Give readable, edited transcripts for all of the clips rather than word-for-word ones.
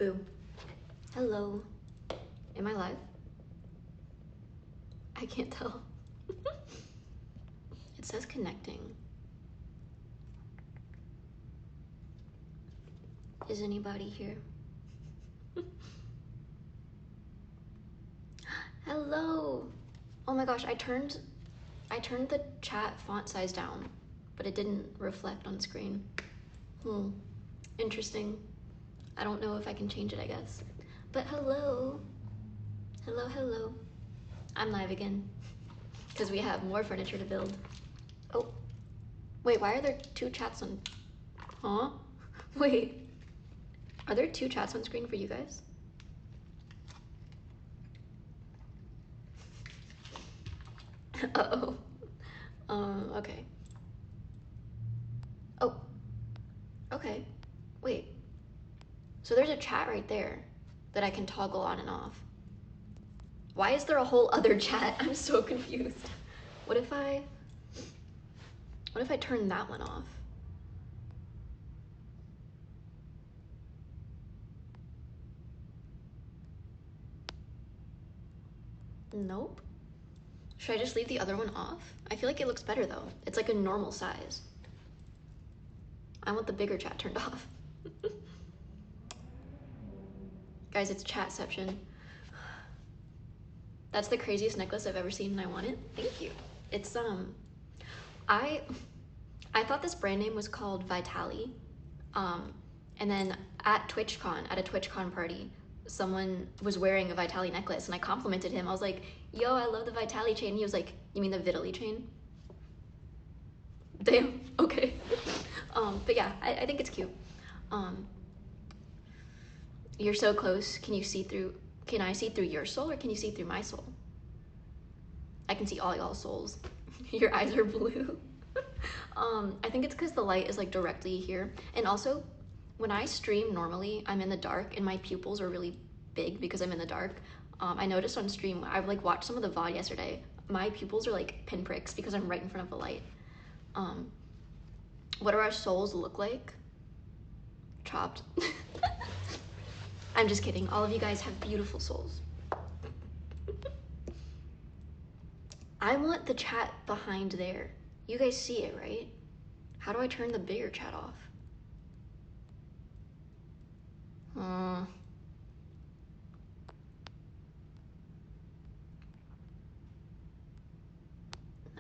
Boo. Hello. Am I live? I can't tell. It says connecting. Is anybody here? Hello. Oh my gosh, I turned the chat font size down, but it didn't reflect on screen. Interesting. I don't know if I can change it, I guess. But hello. Hello, hello. I'm live again because we have more furniture to build. Oh, wait, why are there two chats on? Huh? Wait, are there two chats on screen for you guys? Uh-oh. Okay. Oh, okay. Wait. So there's a chat right there that I can toggle on and off. Why is there a whole other chat? I'm so confused. What if I turn that one off? Nope. Should I just leave the other one off? I feel like it looks better though. It's like a normal size. I want the bigger chat turned off. Guys, it's chatception. That's the craziest necklace I've ever seen and I want it. Thank you. It's I thought this brand name was called Vitali. And then at a TwitchCon party, someone was wearing a Vitali necklace and I complimented him. I was like, yo, I love the Vitali chain. He was like, you mean the Vitali chain? Damn, okay. But yeah, I think it's cute. You're so close. Can I see through your soul or can you see through my soul? I can see all y'all souls. Your eyes are blue. I think it's because the light is like directly here. And also, when I stream normally, I'm in the dark and my pupils are really big because I'm in the dark. I noticed on stream, I've like watched some of the VOD yesterday, my pupils are like pinpricks because I'm right in front of the light. What do our souls look like? Chopped. I'm just kidding. All of you guys have beautiful souls. I want the chat behind there. You guys see it, right? How do I turn the bigger chat off?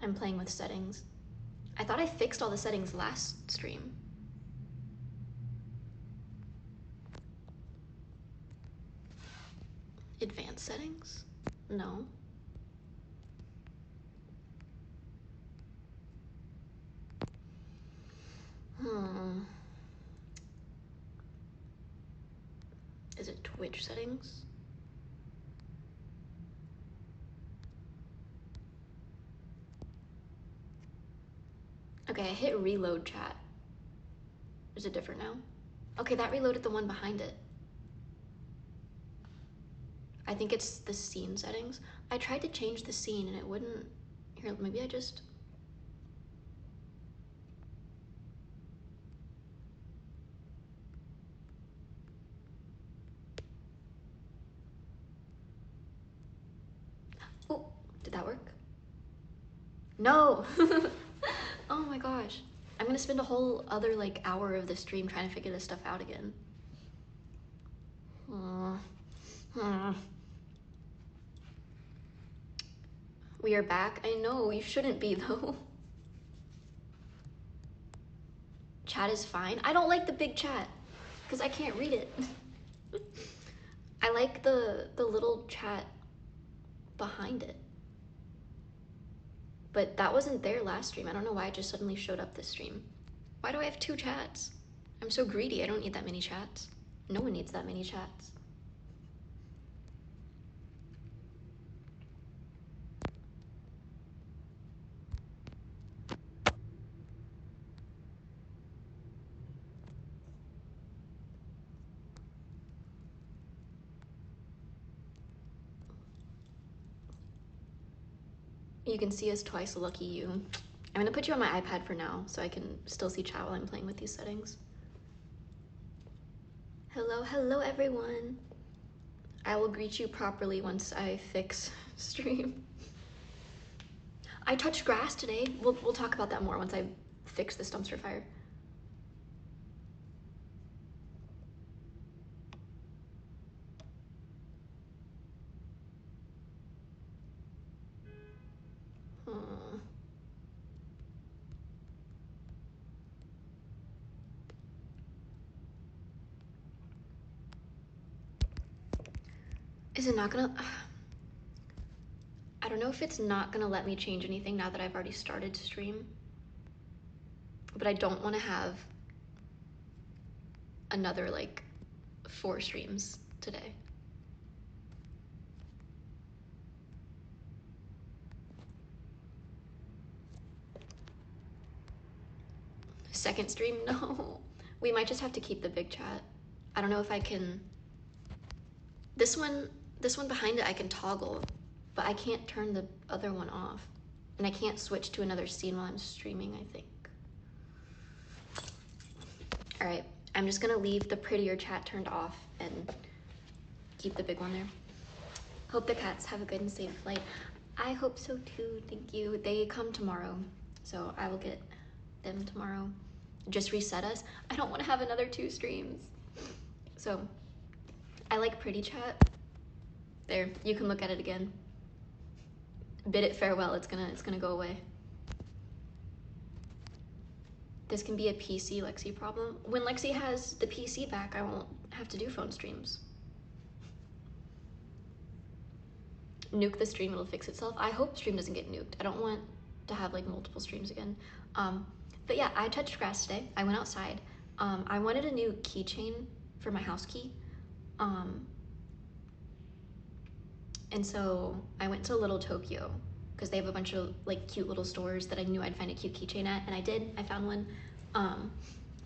I'm playing with settings. I thought I fixed all the settings last stream. Advanced settings? No. Is it Twitch settings? Okay, I hit reload chat. Is it different now? Okay, that reloaded the one behind it. I think it's the scene settings. I tried to change the scene and it wouldn't. Here, maybe I just. Oh, did that work? No. Oh my gosh. I'm gonna spend a whole other like hour of the stream trying to figure this stuff out again. We are back. I know, you shouldn't be though. Chat is fine. I don't like the big chat because I can't read it. I like the little chat behind it. But that wasn't there last stream. I don't know why it just suddenly showed up this stream. Why do I have two chats? I'm so greedy. I don't need that many chats. No one needs that many chats. You can see us twice, lucky you. I'm gonna put you on my iPad for now so I can still see chat while I'm playing with these settings. Hello, hello everyone. I will greet you properly once I fix stream. I touched grass today. We'll talk about that more once I fix this dumpster fire. Is it not gonna... I don't know if it's not gonna let me change anything now that I've already started to stream. But I don't want to have another like 4 streams today. Second stream? No. We might just have to keep the big chat. I don't know if I can... This one behind it I can toggle, but I can't turn the other one off. And I can't switch to another scene while I'm streaming, I think. All right, I'm just gonna leave the prettier chat turned off and keep the big one there. Hope the cats have a good and safe flight. I hope so too, thank you. They come tomorrow, so I will get them tomorrow. Just reset us. I don't want to have another 2 streams. So I like pretty chat. There, you can look at it again. Bid it farewell, it's gonna go away. This can be a PC Lexi problem. When Lexi has the PC back, I won't have to do phone streams. Nuke the stream, it'll fix itself. I hope stream doesn't get nuked. I don't want to have like multiple streams again. But yeah, I touched grass today. I went outside. I wanted a new keychain for my house key. And so I went to Little Tokyo because they have a bunch of like cute little stores that I knew I'd find a cute keychain at, and I did. I found one.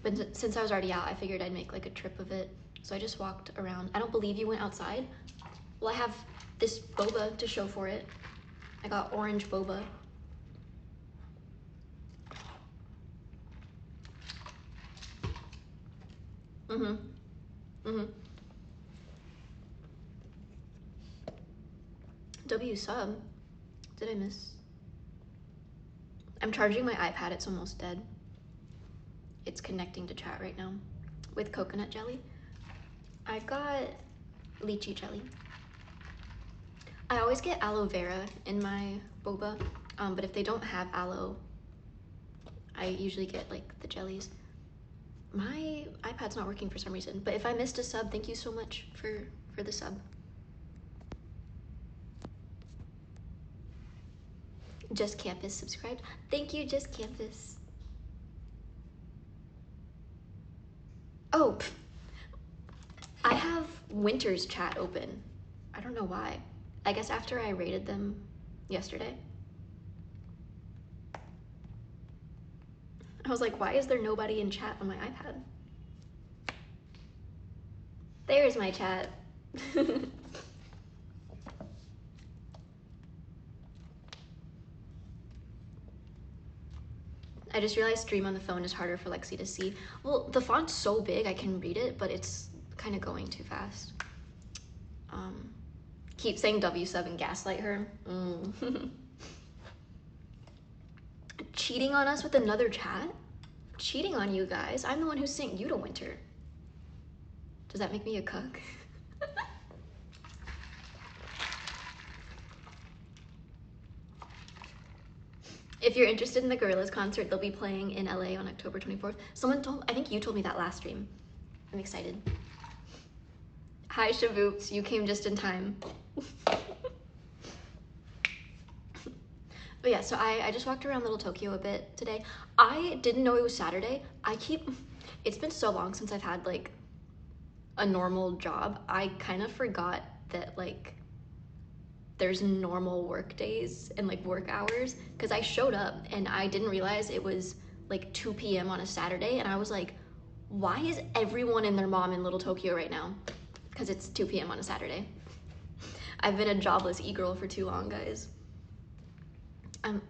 But since I was already out, I figured I'd make like a trip of it. So I just walked around. I don't believe you went outside. Well, I have this boba to show for it. I got orange boba. W sub. Did I miss? I'm charging my iPad, it's almost dead. It's connecting to chat right now with coconut jelly. I've got lychee jelly. I always get aloe vera in my boba, but if they don't have aloe, I usually get like the jellies. My iPad's not working for some reason, but if I missed a sub, thank you so much for the sub. Just Campus subscribed. Thank you, Just Campus. Oh, I have Winter's chat open. I don't know why. I guess after I rated them yesterday. I was like, why is there nobody in chat on my iPad? There's my chat. I just realized stream on the phone is harder for Lexi to see. Well, the font's so big I can read it, but it's kind of going too fast. Keep saying W7 and gaslight her. Cheating on us with another chat? Cheating on you guys? I'm the one who sent you to Winter. Does that make me a cuck? If you're interested in the Gorillaz concert, they'll be playing in LA on October 24th. I think you told me that last stream. I'm excited. Hi, Shavoops, you came just in time. But yeah, so I just walked around Little Tokyo a bit today. I didn't know it was Saturday. It's been so long since I've had like a normal job. I kind of forgot that like there's normal work days and like work hours, because I showed up and I didn't realize it was like 2 p.m. on a Saturday, and I was like, why is everyone and their mom in Little Tokyo right now? Because it's 2 p.m. on a Saturday. I've been a jobless e-girl for too long, guys. I'm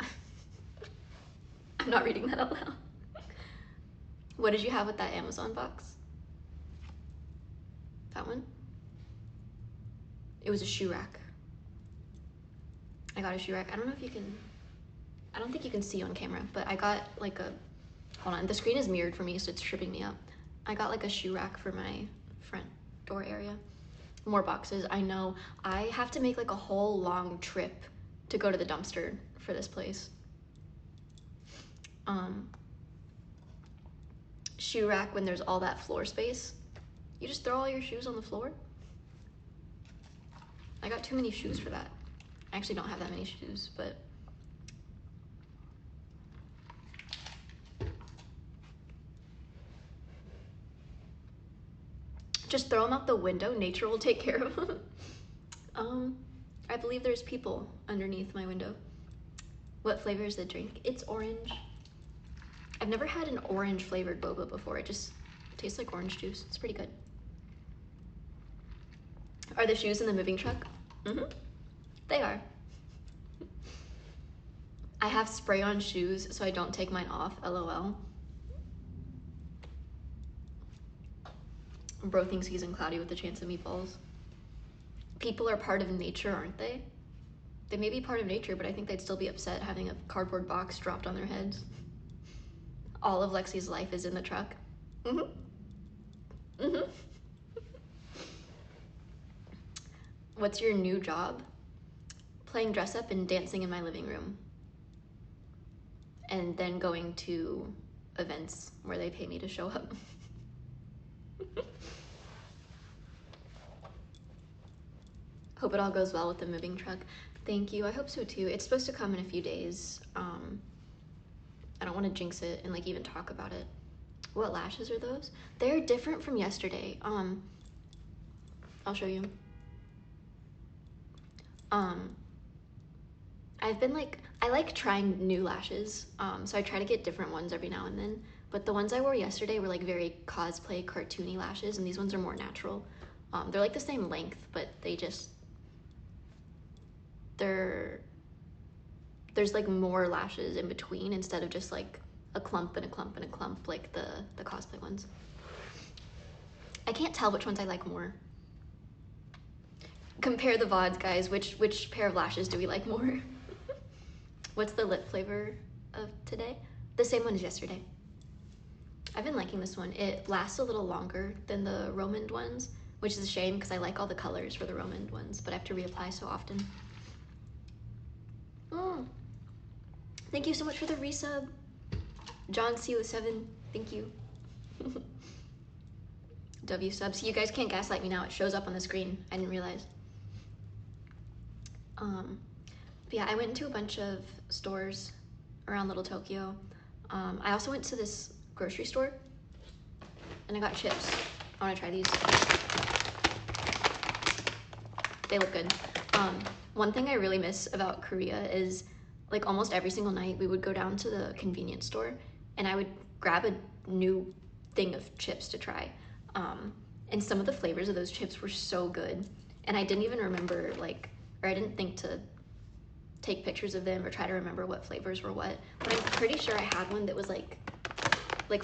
not reading that out loud. What did you have with that Amazon box? That one. It was a shoe rack. I got a shoe rack. I don't know if you can, I don't think you can see on camera, but I got like a, hold on, the screen is mirrored for me, so it's tripping me up. I got like a shoe rack for my front door area. More boxes, I know. I have to make like a whole long trip to go to the dumpster for this place. Shoe rack when there's all that floor space. You just throw all your shoes on the floor? I got too many shoes for that. I actually don't have that many shoes, but just throw them out the window. Nature will take care of them. I believe there's people underneath my window. What flavor is the drink? It's orange. I've never had an orange flavored boba before. It just tastes like orange juice. It's pretty good. Are the shoes in the moving truck? Mm-hmm. They are. I have spray on shoes so I don't take mine off, LOL. Bro thinks he's in cloudy with a chance of meatballs. People are part of nature, aren't they? They may be part of nature, but I think they'd still be upset having a cardboard box dropped on their heads. All of Lexi's life is in the truck. Mm-hmm. Mm-hmm. What's your new job? Playing dress up and dancing in my living room. And then going to events where they pay me to show up. Hope it all goes well with the moving truck. Thank you, I hope so too. It's supposed to come in a few days. I don't want to jinx it and like even talk about it. What lashes are those? They're different from yesterday. I'll show you. I've been like, I like trying new lashes. So I try to get different ones every now and then. But the ones I wore yesterday were like very cosplay, cartoony lashes, and these ones are more natural. They're like the same length, but they just, there's like more lashes in between instead of just like a clump and a clump and a clump like the cosplay ones. I can't tell which ones I like more. Compare the VODs, guys. Which pair of lashes do we like more? What's the lip flavor of today? The same one as yesterday. I've been liking this one. It lasts a little longer than the Romand ones, which is a shame because I like all the colors for the Romand ones, but I have to reapply so often. Thank you so much for the resub. John CO7, thank you. W subs. You guys can't gaslight me now. It shows up on the screen. I didn't realize. But yeah, I went into a bunch of stores around Little Tokyo. I also went to this grocery store and I got chips. I want to try these. They look good. One thing I really miss about Korea is like almost every single night we would go down to the convenience store and I would grab a new thing of chips to try. And some of the flavors of those chips were so good. And I didn't even remember like, or I didn't think to take pictures of them or try to remember what flavors were what. But I'm pretty sure I had one that was like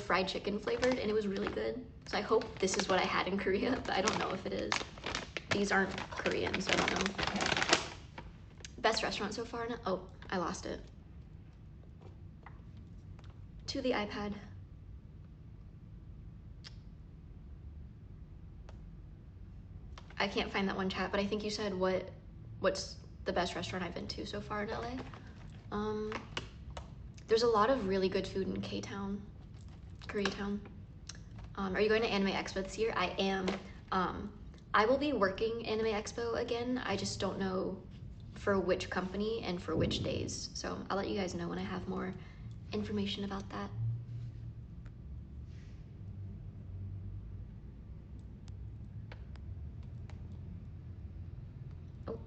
fried chicken flavored and it was really good. So I hope this is what I had in Korea, but I don't know if it is. These aren't Korean, so I don't know. Best restaurant so far? Oh, I lost it. To the iPad. I can't find that one chat, but I think you said what's the best restaurant I've been to so far in LA. There's a lot of really good food in K-Town, Koreatown. Are you going to Anime Expo this year? I am. I will be working Anime Expo again. I just don't know for which company and for which days. So I'll let you guys know when I have more information about that. Oh.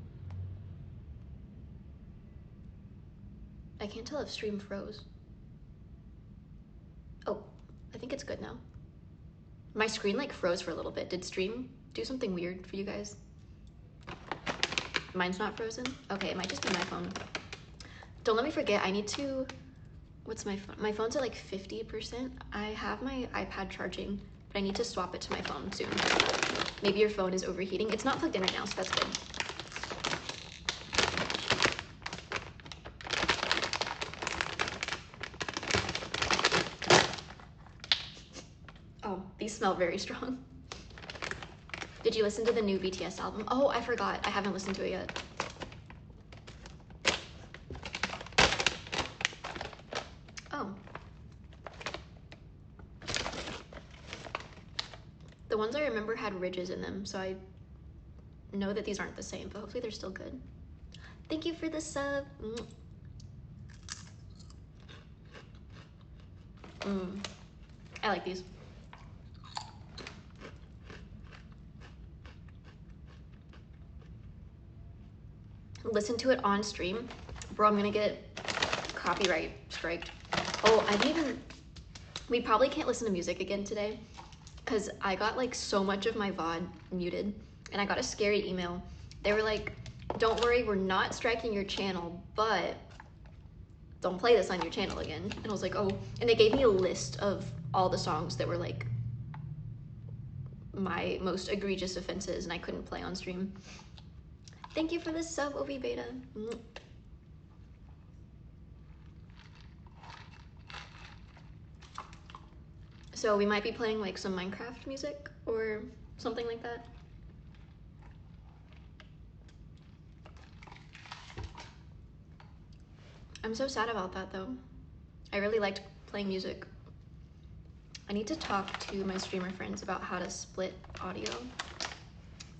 I can't tell if stream froze. Oh, I think it's good now. My screen like froze for a little bit. Did stream do something weird for you guys? Mine's not frozen? Okay, it might just be my phone. Don't let me forget, I need to, what's my phone? My phone's at like 50%. I have my iPad charging but I need to swap it to my phone soon. Maybe your phone is overheating. It's not plugged in right now, so that's good. Oh, these smell very strong. Did you listen to the new BTS album? Oh, I forgot. I haven't listened to it yet. Oh. The ones I remember had ridges in them, so I know that these aren't the same, but hopefully they're still good. Thank you for the sub. I like these. Listen to it on stream. Bro, I'm gonna get copyright strike. Oh, we probably can't listen to music again today because I got like so much of my VOD muted and I got a scary email. They were like, don't worry, we're not striking your channel, but don't play this on your channel again. And I was like, oh, and they gave me a list of all the songs that were like my most egregious offenses and I couldn't play on stream. Thank you for the sub, Obi Beta. So we might be playing like some Minecraft music or something like that. I'm so sad about that though. I really liked playing music. I need to talk to my streamer friends about how to split audio.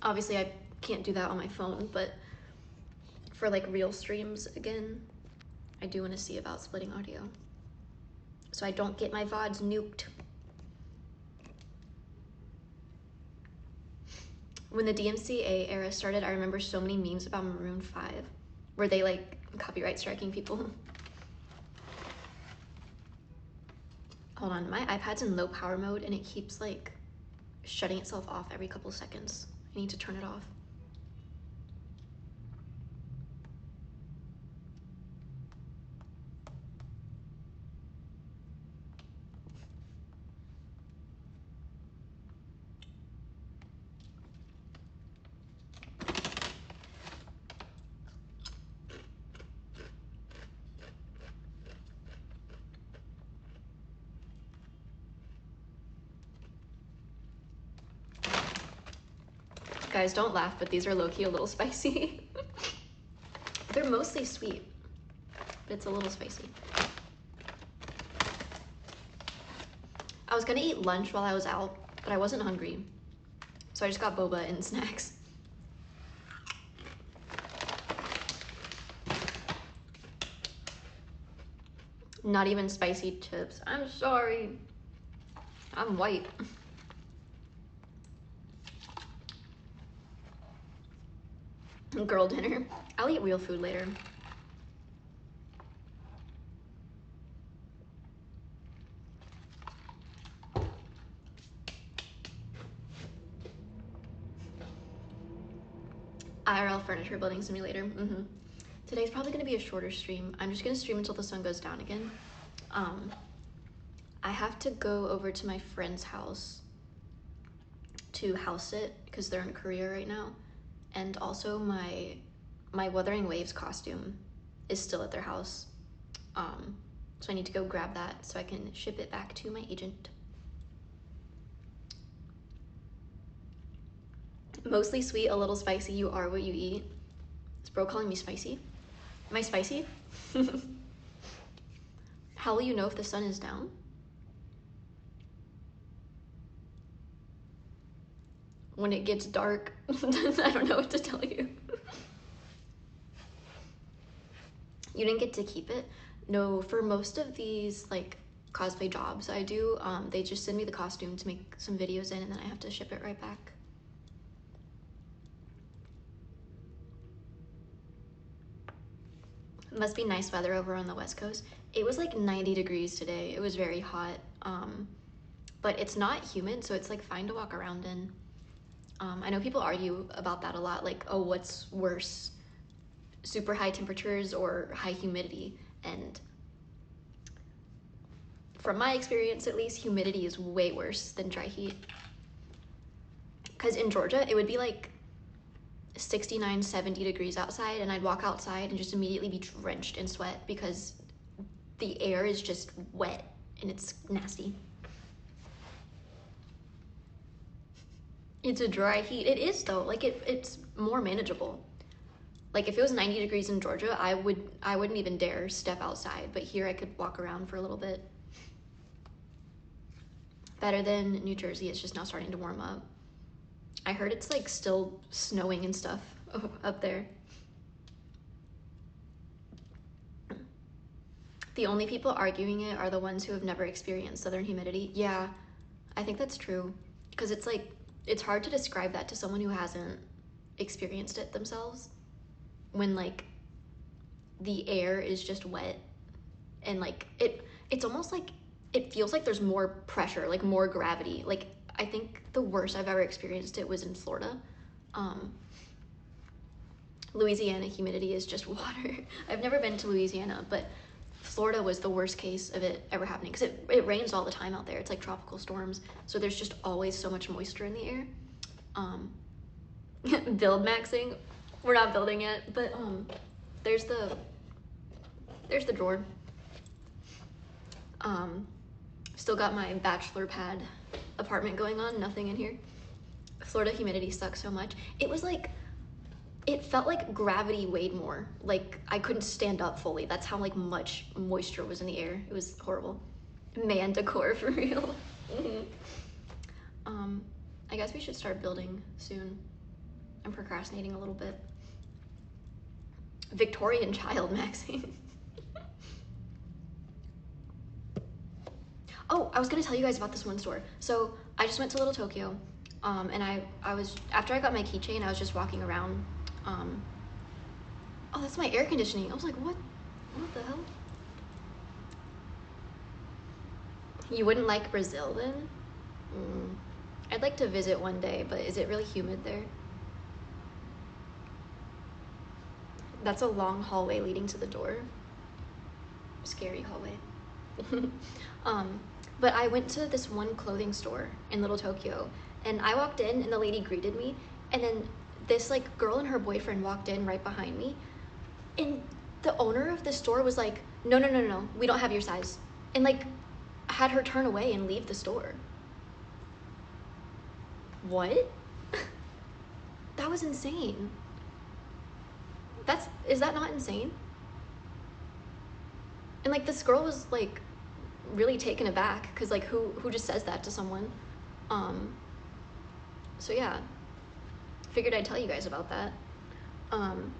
Obviously I can't do that on my phone, but for like real streams again, I do want to see about splitting audio so I don't get my VODs nuked. When the DMCA era started, I remember so many memes about Maroon 5 where they like copyright striking people. Hold on, my iPad's in low power mode and it keeps like shutting itself off every couple seconds. I need to turn it off. Guys, don't laugh, but these are low-key a little spicy. They're mostly sweet, but it's a little spicy. I was gonna eat lunch while I was out, but I wasn't hungry. So I just got boba and snacks. Not even spicy chips. I'm sorry. I'm white. Girl dinner. I'll eat real food later. IRL furniture building simulator. Today's probably gonna be a shorter stream. I'm just gonna stream until the sun goes down again. I have to go over to my friend's house to house sit because they're in Korea right now. And also my Wuthering Waves costume is still at their house. So I need to go grab that so I can ship it back to my agent. Mostly sweet, a little spicy. You are what you eat. Is bro calling me spicy? Am I spicy? How will you know if the sun is down? When it gets dark. I don't know what to tell you. You didn't get to keep it? No, for most of these like cosplay jobs I do, they just send me the costume to make some videos in and then I have to ship it right back. It must be nice weather over on the West Coast. It was like 90 degrees today. It was very hot, but it's not humid, so it's like fine to walk around in. I know people argue about that a lot, like, oh, what's worse, super high temperatures or high humidity? And from my experience at least, humidity is way worse than dry heat. Because in Georgia, it would be like 69, 70 degrees outside, and I'd walk outside and just immediately be drenched in sweat because the air is just wet and it's nasty. It's a dry heat. It is though. Like it's more manageable. Like if it was 90 degrees in Georgia, I wouldn't even dare step outside, but here I could walk around for a little bit. Better than New Jersey. It's just now starting to warm up. I heard it's like still snowing and stuff up there. The only people arguing it are the ones who have never experienced southern humidity. Yeah, I think that's true. Because it's like, it's hard to describe that to someone who hasn't experienced it themselves. When like the air is just wet and like it's almost like it feels like there's more pressure, like more gravity. Like I think the worst I've ever experienced it was in Florida. Louisiana humidity is just water. I've never been to Louisiana, but Florida was the worst case of it ever happening because it rains all the time out there. It's like tropical storms, so there's just always so much moisture in the air. Build maxing. We're not building yet, but there's the drawer. Still got my bachelor pad apartment going on, nothing in here. Florida humidity sucks so much. It was like, it felt like gravity weighed more. Like I couldn't stand up fully. That's how like much moisture was in the air. It was horrible. Man decor for real. I guess we should start building soon. I'm procrastinating a little bit. Victorian child maxing. Oh, I was gonna tell you guys about this one store. So I just went to Little Tokyo, and I was, after I got my keychain, I was just walking around. Oh, that's my air conditioning. I was like, what the hell? You wouldn't like Brazil then? I'd like to visit one day, but is it really humid there? That's a long hallway leading to the door. Scary hallway. But I went to this one clothing store in Little Tokyo, and I walked in and the lady greeted me, and then this like girl and her boyfriend walked in right behind me, and the owner of the store was like, no, we don't have your size, and like had her turn away and leave the store. What? That was insane. Is that not insane? And like this girl was like really taken aback because like who just says that to someone? So yeah, figured I'd tell you guys about that. And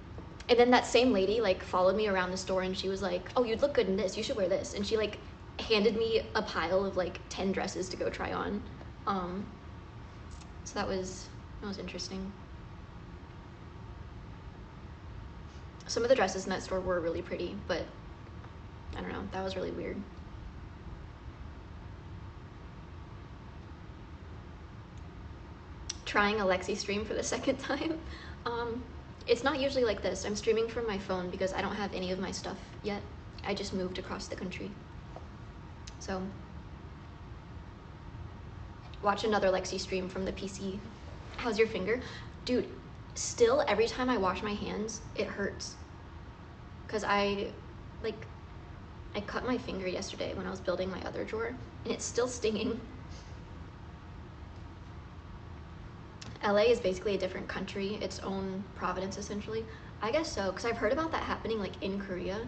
then that same lady like followed me around the store, and she was like, oh, you'd look good in this, you should wear this, and she like handed me a pile of like 10 dresses to go try on. So that was interesting. Some of the dresses in that store were really pretty, but I don't know, that was really weird. Trying a Lexi stream for the second time. It's not usually like this. I'm streaming from my phone because I don't have any of my stuff yet. I just moved across the country. So, watch another Lexi stream from the PC. How's your finger? Dude, still every time I wash my hands, it hurts. Cause I cut my finger yesterday when I was building my other drawer, and it's still stinging. LA is basically a different country, its own province essentially. I guess so, because I've heard about that happening like in Korea,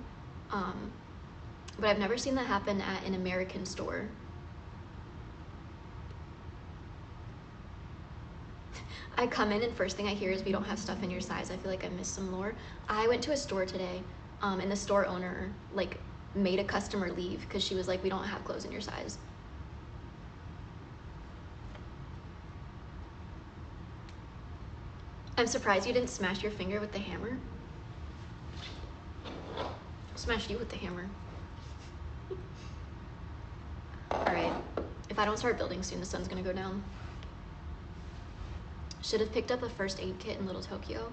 but I've never seen that happen at an American store. I come in and first thing I hear is we don't have stuff in your size. I feel like I missed some lore. I went to a store today, and the store owner like made a customer leave because she was like, we don't have clothes in your size. I'm surprised you didn't smash your finger with the hammer. Smashed you with the hammer. Alright, if I don't start building soon, the sun's gonna go down. Should have picked up a first aid kit in Little Tokyo.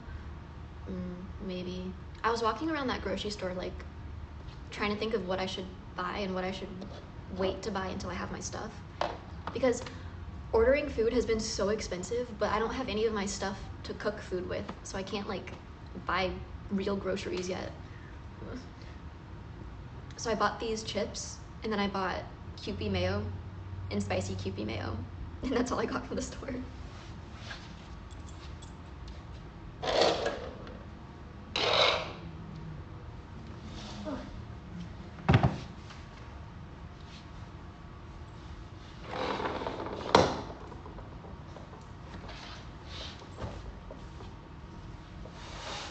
Maybe. I was walking around that grocery store like trying to think of what I should buy and what I should wait to buy until I have my stuff, because ordering food has been so expensive, but I don't have any of my stuff to cook food with, so I can't like buy real groceries yet. So I bought these chips, and then I bought Kewpie mayo and spicy Kewpie mayo, and that's all I got from the store.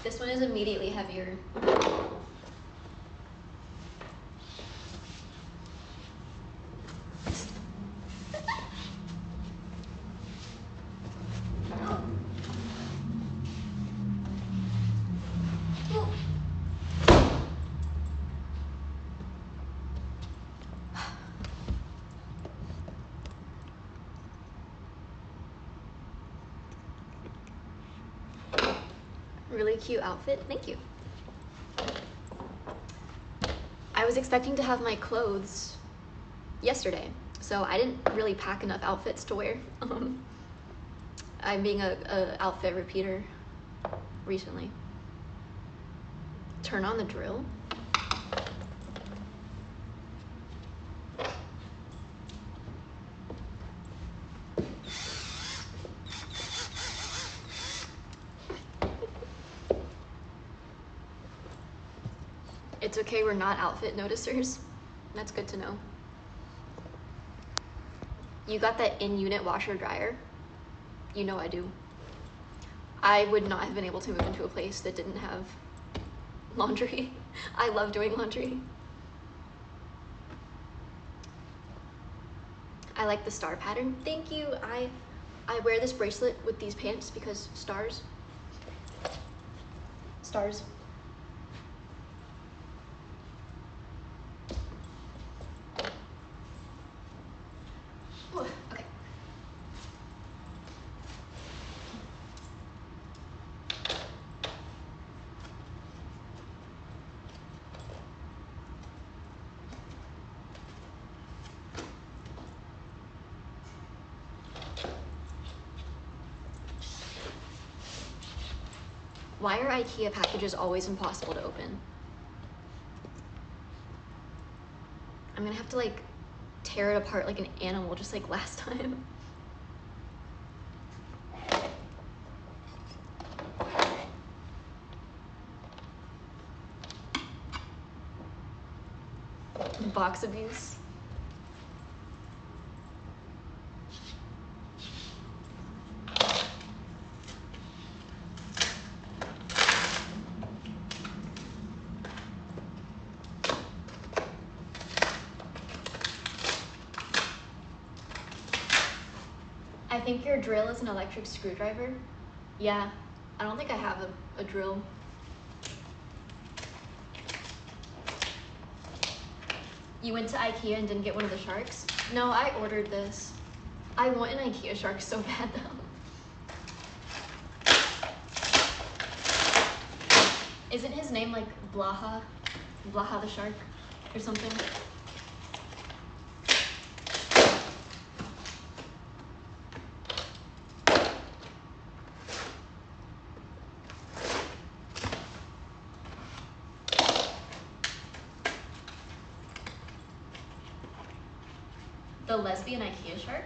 This one is immediately heavier. Really cute outfit, thank you. I was expecting to have my clothes yesterday, so I didn't really pack enough outfits to wear. I'm being a outfit repeater recently. Turn on the drill. It's okay, we're not outfit noticers. That's good to know. You got that in-unit washer dryer? You know I do. I would not have been able to move into a place that didn't have laundry. I love doing laundry. I like the star pattern. Thank you. I wear this bracelet with these pants because stars. Stars. Ooh, okay. Why are IKEA packages always impossible to open? I'm gonna have to like tear it apart like an animal, just like last time. Box abuse. I think your drill is an electric screwdriver. Yeah, I don't think I have a drill. You went to IKEA and didn't get one of the sharks? No, I ordered this. I want an IKEA shark so bad though. Isn't his name like Blaha? Blaha the shark or something? The lesbian IKEA shark?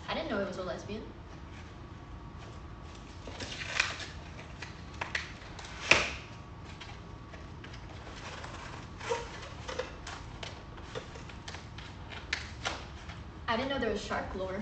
I didn't know it was a lesbian. I didn't know there was shark lore.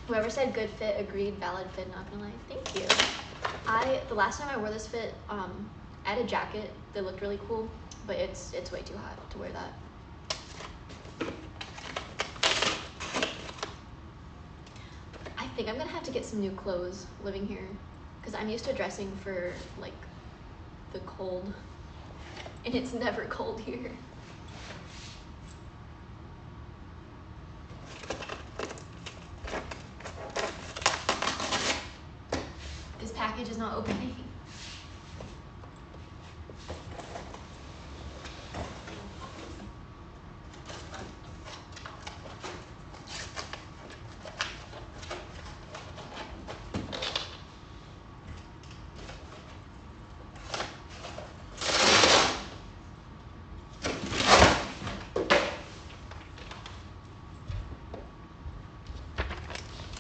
Whoever said good fit agreed, valid fit, not gonna lie. Thank you. The last time I wore this fit, I I had a jacket that looked really cool, but it's way too hot to wear that. I think I'm gonna have to get some new clothes living here, because I'm used to dressing for like the cold, and it's never cold here. This package is not opening.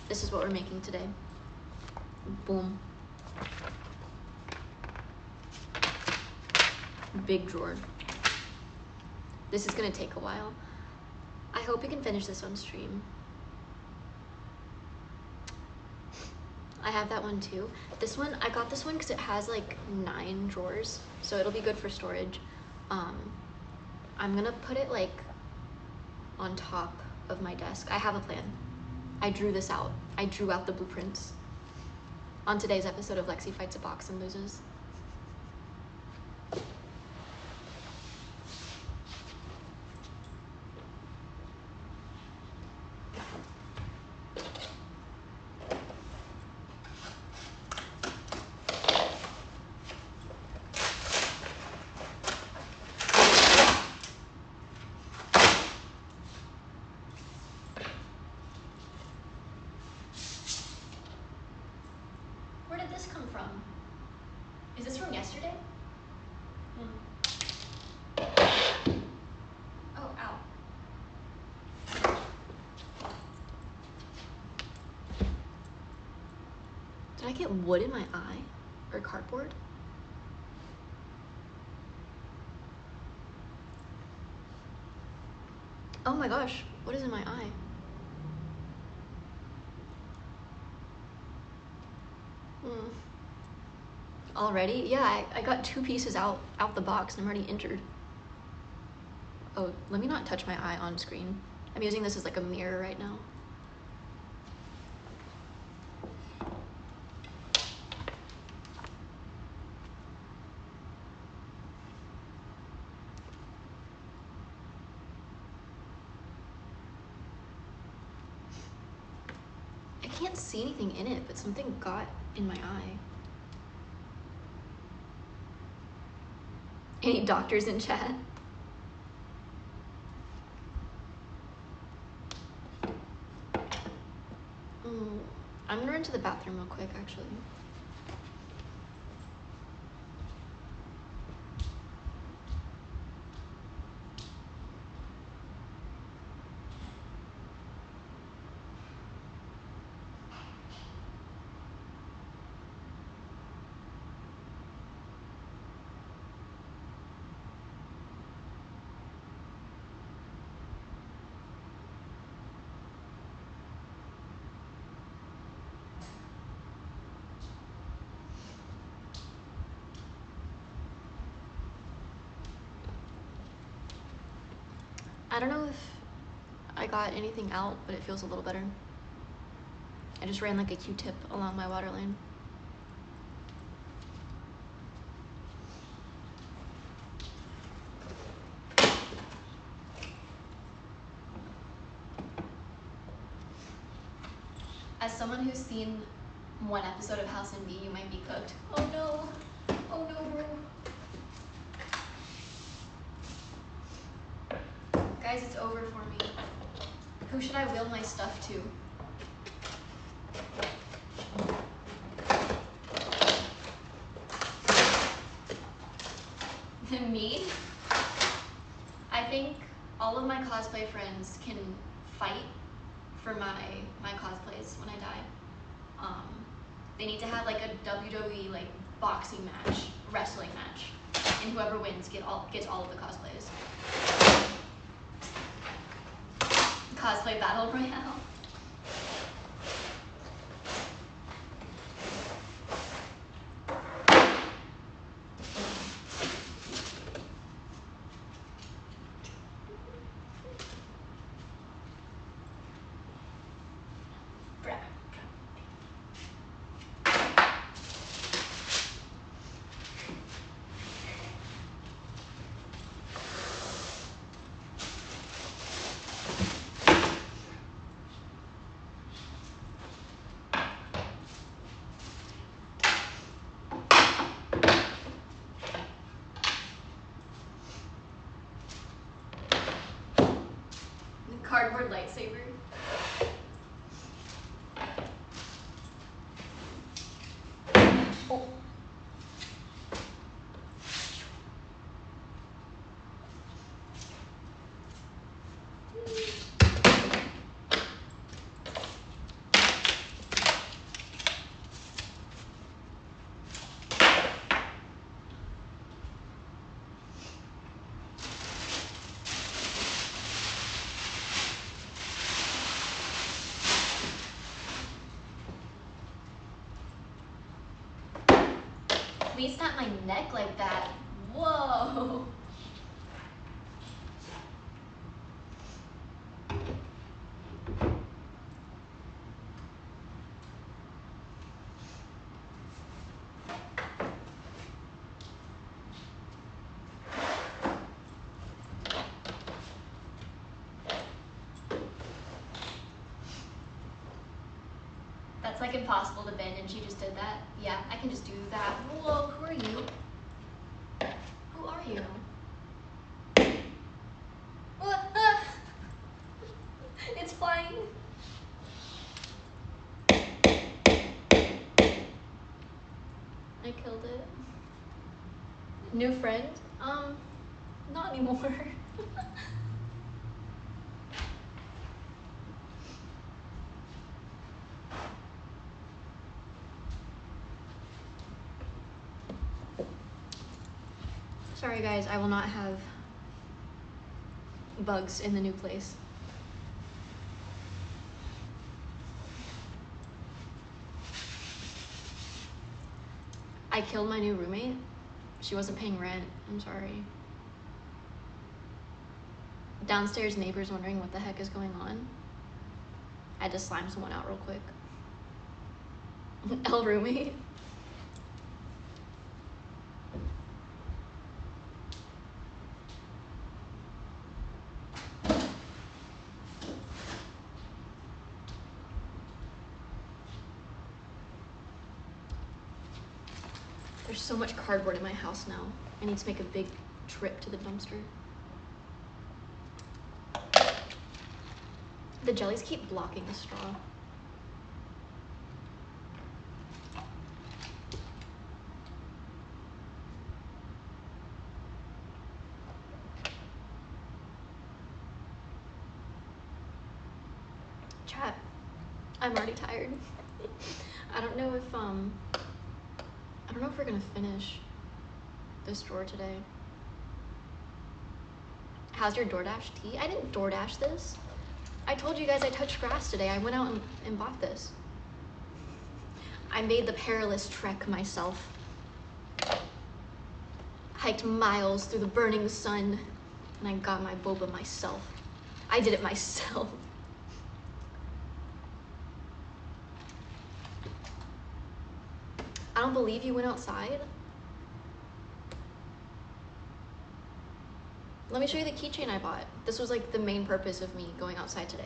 This is what we're making today. Boom. Big drawer. This is gonna take a while. I hope we can finish this on stream. I have that one too. This one, I got this one because it has like 9 drawers, so it'll be good for storage. I'm gonna put it like on top of my desk. I have a plan. I drew this out. I drew out the blueprints on today's episode of Lexi Fights a Box and Loses. Where did this come from? Is this from yesterday? Oh, ow. Did I get wood in my eye? Or cardboard? Oh my gosh, what is in my eye? Already? Yeah, I got 2 pieces out the box and I'm already injured. Oh, let me not touch my eye on screen. I'm using this as like a mirror right now. I can't see anything in it, but something got in my eye. Any doctors in chat? I'm gonna run to the bathroom real quick, actually. I don't know if I got anything out, but it feels a little better. I just ran like a Q-tip along my water line. As someone who's seen 1 episode of House and B, you might be cooked. Oh no. Oh no, bro. Guys, it's over for me. Who should I will my stuff to? Me? I think all of my cosplay friends can fight for my cosplays when I die. They need to have like a WWE like boxing match, wrestling match, and whoever wins gets all of the cosplays. Cosplay battle royale. Cardboard lightsaber. Oh. Please not my neck like that. Whoa. That's like impossible to bend, and she just did that. Yeah, I can just do that. Whoa, who are you? Who are you? It's flying. I killed it. New friend? Not anymore. Sorry guys, I will not have bugs in the new place. I killed my new roommate. She wasn't paying rent. I'm sorry. Downstairs neighbors wondering what the heck is going on. I had to slime someone out real quick. L roommate. There's so much cardboard in my house now. I need to make a big trip to the dumpster. The jellies keep blocking the straw. Chat, I'm already tired. I don't know if we're gonna finish this drawer today. How's your DoorDash tea? I didn't DoorDash this. I told you guys I touched grass today. I went out and bought this. I made the perilous trek myself. Hiked miles through the burning sun, and I got my boba myself. I did it myself. I don't believe you went outside. Let me show you the keychain I bought. This was like the main purpose of me going outside today.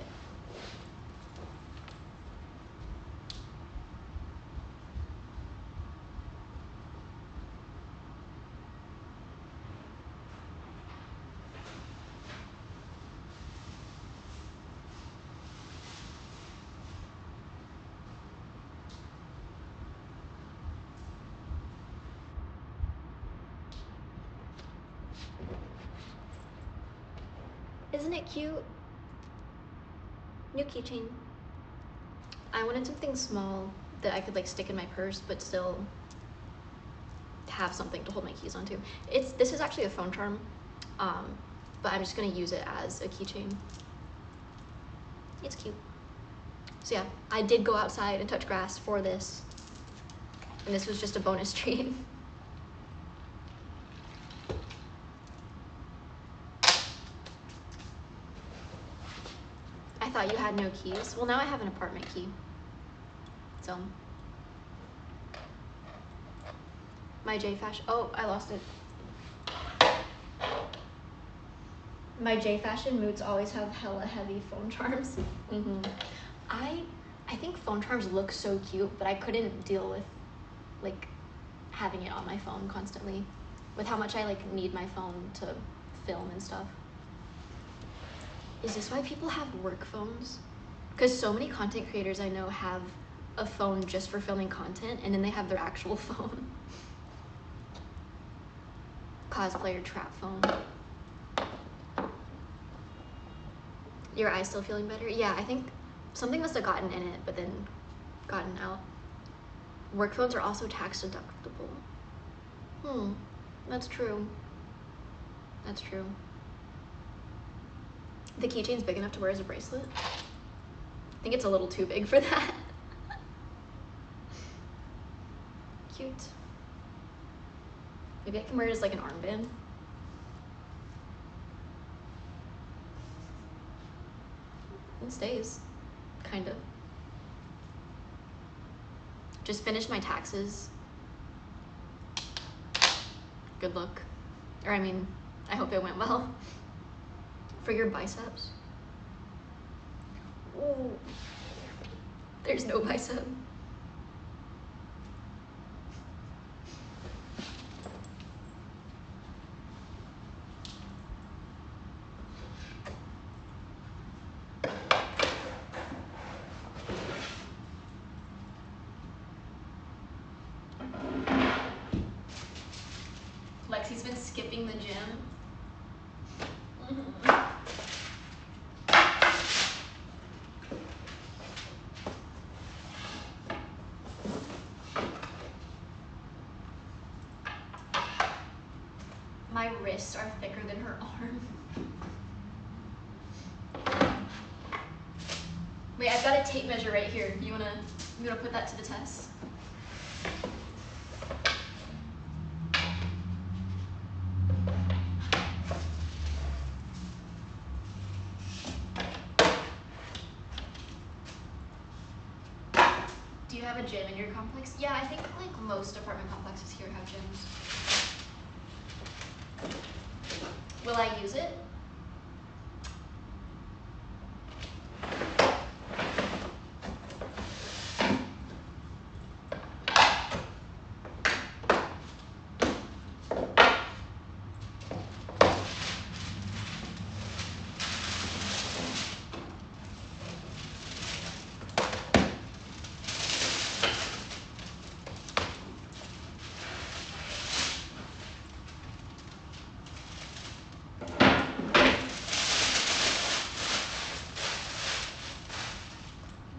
Isn't it cute? New keychain. I wanted something small that I could like stick in my purse, but still have something to hold my keys onto. This is actually a phone charm, but I'm just gonna use it as a keychain. It's cute. So yeah, I did go outside and touch grass for this, and this was just a bonus treat. I thought you had no keys. Well, now I have an apartment key. So, my J Fashion, oh, I lost it. My J Fashion moods always have hella heavy phone charms. I think phone charms look so cute, but I couldn't deal with like having it on my phone constantly with how much I like need my phone to film and stuff. Is this why people have work phones? Because so many content creators I know have a phone just for filming content, and then they have their actual phone. Cosplayer trap phone. Your eye still feeling better? Yeah, I think something must have gotten in it, but then gotten out. Work phones are also tax deductible. That's true. That's true. The keychain's big enough to wear as a bracelet? I think it's a little too big for that. Cute. Maybe I can wear it as like an armband. It stays, kind of. Just finished my taxes. Good luck. Or I mean, I hope it went well. For your biceps. Ooh. There's no bicep. Lexi's been skipping the gym. My wrists are thicker than her arm. Wait, I've got a tape measure right here. You wanna put that to the test? Do you have a gym in your complex? Yeah, I think like most apartment complexes here have gyms. Will I use it?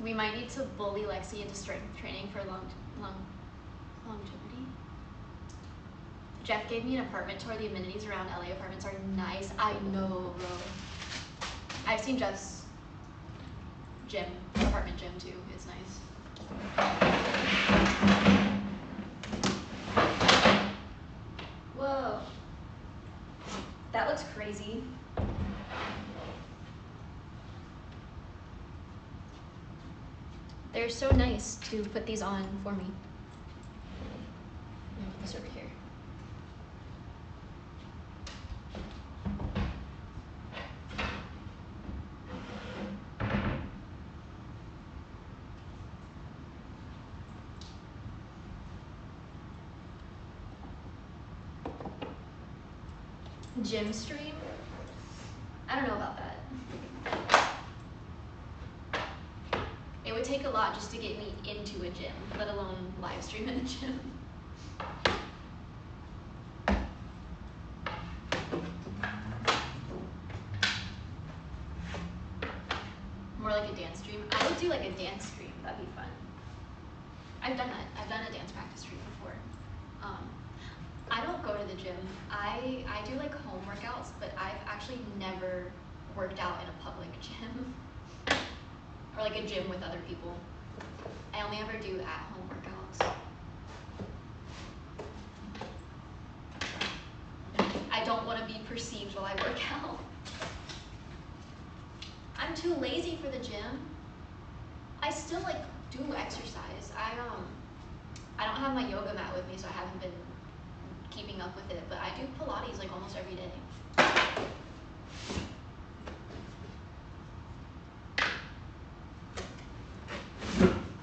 We might need to bully Lexi into strength training for longevity. Jeff gave me an apartment tour. The amenities around LA apartments are nice. I know, bro. I've seen Jeff's apartment gym too. It's nice. Whoa. That looks crazy. They're so nice to put these on for me. I'm gonna put this over here. Gym stream? I don't know about that. It would take a lot just to get me into a gym, let alone live stream in a gym. More like a dance stream. I would do like a dance stream, that'd be fun. I've done that. I've done a dance practice stream before. I don't go to the gym. I do like home workouts, but I've actually never worked out in a public gym. Or like a gym with other people. I only ever do at-home workouts. I don't want to be perceived while I work out. I'm too lazy for the gym. I still like do exercise. I don't have my yoga mat with me, so I haven't been keeping up with it, but I do Pilates like almost every day.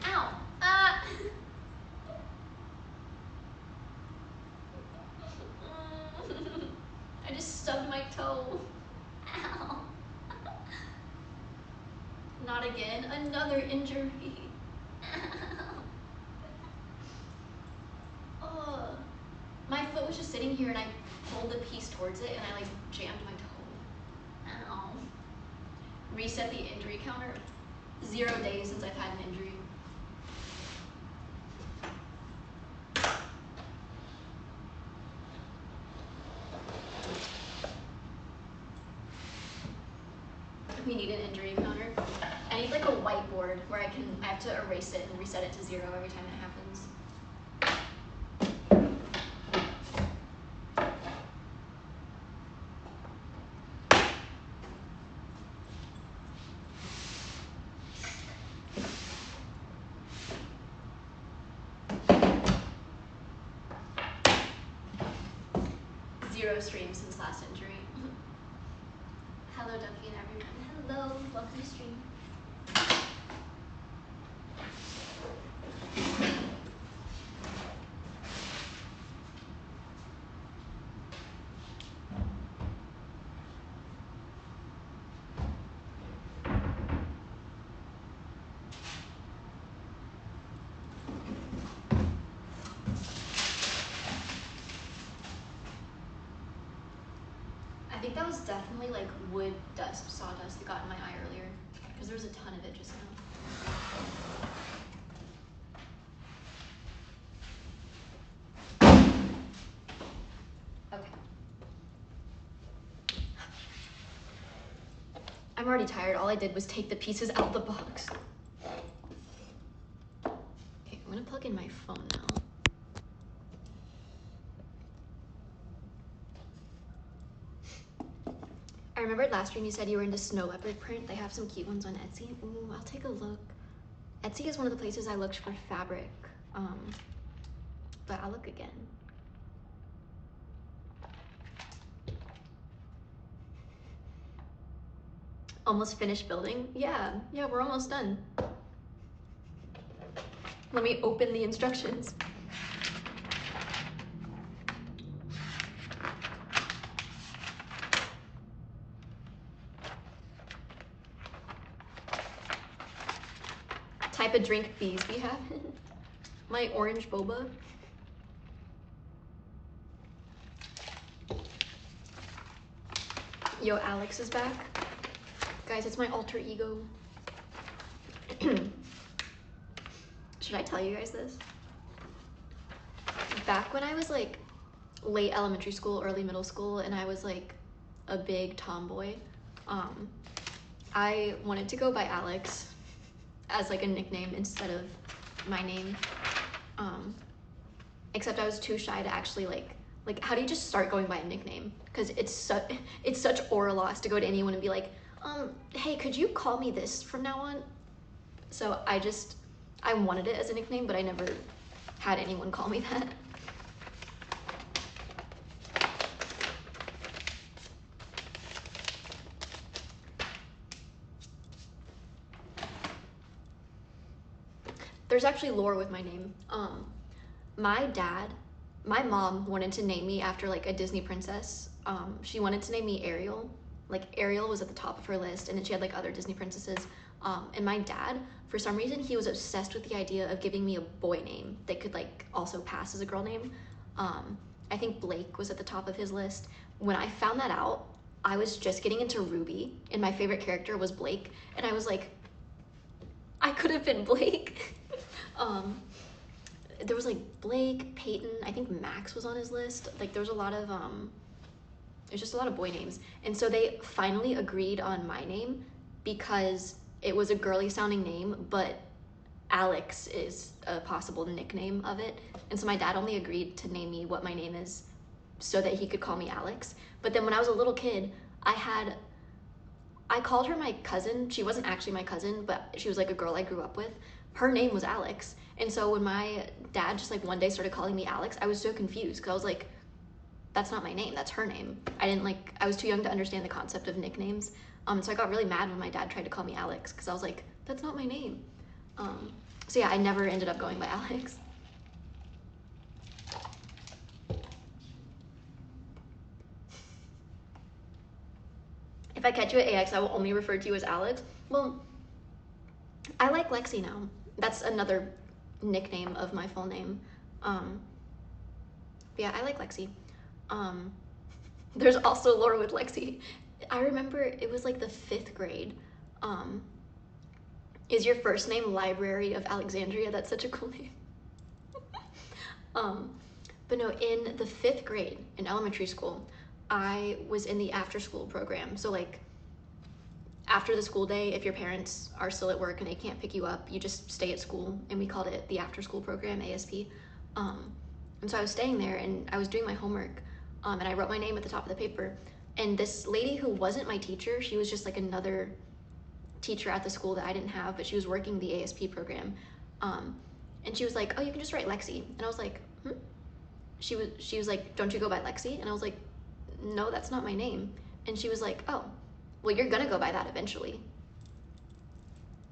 Ow! I just stubbed my toe. Ow! Not again. Another injury. Oh, my foot was just sitting here and I pulled the piece towards it and I like jammed my toe. Ow. Reset the injury counter. 0 days since I've had an injury. We need an injury counter. I need like a whiteboard where I have to erase it and reset it to 0 every time it happens. 0 streams since last injury. Hello, Duckie and everyone. Hello, welcome to stream. I think that was definitely like wood dust, sawdust that got in my eye earlier, because there was a ton of it just now. Okay. I'm already tired. All I did was take the pieces out of the box. Okay, I'm gonna plug in my phone now. I remembered last stream you said you were into snow leopard print. They have some cute ones on Etsy. Ooh, I'll take a look. Etsy is one of the places I looked for fabric, but I'll look again. Almost finished building? Yeah, we're almost done. Let me open the instructions. Type of drink bees be having. My orange boba. Yo, Alex is back. Guys, it's my alter ego. Should I tell you guys this? Back when I was like late elementary school, early middle school, and I was like a big tomboy, I wanted to go by Alex as like a nickname instead of my name. Except I was too shy to actually like how do you just start going by a nickname? Because it's such aura loss to go to anyone and be like, hey, could you call me this from now on? So I wanted it as a nickname, but I never had anyone call me that. There's actually lore with my name. My mom wanted to name me after like a Disney princess. She wanted to name me Ariel. Like Ariel was at the top of her list, and then she had like other Disney princesses. And my dad, for some reason, he was obsessed with the idea of giving me a boy name that could like also pass as a girl name. I think Blake was at the top of his list. When I found that out, I was just getting into Ruby, and my favorite character was Blake, and I was like, I could have been Blake. There was like Blake, Peyton, I think Max was on his list. Like there was a lot of there's just a lot of boy names. And so they finally agreed on my name because it was a girly sounding name, but Alex is a possible nickname of it. And so my dad only agreed to name me what my name is so that he could call me Alex. But then when I was a little kid, I called her my cousin. She wasn't actually my cousin, but she was like a girl I grew up with. Her name was Alex. And so when my dad just like one day started calling me Alex, I was so confused because I was like, that's not my name, that's her name. I was too young to understand the concept of nicknames. So I got really mad when my dad tried to call me Alex because I was like, that's not my name. So yeah, I never ended up going by Alex. If I catch you at AX, I will only refer to you as Alex. Well, I like Lexi now. That's another nickname of my full name. Yeah, I like Lexi. Um, there's also lore with Lexi. I remember it was like the 5th grade. Is your first name Library of Alexandria? That's such a cool name. But no, in the 5th grade in elementary school, I was in the after school program. So like after the school day, if your parents are still at work and they can't pick you up, you just stay at school, and we called it the after school program, ASP. And so I was staying there and I was doing my homework, and I wrote my name at the top of the paper. And this lady who wasn't my teacher, she was just like another teacher at the school that I didn't have, but she was working the ASP program. And she was like, "Oh, you can just write Lexi." And I was like, She was like, "Don't you go by Lexi?" And I was like, "No, that's not my name." And she was like, "Oh, well, you're gonna go by that eventually."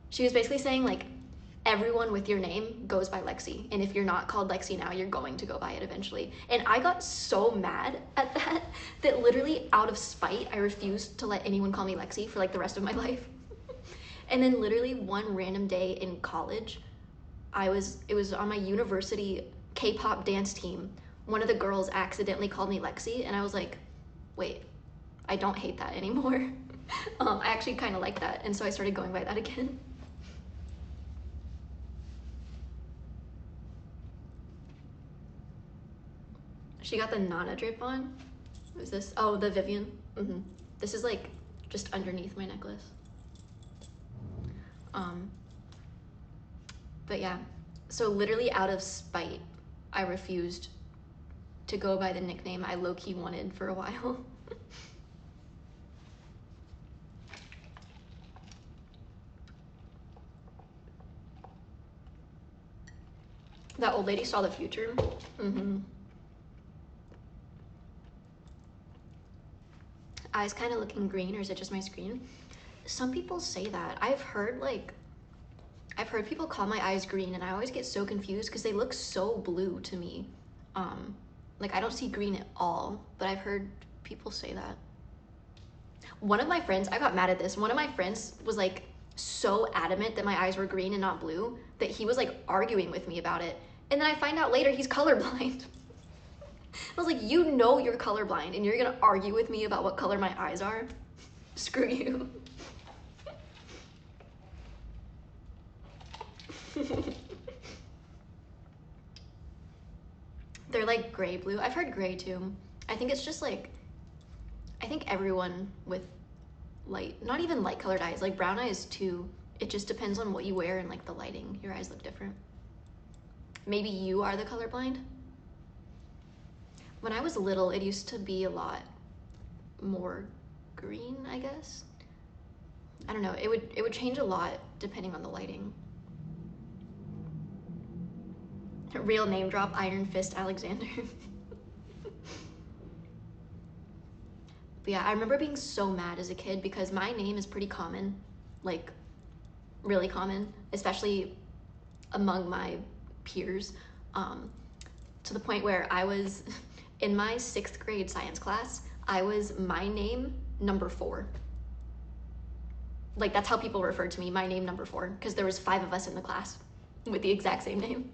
She was basically saying like, everyone with your name goes by Lexi, and if you're not called Lexi now, you're going to go by it eventually. And I got so mad at that literally out of spite, I refused to let anyone call me Lexi for like the rest of my life. And then literally one random day in college, it was on my university K-pop dance team. One of the girls accidentally called me Lexi, and I was like, wait, I don't hate that anymore. I actually kind of like that, and so I started going by that again. She got the Nana drip on. What is this? Oh, the Vivian. This is like just underneath my necklace. But yeah, so literally out of spite, I refused to go by the nickname I low-key wanted for a while. That old lady saw the future. Eyes kind of looking green, or is it just my screen? Some people say that. I've heard people call my eyes green, and I always get so confused because they look so blue to me. Like I don't see green at all, but I've heard people say that. One of my friends, I got mad at this. One of my friends was like so adamant that my eyes were green and not blue that he was like arguing with me about it. And then I find out later he's colorblind. I was like, you know you're colorblind and you're gonna argue with me about what color my eyes are? Screw you. They're like gray blue. I've heard gray too. I think it's just like, I think everyone with light, not even light colored eyes, like brown eyes too, it just depends on what you wear and like the lighting. Your eyes look different. Maybe you are the colorblind? When I was little, it used to be a lot more green, I guess. I don't know, it would change a lot depending on the lighting. Real name drop, Iron Fist Alexander. But yeah, I remember being so mad as a kid because my name is pretty common, like really common, especially among my peers, to the point where I was in my 6th grade science class, I was my name number 4. Like that's how people referred to me, my name number 4, because there was 5 of us in the class with the exact same name.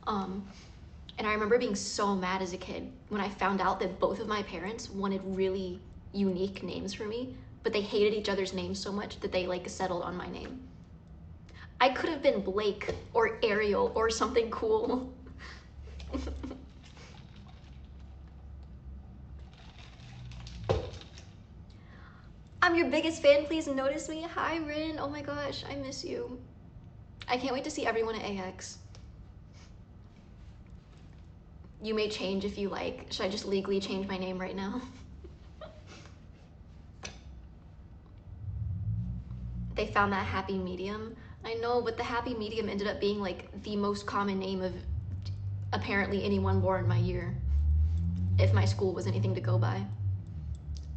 And I remember being so mad as a kid when I found out that both of my parents wanted really unique names for me, but they hated each other's names so much that they like settled on my name. I could have been Blake or Ariel or something cool. I'm your biggest fan, please notice me. Hi Rin, oh my gosh, I miss you. I can't wait to see everyone at AX. You may change if you like. Should I just legally change my name right now? They found that happy medium. I know, but the happy medium ended up being like the most common name of apparently anyone born my year. If my school was anything to go by.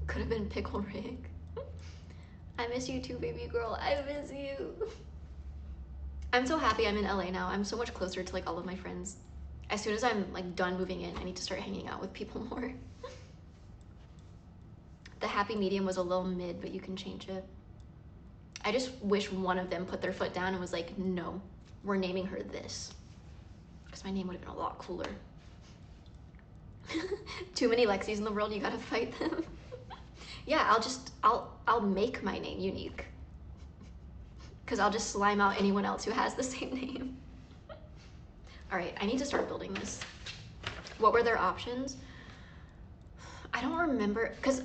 Could have been Pickle Rick. I miss you too, baby girl. I miss you. I'm so happy I'm in LA now. I'm so much closer to like all of my friends. As soon as I'm like done moving in, I need to start hanging out with people more. The happy medium was a little mid, but you can change it. I just wish one of them put their foot down and was like, no, we're naming her this. Because my name would have been a lot cooler. Too many Lexis in the world, you gotta fight them. Yeah, I'll make my name unique. Because I'll just slime out anyone else who has the same name. All right, I need to start building this. What were their options? I don't remember, because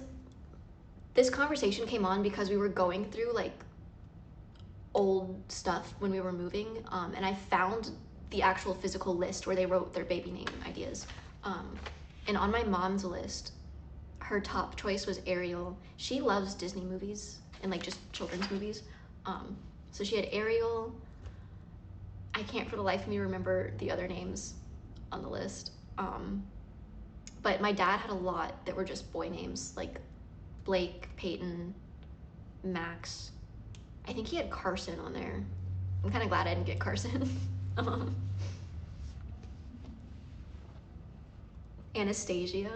this conversation came on because we were going through like old stuff when we were moving, and I found the actual physical list where they wrote their baby name ideas. And on my mom's list, her top choice was Ariel. She loves Disney movies and like just children's movies. So she had Ariel. I can't for the life of me remember the other names on the list. But my dad had a lot that were just boy names, like Blake, Peyton, Max. I think he had Carson on there. I'm kind of glad I didn't get Carson. Anastasia.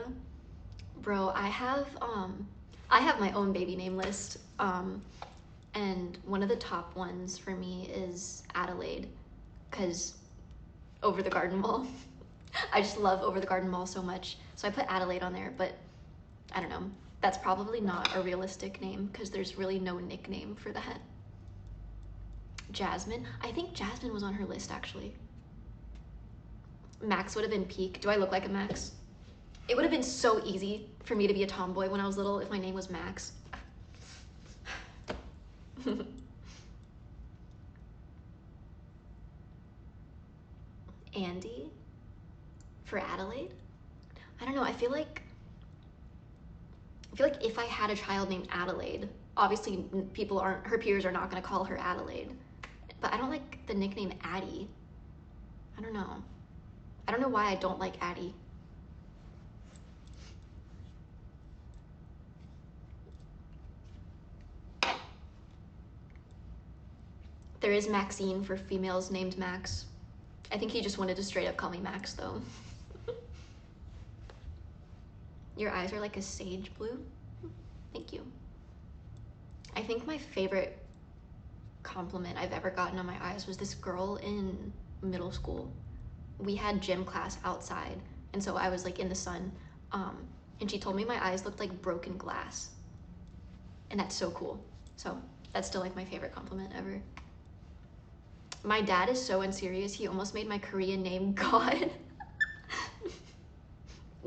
Bro, I have my own baby name list. And one of the top ones for me is Adelaide, because Over the Garden Wall. I just love Over the Garden Wall so much. So I put Adelaide on there, but I don't know. That's probably not a realistic name because there's really no nickname for that. Jasmine. I think Jasmine was on her list actually. Max would have been peak. Do I look like a Max? It would have been so easy for me to be a tomboy when I was little if my name was Max. Andy for Adelaide? I don't know, I feel like if I had a child named Adelaide, obviously her peers are not gonna call her Adelaide, but I don't like the nickname Addie. I don't know why I don't like Addie. There is Maxine for females named Max. I think he just wanted to straight up call me Max though. Your eyes are like a sage blue. Thank you. I think my favorite compliment I've ever gotten on my eyes was this girl in middle school. We had gym class outside, and so I was like in the sun, and she told me my eyes looked like broken glass. And that's so cool. So that's still like my favorite compliment ever. My dad is so unserious, he almost made my Korean name God.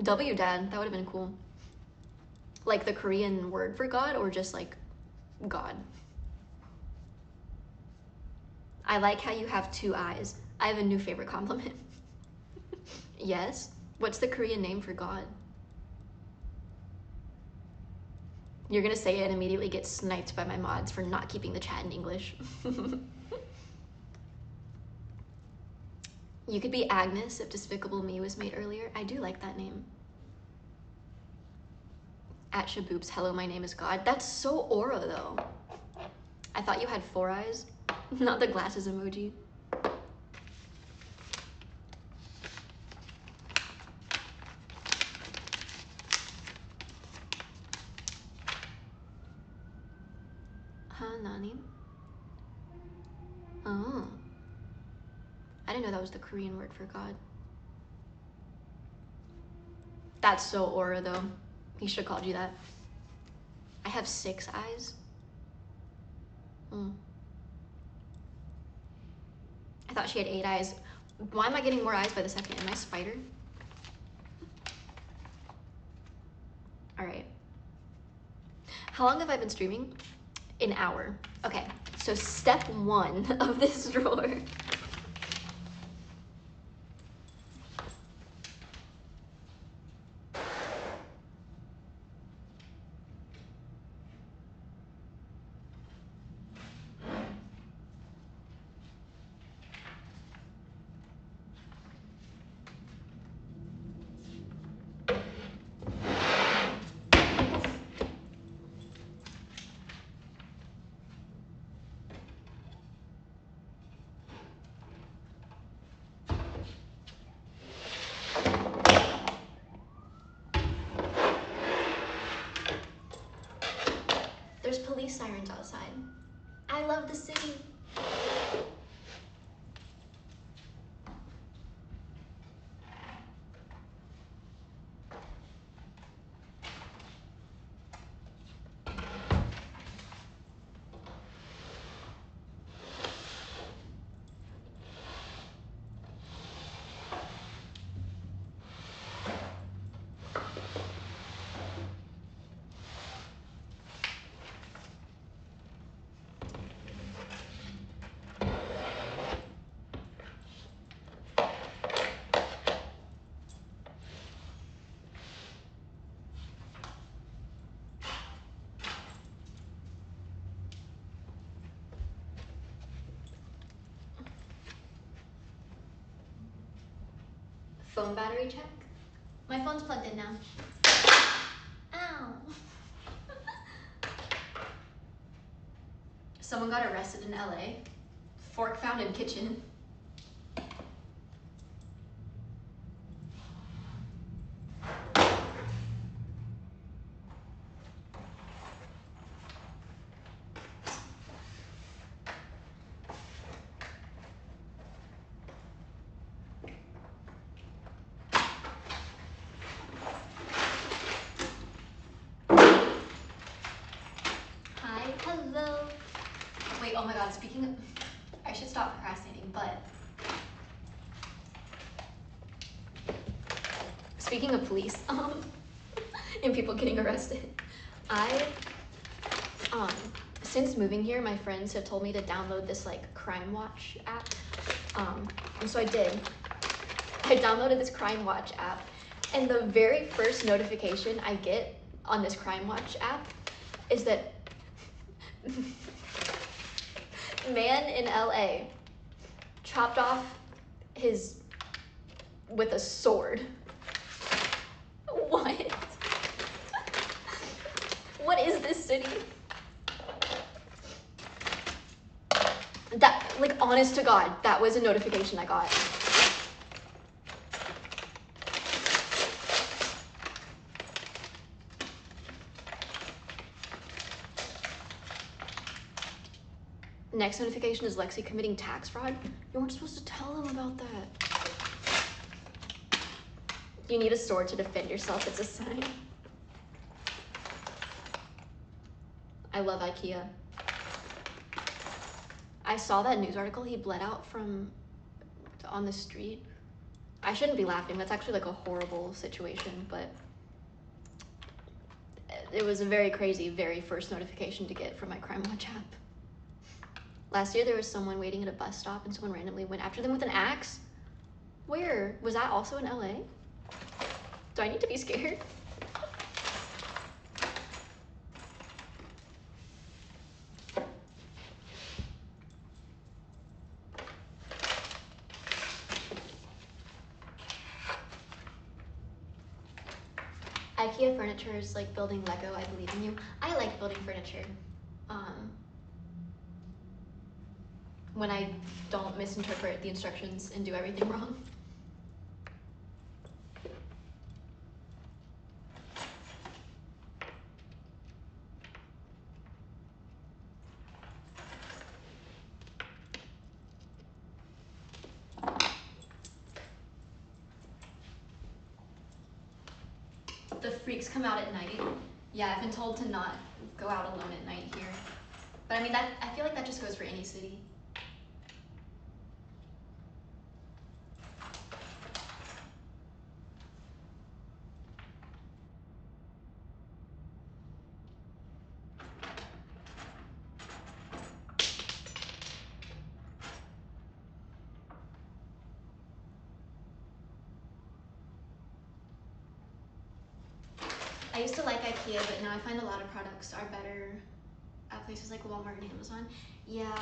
W Dad, that would have been cool. Like the Korean word for God, or just like God. I like how you have two eyes. I have a new favorite compliment. Yes? What's the Korean name for God? You're gonna say it and immediately get sniped by my mods for not keeping the chat in English. You could be Agnes if Despicable Me was made earlier. I do like that name. At Shaboobs, hello, my name is God. That's so aura though. I thought you had 4 eyes, not the glasses emoji. Huh, Nani? Oh. I didn't know that was the Korean word for God. That's so aura though. He should have called you that. I have 6 eyes. I thought she had 8 eyes. Why am I getting more eyes by the second? Am I a spider? All right. How long have I been streaming? An hour. Okay, so step 1 of this drawer. love the city. Phone battery check. My phone's plugged in now. Ow. Someone got arrested in LA. Fork found in kitchen. Hello. Wait, oh my god, speaking of, I should stop procrastinating, but speaking of police, and people getting arrested, since moving here, my friends have told me to download this like Crime Watch app, and so I did. I downloaded this Crime Watch app, and the very first notification I get on this Crime Watch app is that man in LA chopped off with a sword. What? What is this city? That, like, honest to God, that was a notification I got. Next notification is Lexi committing tax fraud. You weren't supposed to tell him about that. You need a sword to defend yourself. It's a sign. I love IKEA. I saw that news article he bled out from on the street. I shouldn't be laughing. That's actually like a horrible situation, but it was a very crazy, very first notification to get from my Crime Watch app. Last year, there was someone waiting at a bus stop and someone randomly went after them with an axe. Where? Was that also in LA? Do I need to be scared? IKEA furniture is like building Lego. I believe in you. I like building furniture. When I don't misinterpret the instructions and do everything wrong. The freaks come out at night. Yeah, I've been told to not go out alone at night here. But I mean, I feel like that just goes for any city. I used to like IKEA, but now I find a lot of products are better at places like Walmart and Amazon. Yeah.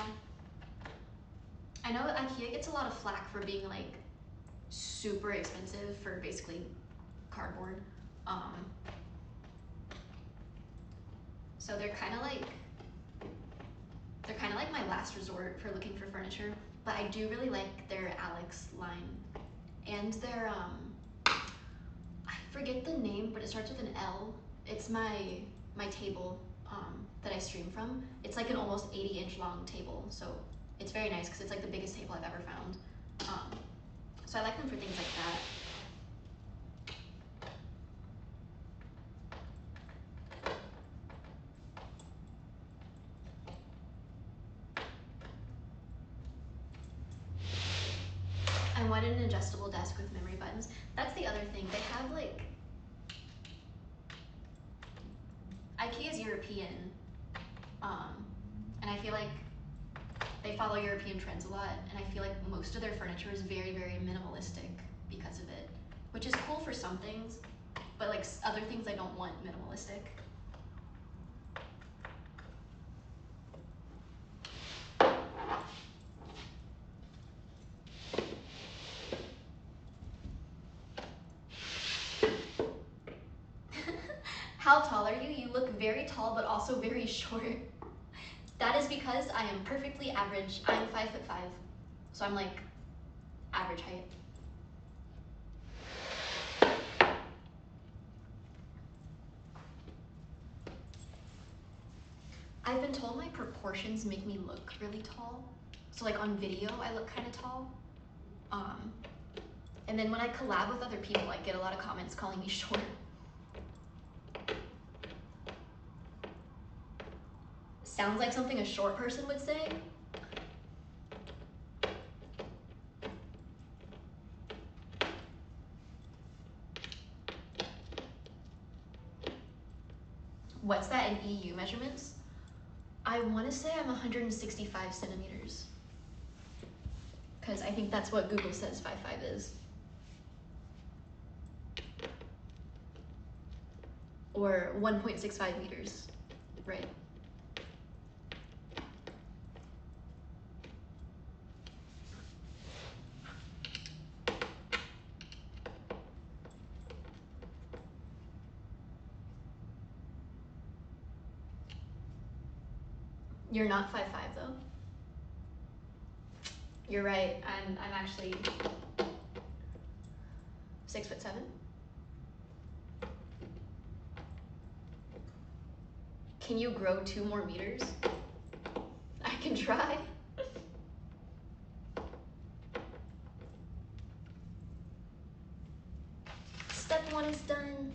I know IKEA gets a lot of flack for being like super expensive for basically cardboard. So they're kind of like my last resort for looking for furniture. But I do really like their Alex line and their I forget the name, but it starts with an L. It's my table that I stream from. It's like an almost 80-inch long table, so it's very nice because it's like the biggest table I've ever found. So I like them for things like that. I wanted an adjustable desk with memory buttons. That's the other thing. They have like, IKEA's European, and I feel like they follow European trends a lot, and I feel like most of their furniture is very, very minimalistic because of it, which is cool for some things, but like other things I don't want minimalistic. How tall are you? You look very tall, but also very short. That is because I am perfectly average. I'm 5'5", so I'm like average height. I've been told my proportions make me look really tall. So like on video, I look kind of tall. And then when I collab with other people, I get a lot of comments calling me short. Sounds like something a short person would say. What's that in EU measurements? I want to say I'm 165 centimeters. Because I think that's what Google says 5'5" is. Or 1.65 meters, right? You're not 5'5" though. You're right, I'm actually 6'7". Can you grow 2 more meters? I can try. Step 1 is done.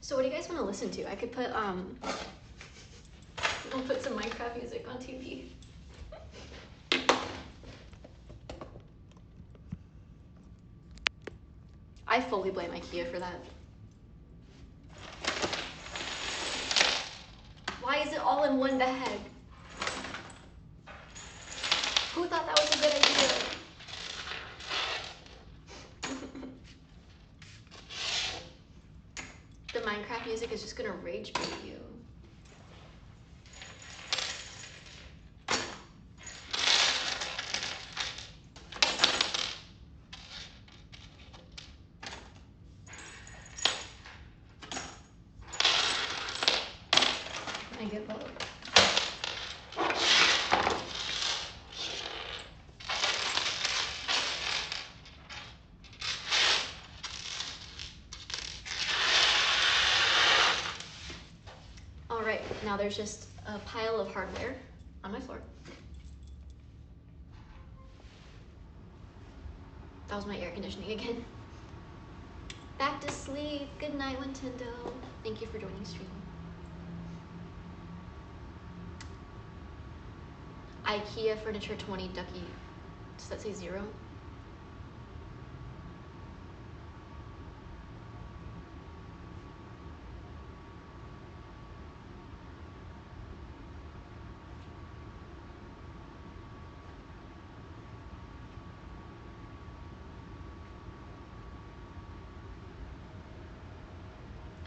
So what do you guys want to listen to? I could put we'll put some Minecraft music on TV. I fully blame IKEA for that. Why is it all in one bag? Who thought that was a good idea? The Minecraft music is just gonna rage bait you. I give up. All right, now there's just a pile of hardware on my floor. That was my air conditioning again. Back to sleep. Good night, Nintendo. Thank you for joining the stream. IKEA furniture 20 Ducky. Does that say 0?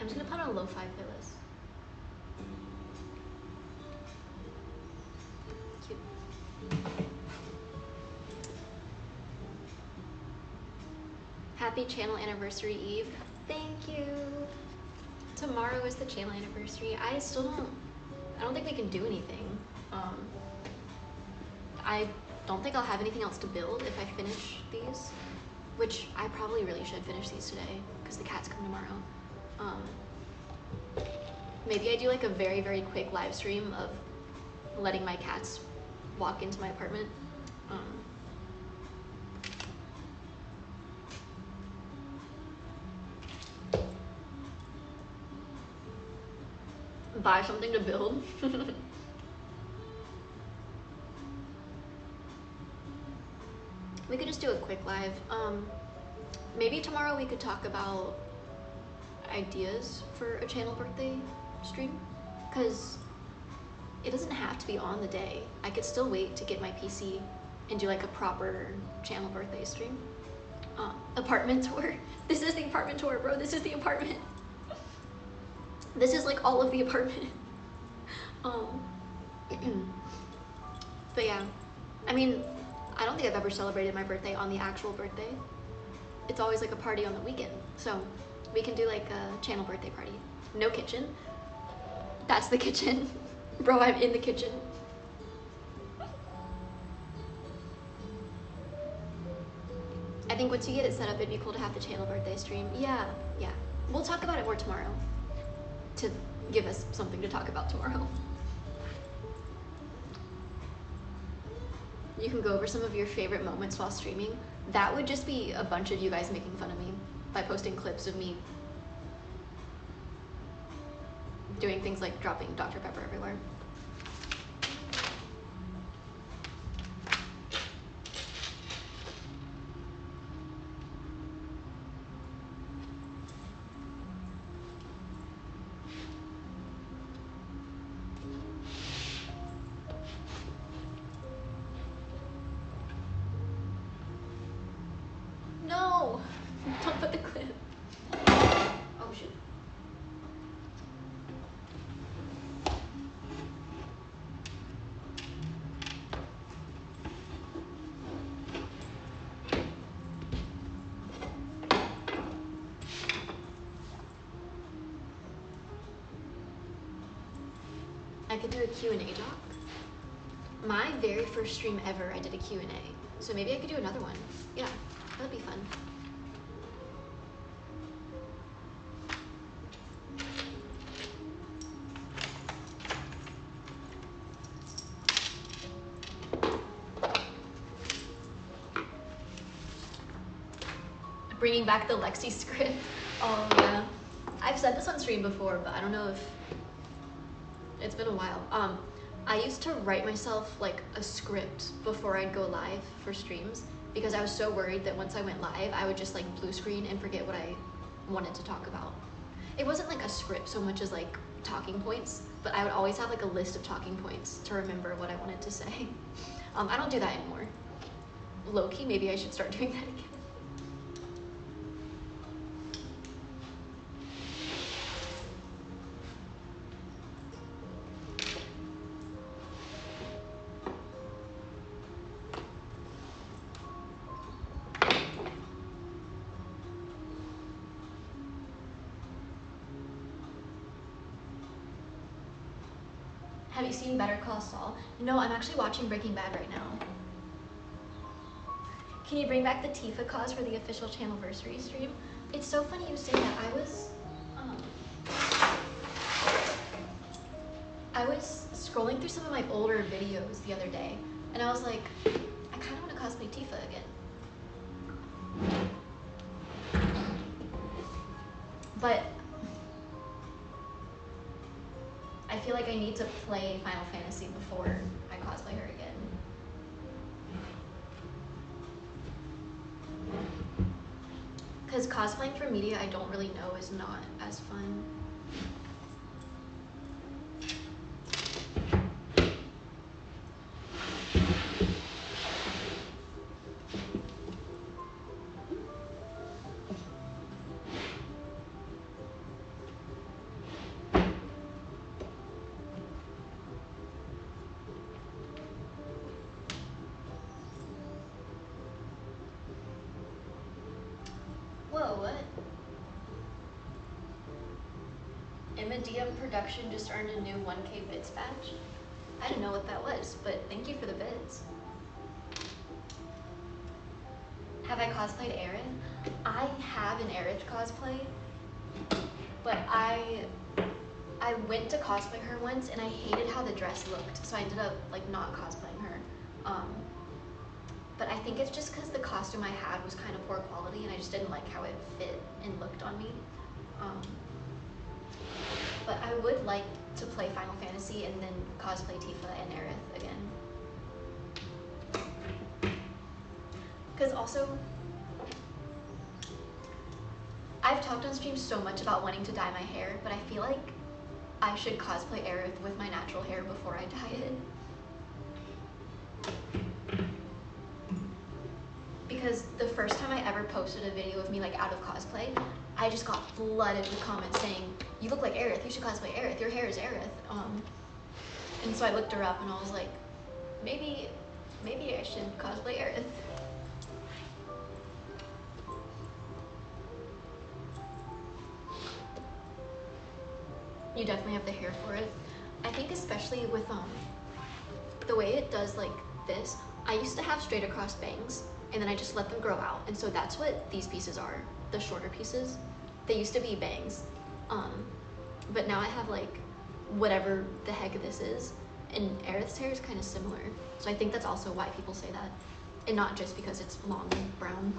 I'm just gonna put on a lo-fi playlist. Cute. Happy channel anniversary eve. Thank you. Tomorrow is the channel anniversary. I don't think we can do anything. I don't think I'll have anything else to build if I finish these, which I probably really should finish these today because the cats come tomorrow. Maybe I do like a very, very quick live stream of letting my cats walk into my apartment. Buy something to build. We could just do a quick live. Maybe tomorrow we could talk about ideas for a channel birthday stream, because it doesn't have to be on the day. I could still wait to get my PC and do like a proper channel birthday stream. Apartment tour. This is the apartment tour, bro. This is the apartment. This is like all of the apartment. But yeah, I mean, I don't think I've ever celebrated my birthday on the actual birthday. It's always like a party on the weekend. So we can do like a channel birthday party. No kitchen. That's the kitchen. Bro, I'm in the kitchen. I think once you get it set up, it'd be cool to have the channel birthday stream. Yeah. We'll talk about it more tomorrow to give us something to talk about tomorrow. You can go over some of your favorite moments while streaming. That would just be a bunch of you guys making fun of me by posting clips of me doing things like dropping Dr. Pepper everywhere. No! Don't put the clip. Oh shoot. I could do a Q&A doc. My very first stream ever, I did a Q&A. So maybe I could do another one. Yeah, that'd be fun. Bringing back the Lexi script. Oh yeah. I've said this on stream before, but I don't know if it's been a while. I used to write myself like a script before I'd go live for streams because I was so worried that once I went live, I would just like blue screen and forget what I wanted to talk about. It wasn't like a script so much as like talking points, but I would always have like a list of talking points to remember what I wanted to say. I don't do that anymore. Low-key, maybe I should start doing that again. Have you seen Better Call Saul? No, I'm actually watching Breaking Bad right now. Can you bring back the Tifa cause for the official channelversary stream? It's so funny you say that. I was scrolling through some of my older videos the other day, and I was like, I kind of want to cosplay Tifa again. But I feel like I need to play Final Fantasy before I cosplay her again. Because cosplaying for media I don't really know is not as fun. Whoa, what? MDM Production just earned a new 1K bits badge. I didn't know what that was, but thank you for the bits. Have I cosplayed Aerith? I have an Aerith cosplay, but I went to cosplay her once and I hated how the dress looked, so I ended up like not cosplaying her. But I think it's just because the costume I had was kind of poor quality and I just didn't like how it fit and looked on me. But I would like to play Final Fantasy and then cosplay Tifa and Aerith again. Because also, I've talked on stream so much about wanting to dye my hair, but I feel like I should cosplay Aerith with my natural hair before I dye it. Because the first time I ever posted a video of me like out of cosplay, I just got flooded with comments saying, "You look like Aerith, you should cosplay Aerith, your hair is Aerith." And so I looked her up and I was like, maybe I should cosplay Aerith. You definitely have the hair for it. I think especially with the way it does like this, I used to have straight across bangs and then I just let them grow out, and so that's what these pieces are, the shorter pieces. They used to be bangs, but now I have like whatever the heck this is, and Aerith's hair is kind of similar, so I think that's also why people say that, and not just because it's long and brown.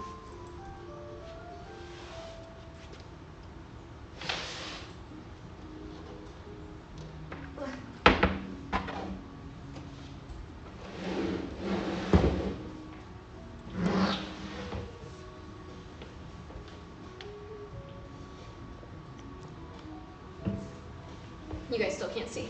You guys still can't see.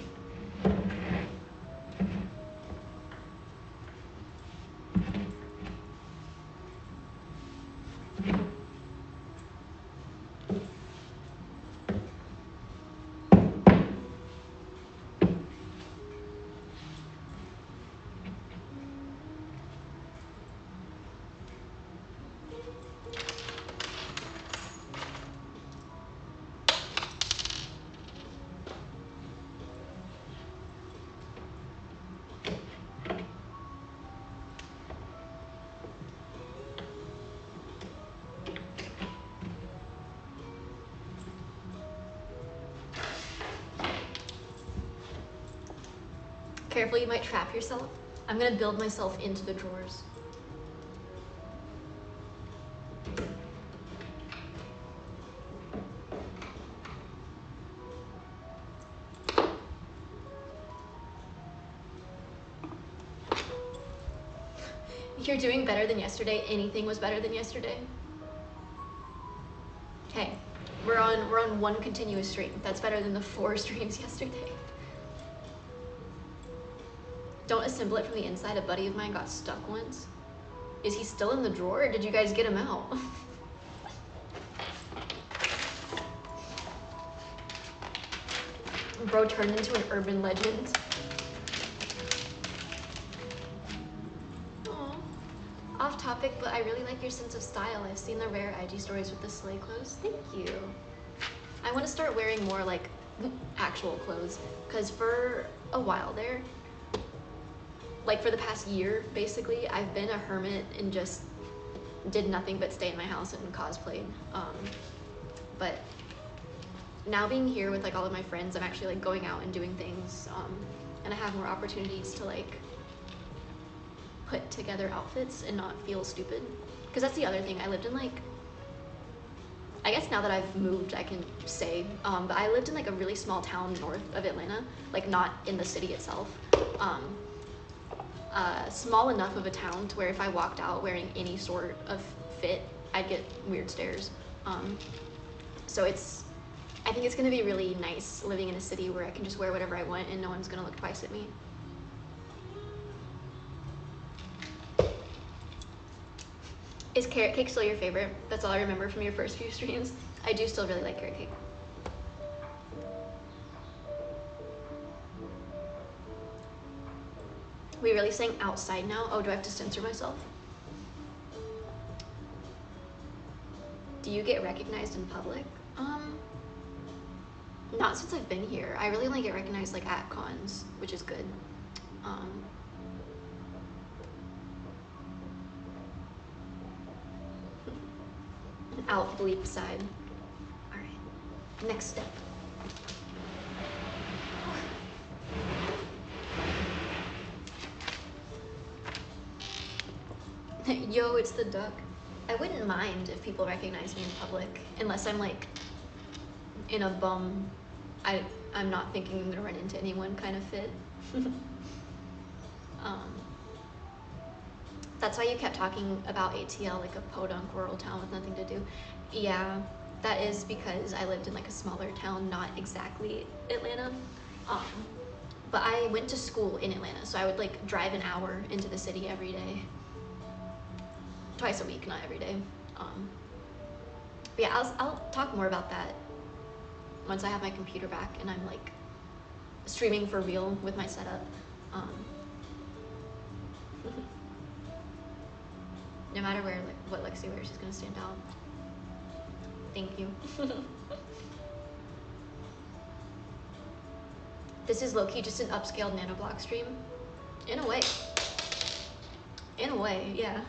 Careful, you might trap yourself. I'm gonna build myself into the drawers. You're doing better than yesterday. Anything was better than yesterday. Hey, we're on one continuous stream. That's better than the 4 streams yesterday. Don't assemble it from the inside. A buddy of mine got stuck once. Is he still in the drawer, or did you guys get him out? Bro turned into an urban legend. Aww. Off topic, but I really like your sense of style. I've seen the rare IG stories with the sleigh clothes. Thank you. I want to start wearing more like actual clothes, because for a while there, like for the past year, basically, I've been a hermit and just did nothing but stay in my house and cosplayed. But now being here with like all of my friends, I'm actually like going out and doing things, and I have more opportunities to like put together outfits and not feel stupid. Because that's the other thing. I lived in like, I guess now that I've moved, I can say, but I lived in like a really small town north of Atlanta, like not in the city itself. Small enough of a town to where if I walked out wearing any sort of fit, I'd get weird stares. So I think it's gonna be really nice living in a city where I can just wear whatever I want and no one's gonna look twice at me. Is carrot cake still your favorite? That's all I remember from your first few streams. I do still really like carrot cake. We really saying outside now? Oh, do I have to censor myself? Do you get recognized in public? Not since I've been here. I really only get recognized like at cons, which is good. Out bleep side. All right, next step. Yo, it's the duck. I wouldn't mind if people recognize me in public, unless I'm like in a bum, I'm not thinking I'm gonna run into anyone kind of fit. That's why you kept talking about ATL like a podunk rural town with nothing to do. Yeah, that is because I lived in like a smaller town, not exactly Atlanta. But I went to school in Atlanta, so I would like drive an hour into the city every day. Twice a week, not every day. But yeah, I'll talk more about that once I have my computer back and I'm like streaming for real with my setup. No matter where, like, what Lexi wears, she's gonna stand out. Thank you. This is low-key just an upscaled nanoblock stream. In a way. In a way, yeah.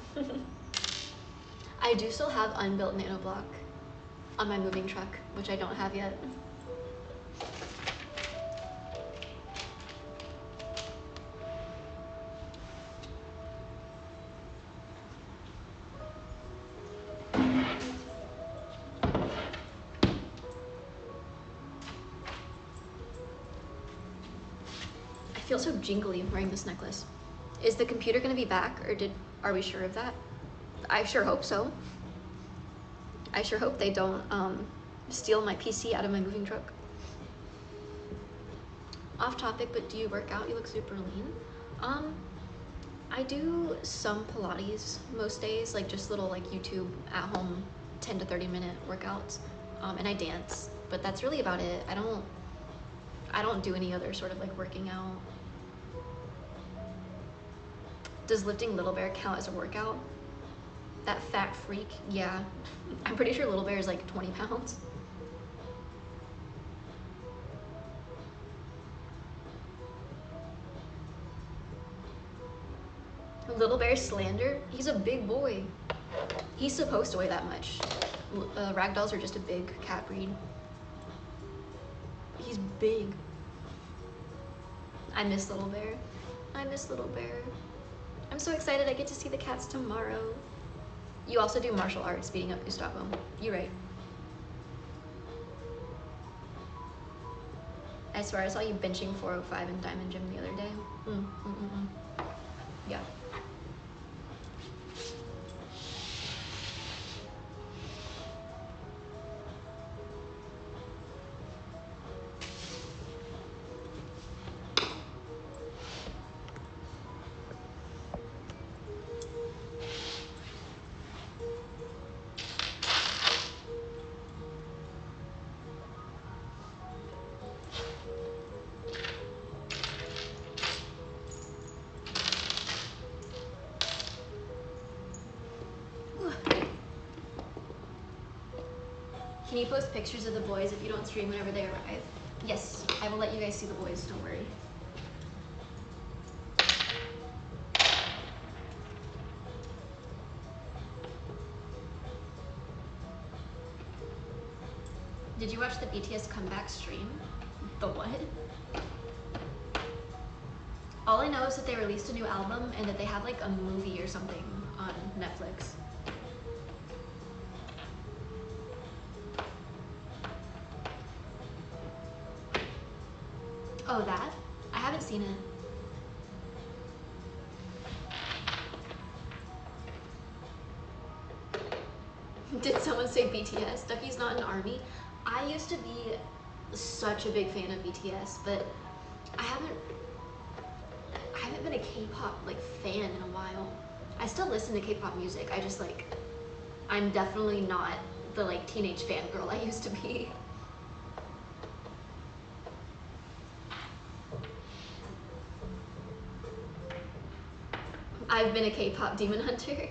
I do still have unbuilt nanoblock on my moving truck, which I don't have yet. I feel so jingly wearing this necklace. Is the computer gonna be back, or are we sure of that? I sure hope so. I sure hope they don't steal my PC out of my moving truck. Off topic, but do you work out? You look super lean. I do some Pilates most days, like just little like YouTube at home 10 to 30 minute workouts. And I dance, but that's really about it. I don't do any other sort of like working out. Does lifting Little Bear count as a workout? That fat freak, yeah. I'm pretty sure Little Bear is like 20 pounds. Little Bear slander? He's a big boy. He's supposed to weigh that much. Ragdolls are just a big cat breed. He's big. I miss Little Bear. I miss Little Bear. I'm so excited I get to see the cats tomorrow. You also do martial arts, beating up Gustavo. You're right. I swear I saw you benching 405 in Diamond Gym the other day. Yeah. Can you post pictures of the boys if you don't stream whenever they arrive? Yes, I will let you guys see the boys, don't worry. Did you watch the BTS comeback stream? The what? All I know is that they released a new album and that they have like a movie or something on Netflix. Oh, that? I haven't seen it. Did someone say BTS? Ducky's not an army. I used to be such a big fan of BTS, but I haven't been a K-pop like fan in a while. I still listen to K-pop music. I just like, I'm definitely not the like teenage fangirl I used to be. I've been a K-pop demon hunter.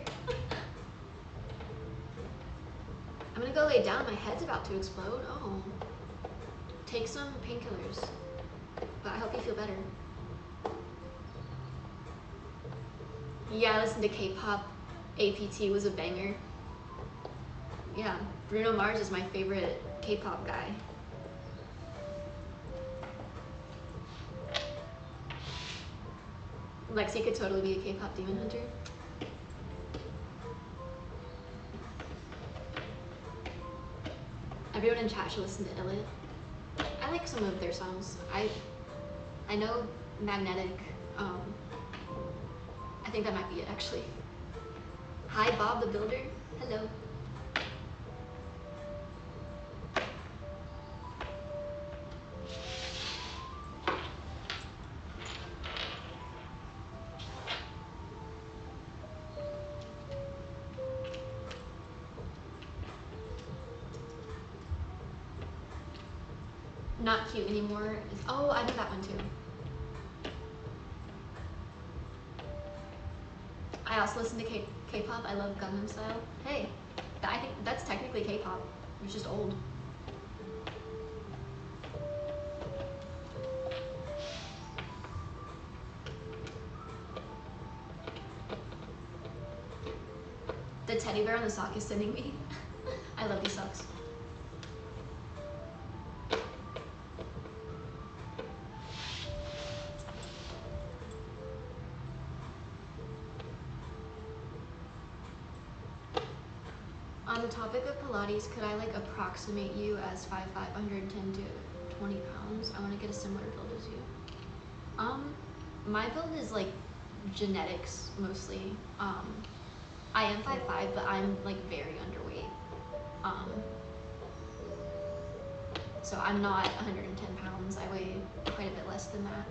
I'm gonna go lay down. My head's about to explode. Oh. Take some painkillers. But I hope you feel better. Yeah, I listened to K-pop. APT was a banger. Yeah, Bruno Mars is my favorite K-pop guy. Lexi could totally be a K-pop demon hunter. Everyone in chat should listen to Illit. I like some of their songs. I know Magnetic. I think that might be it actually. Hi Bob the Builder. Hello. Not cute anymore. Oh, I know that one too. I also listen to K-pop. I love Gangnam Style. Hey, I think that's technically K-pop. It's just old. The teddy bear on the sock is sending me. I love these socks. On the topic of Pilates, could I like approximate you as 5'5", 110 to 20 pounds? I want to get a similar build as you. My build is like genetics mostly. I am 5'5", but I'm like very underweight. So I'm not 110 pounds. I weigh quite a bit less than that,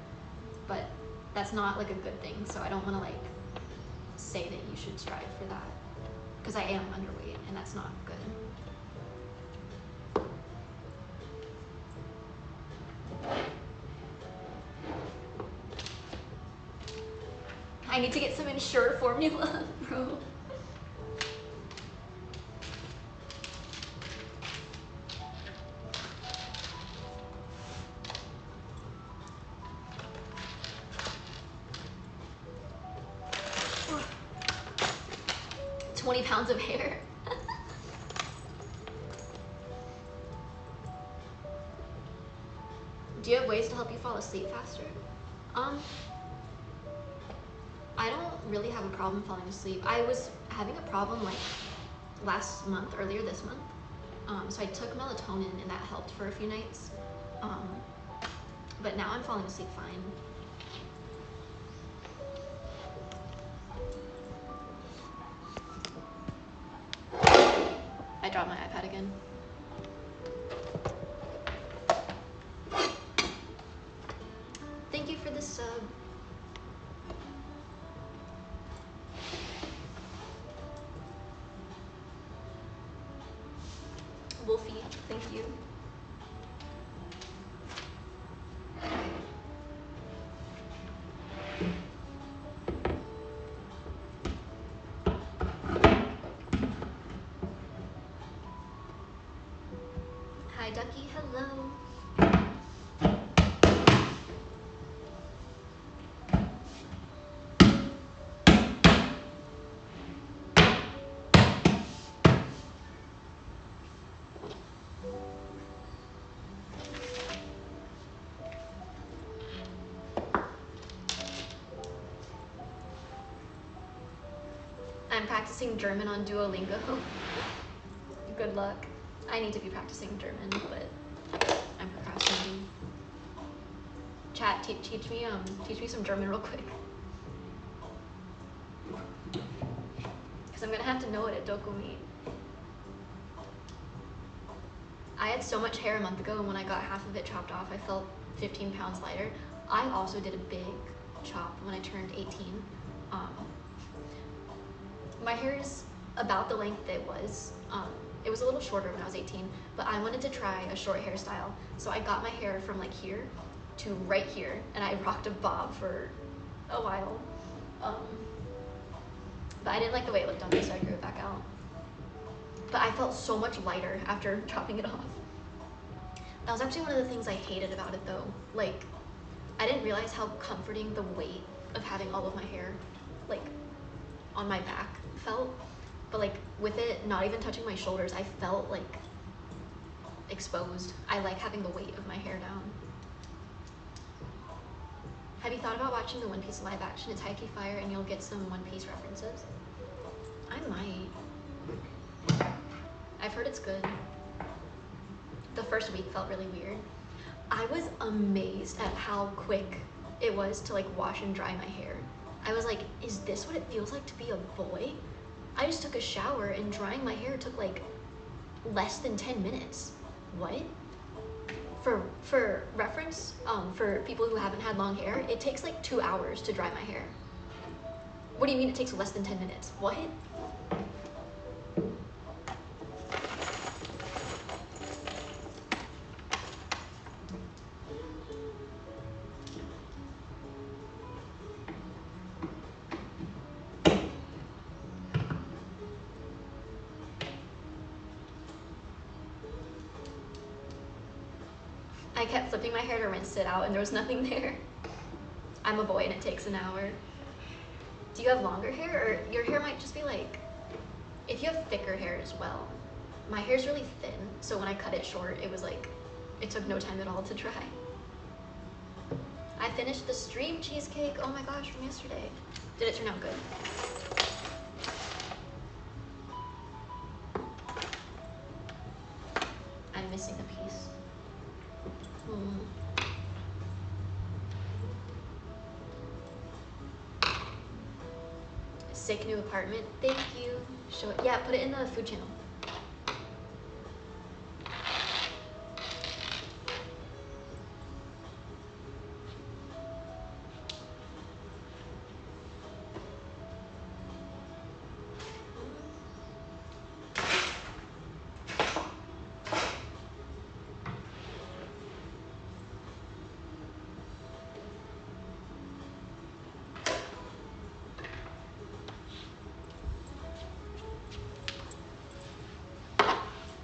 but that's not like a good thing. So I don't want to like say that you should strive for that, because I am underweight and that's not good. I need to get some Ensure formula, bro. Oh. 20 pounds of hair. Do you have ways to help you fall asleep faster? I don't really have a problem falling asleep. I was having a problem like earlier this month. So I took melatonin and that helped for a few nights. But now I'm falling asleep fine. I dropped my iPad again. Thank you for the sub. Wolfie, thank you. Hi Ducky, hello. I'm practicing German on Duolingo. Good luck. I need to be practicing German, but I'm procrastinating. Chat, teach me some German real quick. Because I'm gonna have to know it at Doku meet. I had so much hair a month ago, and when I got half of it chopped off, I felt 15 pounds lighter. I also did a big chop when I turned 18. My hair is about the length it was. It was a little shorter when I was 18, but I wanted to try a short hairstyle. So I got my hair from like here to right here, and I rocked a bob for a while. But I didn't like the way it looked on me, so I grew it back out. but I felt so much lighter after chopping it off. That was actually one of the things I hated about it though. Like, I didn't realize how comforting the weight of having all of my hair, like, on my back felt. But like, with it not even touching my shoulders, I felt like exposed. I like having the weight of my hair down. Have you thought about watching the One Piece live action? It's high-key fire and you'll get some One Piece references. I might. I've heard it's good. The first week felt really weird. I was amazed at how quick it was to like wash and dry my hair. I was like, is this what it feels like to be a boy? I just took a shower and drying my hair took like less than 10 minutes. What? For reference, for people who haven't had long hair, it takes like 2 hours to dry my hair. What do you mean it takes less than 10 minutes? What? I kept flipping my hair to rinse it out and there was nothing there. I'm a boy and it takes an hour. Do you have longer hair, or your hair might just be like, if you have thicker hair as well. My hair's really thin, so when I cut it short, it was like, it took no time at all to dry. I finished the stream cheesecake, oh my gosh, from yesterday. Did it turn out good? I'm missing a piece. Sick new apartment, thank you. Show it, yeah, put it in the food channel.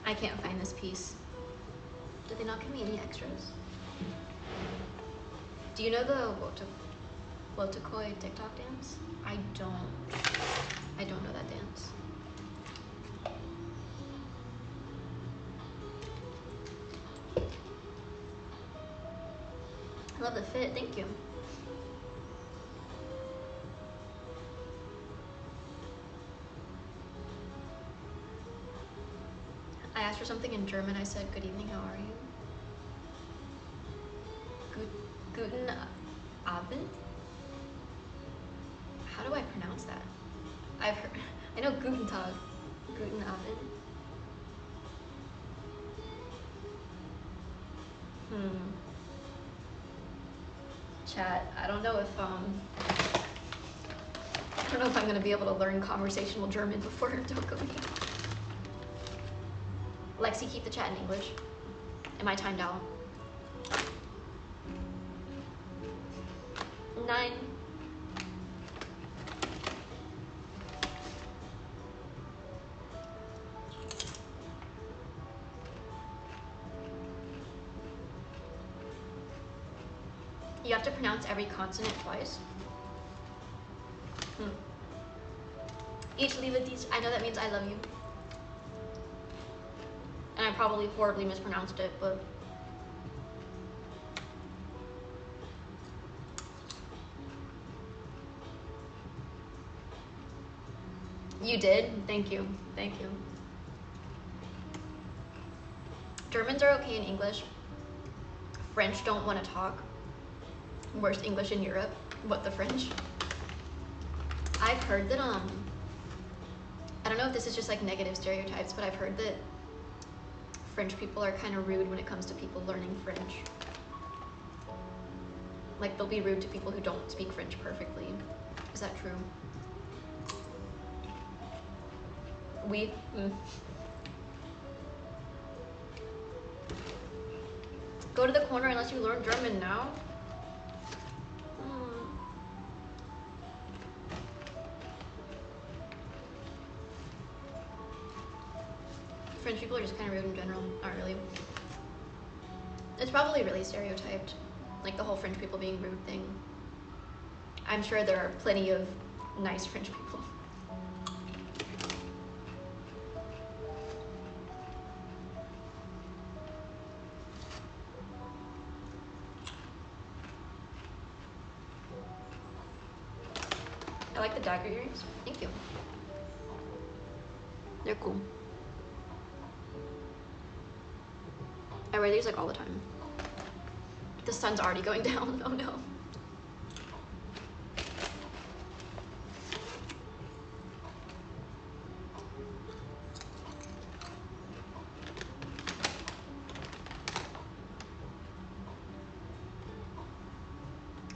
I can't find this piece. Did they not give me any extras? Do you know the Wotakoi TikTok dance? I don't know that dance. I love the fit, thank you. I asked for something in German. I said, good evening, how are you? Guten Abend? How do I pronounce that? I've heard, I know Guten Tag. Guten Abend. Chat, I don't know if I'm gonna be able to learn conversational German before Dokumi. Lexi, keep the chat in English. Am I timed out? 9. You have to pronounce every consonant twice. Each leave a dies. I know that means I love you. And I probably horribly mispronounced it, but you did? Thank you. Thank you. Germans are okay in English. French don't want to talk. Worst English in Europe, but the French. I've heard that, I don't know if this is just like negative stereotypes, but I've heard that French people are kind of rude when it comes to people learning French. Like, they'll be rude to people who don't speak French perfectly. Is that true? Go to the corner unless you learn German now. people are just kind of rude in general. Not really. It's probably really stereotyped, like the whole French people being rude thing. I'm sure there are plenty of nice French people. I like the dagger earrings. Thank you. They're cool. I wear these like all the time. The sun's already going down. Oh no.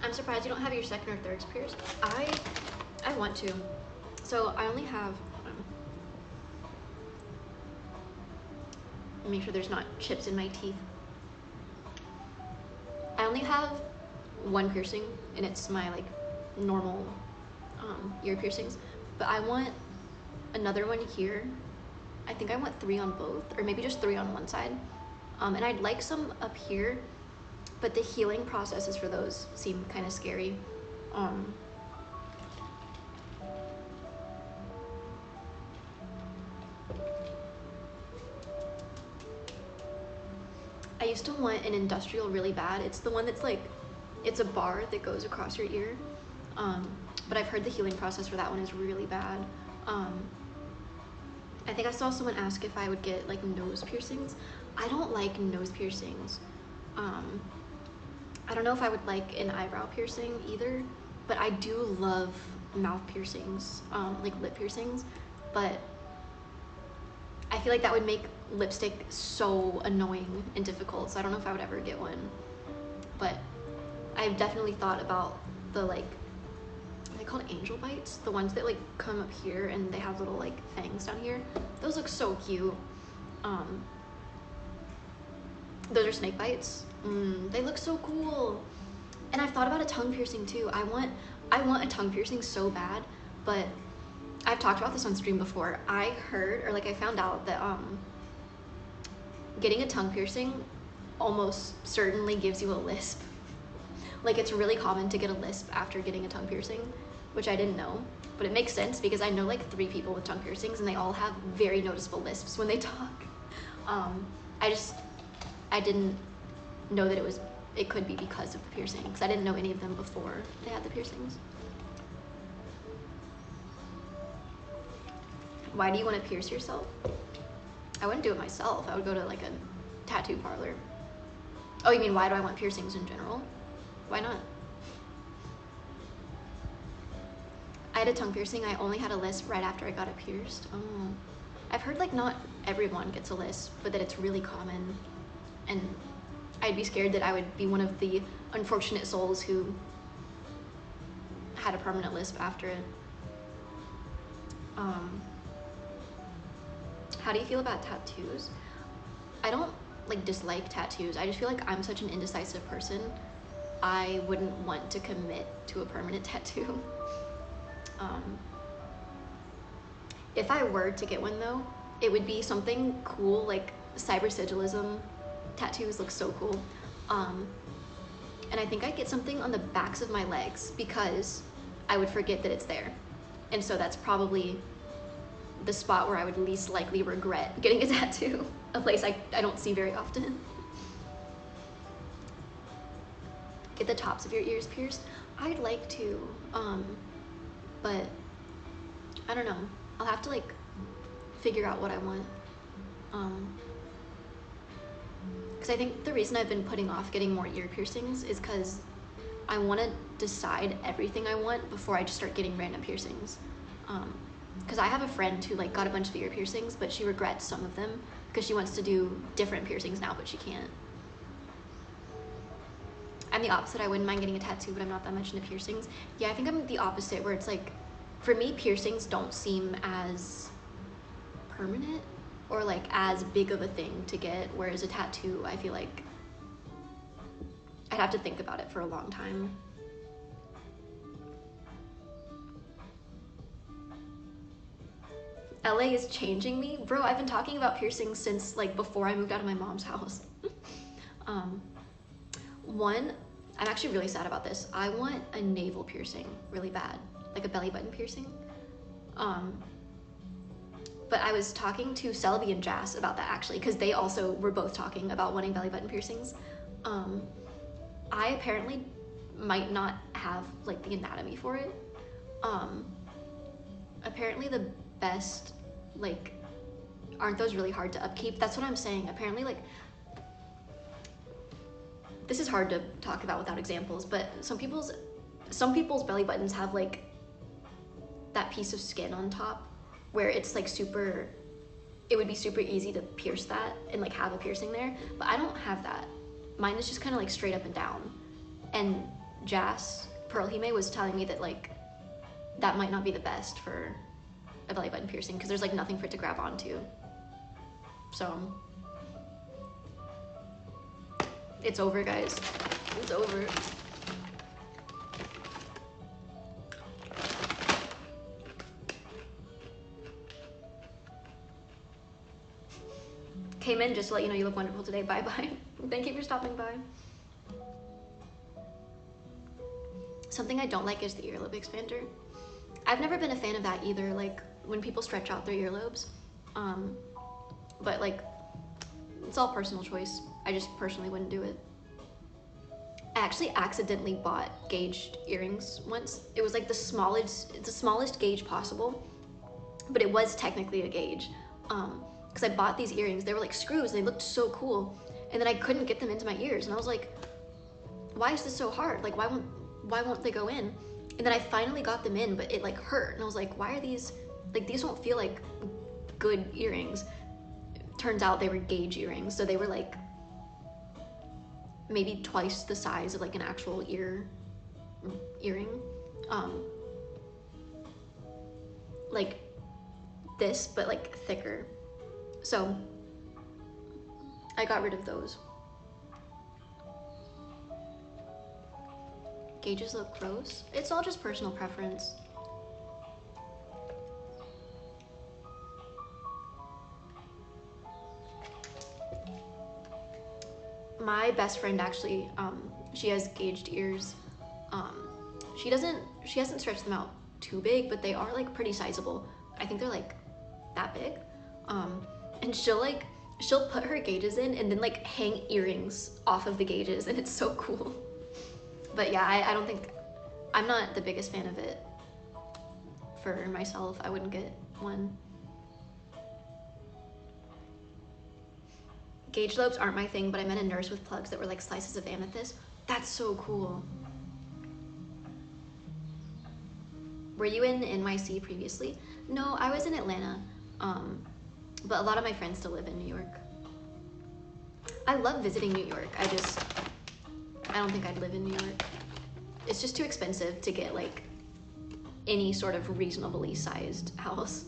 I'm surprised you don't have your second or thirds pierced. I want to. So I only have, make sure there's not chips in my teeth. I only have one piercing, and it's my like normal ear piercings, but I want another one here. I think I want 3 on both, or maybe just 3 on one side. And I'd like some up here, but the healing processes for those seem kind of scary. I used to want an industrial really bad. It's the one that's like, it's a bar that goes across your ear. But I've heard the healing process for that one is really bad. I think I saw someone ask if I would get like nose piercings. I don't like nose piercings. I don't know if I would like an eyebrow piercing either, but I do love mouth piercings, like lip piercings, but I feel like that would make lipstick so annoying and difficult, so I don't know if I would ever get one. But I've definitely thought about the like, are they called angel bites? The ones that like come up here and they have little like fangs down here. Those look so cute. Those are snake bites. They look so cool. And I've thought about a tongue piercing too. I want a tongue piercing so bad, but I've talked about this on stream before. I heard, or like I found out that getting a tongue piercing almost certainly gives you a lisp. Like it's really common to get a lisp after getting a tongue piercing, which I didn't know, but it makes sense because I know like 3 people with tongue piercings and they all have very noticeable lisps when they talk. I didn't know that it could be because of the piercing, because I didn't know any of them before they had the piercings. Why do you want to pierce yourself? I wouldn't do it myself. I would go to like a tattoo parlor. Oh, you mean why do I want piercings in general? Why not? I had a tongue piercing. I only had a lisp right after I got it pierced. Oh. I've heard like not everyone gets a lisp, but that it's really common. And I'd be scared that I would be one of the unfortunate souls who had a permanent lisp after it. How do you feel about tattoos? I don't like dislike tattoos. I just feel like I'm such an indecisive person. I wouldn't want to commit to a permanent tattoo. If I were to get one though, it would be something cool, like cyber sigilism tattoos look so cool. And I think I'd get something on the backs of my legs because I would forget that it's there. And so that's probably the spot where I would least likely regret getting a tattoo, a place I don't see very often. Get the tops of your ears pierced? I'd like to, but I don't know. I'll have to like figure out what I want. Because I think the reason I've been putting off getting more ear piercings is because I want to decide everything I want before I just start getting random piercings. Because I have a friend who like got a bunch of ear piercings, but she regrets some of them because she wants to do different piercings now, but she can't. I'm the opposite. I wouldn't mind getting a tattoo, but I'm not that much into piercings. Yeah, I think I'm the opposite, where it's like, for me, piercings don't seem as permanent or like as big of a thing to get, whereas a tattoo, I feel like I'd have to think about it for a long time. LA is changing me. Bro, I've been talking about piercings since like before I moved out of my mom's house. One, I'm actually really sad about this. I want a navel piercing really bad, like a belly button piercing. But I was talking to Celebi and Jas about that actually, because they also were both talking about wanting belly button piercings. I apparently might not have like the anatomy for it. Apparently the best, like, aren't those really hard to upkeep? That's what I'm saying. Apparently, like, this is hard to talk about without examples, but some people's belly buttons have like that piece of skin on top where it's like it would be super easy to pierce that and like have a piercing there, but I don't have that. Mine is just kind of like straight up and down. And Jas, Pearl Hime, was telling me that like that might not be the best for a belly button piercing because there's like nothing for it to grab onto. So it's over, guys. It's over. Came in just to let you know you look wonderful today. Bye bye. Thank you for stopping by. Something I don't like is the earlobe expander. I've never been a fan of that either, like when people stretch out their earlobes. But like, it's all personal choice. I just personally wouldn't do it. I actually accidentally bought gauged earrings once. It was like the smallest gauge possible, but it was technically a gauge. Because I bought these earrings, they were like screws, and they looked so cool. And then I couldn't get them into my ears, and I was like, why is this so hard? Like, why won't they go in? And then I finally got them in, but it like hurt, and I was like, why are these, like, these don't feel like good earrings. Turns out they were gauge earrings, so they were like maybe twice the size of like an actual earring. Like this, but like thicker. So I got rid of those. Gauges look gross. It's all just personal preference. My best friend actually, she has gauged ears. She hasn't stretched them out too big, but they are like pretty sizable. I think they're like that big. And she'll put her gauges in and then like hang earrings off of the gauges, and it's so cool. But yeah, I don't think, I'm not the biggest fan of it for myself. I wouldn't get one. Gauge lobes aren't my thing, but I met a nurse with plugs that were like slices of amethyst. That's so cool. Were you in NYC previously? No, I was in Atlanta, but a lot of my friends still live in New York. I love visiting New York. I don't think I'd live in New York. It's just too expensive to get like any sort of reasonably sized house.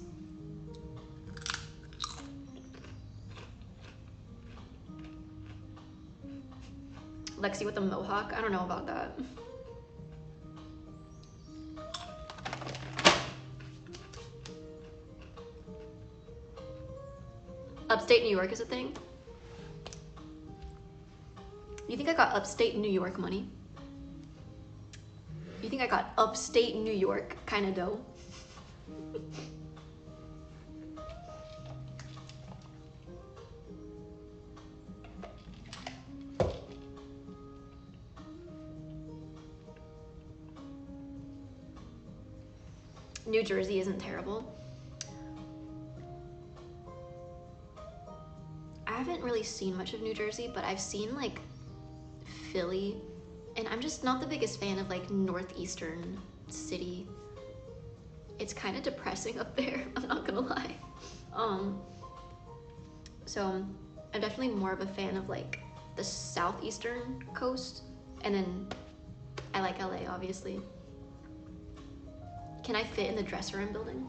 Lexi with a mohawk? I don't know about that. Upstate New York is a thing? You think I got upstate New York money? You think I got upstate New York kind of dough? New Jersey isn't terrible. I haven't really seen much of New Jersey, but I've seen like Philly, and I'm just not the biggest fan of like northeastern city. It's kind of depressing up there, I'm not gonna lie. So I'm definitely more of a fan of like the southeastern coast, and then I like LA, obviously. Can I fit in the dresser I'm building?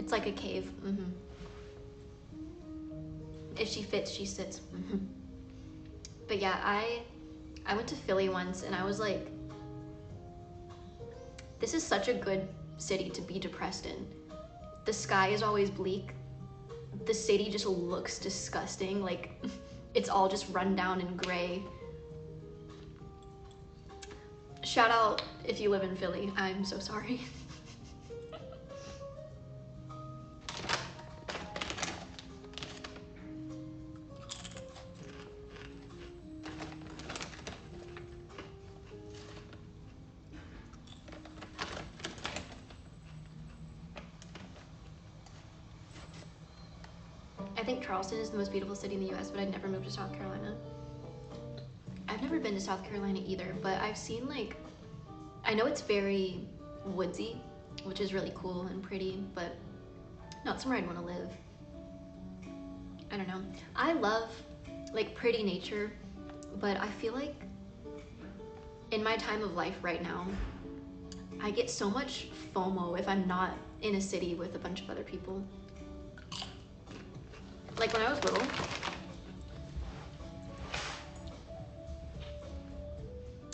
It's like a cave. If she fits, she sits. But yeah, I went to Philly once and I was like, this is such a good city to be depressed in. The sky is always bleak. The city just looks disgusting. Like, it's all just run down and gray. Shout out if you live in Philly. I'm so sorry. I think Charleston is the most beautiful city in the US, but I'd never moved to South Carolina. I've never been to South Carolina either, but I've seen like, I know it's very woodsy, which is really cool and pretty, but not somewhere I'd want to live. I don't know. I love like pretty nature, but I feel like in my time of life right now, I get so much FOMO if I'm not in a city with a bunch of other people. Like when I was little,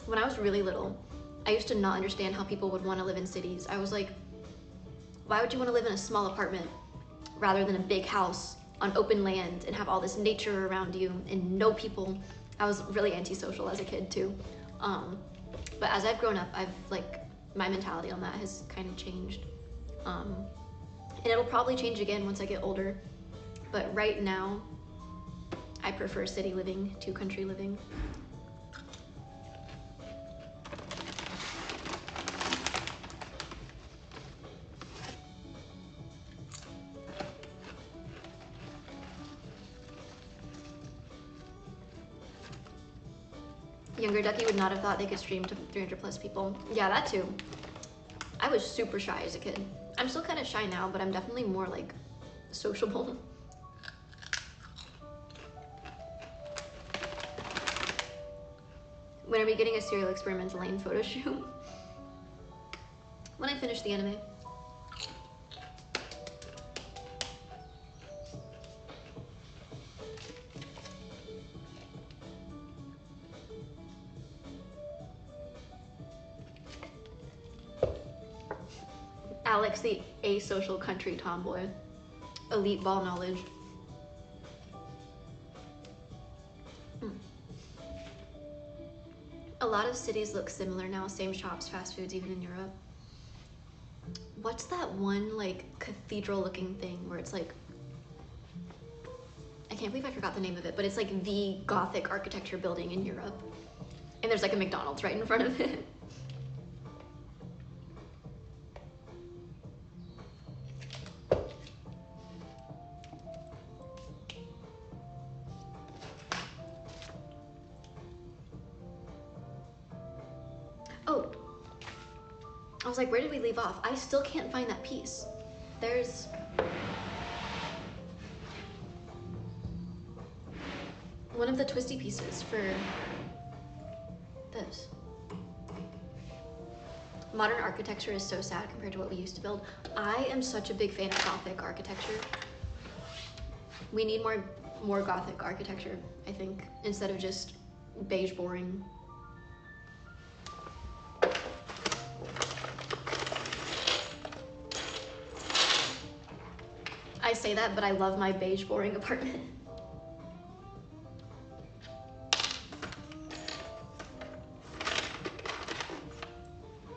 when I was really little, I used to not understand how people would want to live in cities. I was like, why would you want to live in a small apartment rather than a big house on open land and have all this nature around you and no people? I was really antisocial as a kid too. But as I've grown up, I've like, my mentality on that has kind of changed. And it'll probably change again once I get older. But right now, I prefer city living to country living. Younger Ducky would not have thought they could stream to 300 plus people. Yeah, that too. I was super shy as a kid. I'm still kind of shy now, but I'm definitely more like sociable. When are we getting a Serial Experiments Lane photo shoot? When I finish the anime. Alex, the asocial country tomboy. Elite ball knowledge. A lot of cities look similar now, same shops, fast foods, even in Europe. What's that one like cathedral looking thing where it's like, I can't believe I forgot the name of it, but it's like the Gothic architecture building in Europe. And there's like a McDonald's right in front of it. Oh, I was like, where did we leave off? I still can't find that piece. There's one of the twisty pieces for this. Modern architecture is so sad compared to what we used to build. I am such a big fan of Gothic architecture. We need more Gothic architecture, I think, instead of just beige boring. I say that, but I love my beige boring apartment.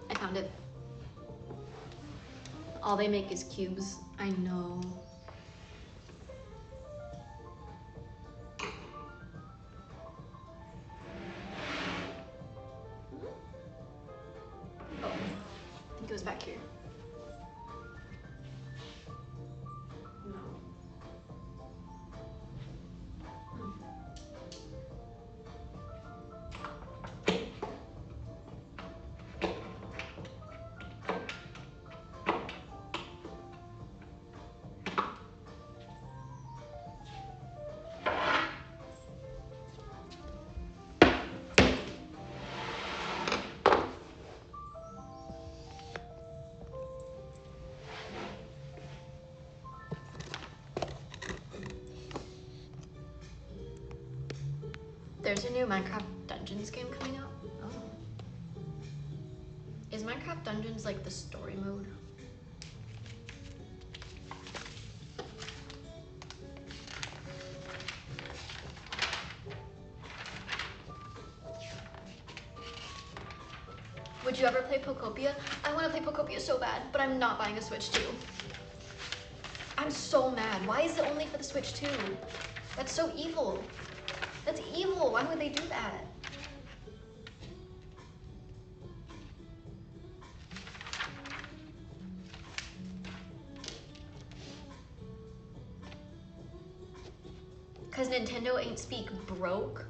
I found it. All they make is cubes. I know. Oh, I think it was back here. there's a new Minecraft Dungeons game coming out. Oh. Is Minecraft Dungeons like the story mode? Would you ever play Pokopia? I want to play Pokopia so bad, but I'm not buying a Switch 2. I'm so mad. Why is it only for the Switch 2? That's so evil. That's evil. Why would they do that? Cause Nintendo ain't speak broke.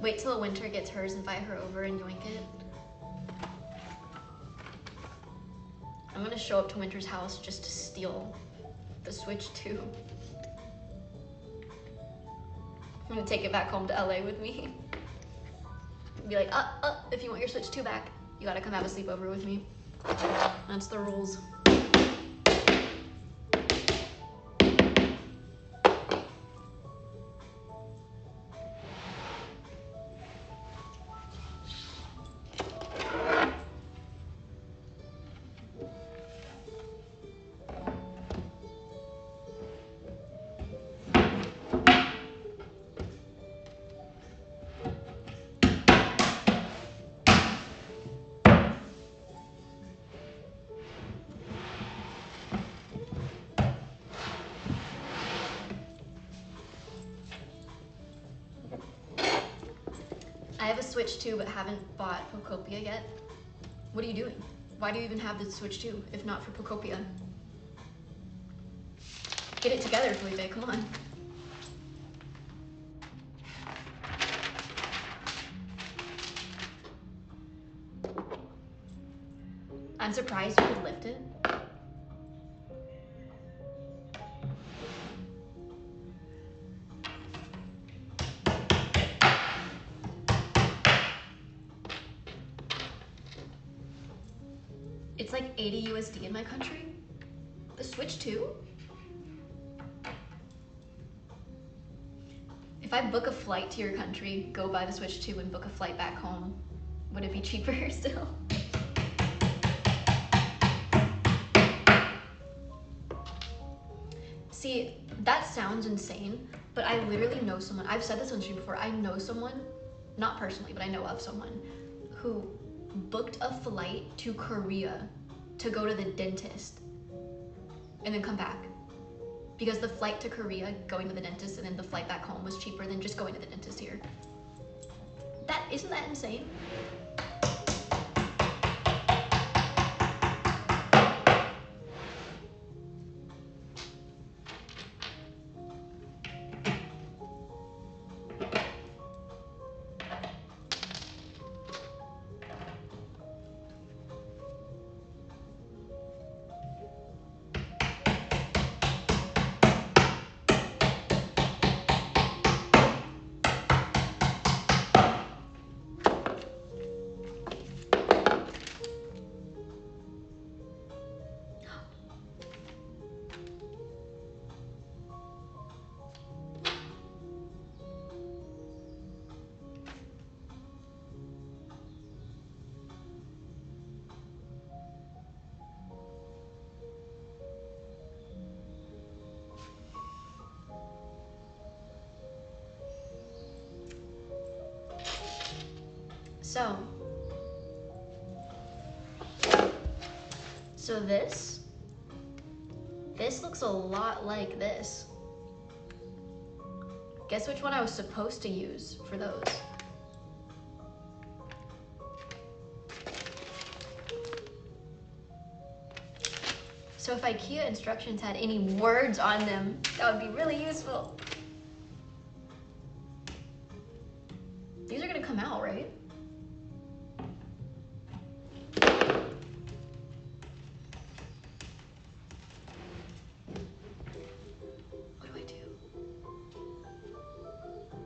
Wait till Winter gets hers, invite her over and yoink it. I'm gonna show up to Winter's house just to steal the Switch 2. I'm gonna take it back home to LA with me. Be like, if you want your Switch 2 back, you gotta come have a sleepover with me. That's the rules. I have a Switch 2 but haven't bought Pokopia yet. What are you doing? Why do you even have the Switch 2 if not for Pokopia? Get it together, Felipe, come on. I'm surprised you could lift it. It's like 80 USD in my country. The Switch 2? If I book a flight to your country, go buy the Switch 2 and book a flight back home, would it be cheaper still? See, that sounds insane, but I literally know someone, I've said this on stream before, I know someone, not personally, but I know of someone who booked a flight to Korea to go to the dentist and then come back. Because the flight to Korea, going to the dentist, and then the flight back home was cheaper than just going to the dentist here. Isn't that insane? So this looks a lot like this. Guess which one I was supposed to use for those? So if IKEA instructions had any words on them, that would be really useful. These are gonna come out, right?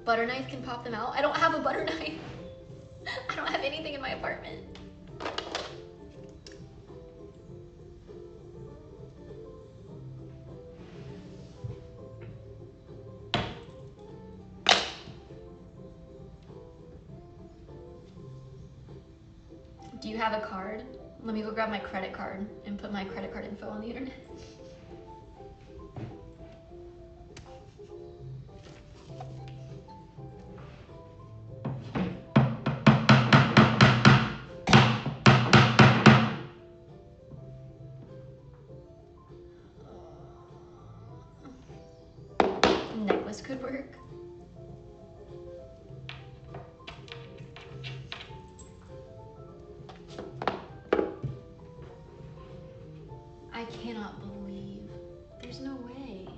Butter knife can pop them out. I don't have a butter knife. I don't have anything in my apartment. Do you have a card? Let me go grab my credit card and put my credit card info on the internet. Necklace could work. I cannot believe. There's no way.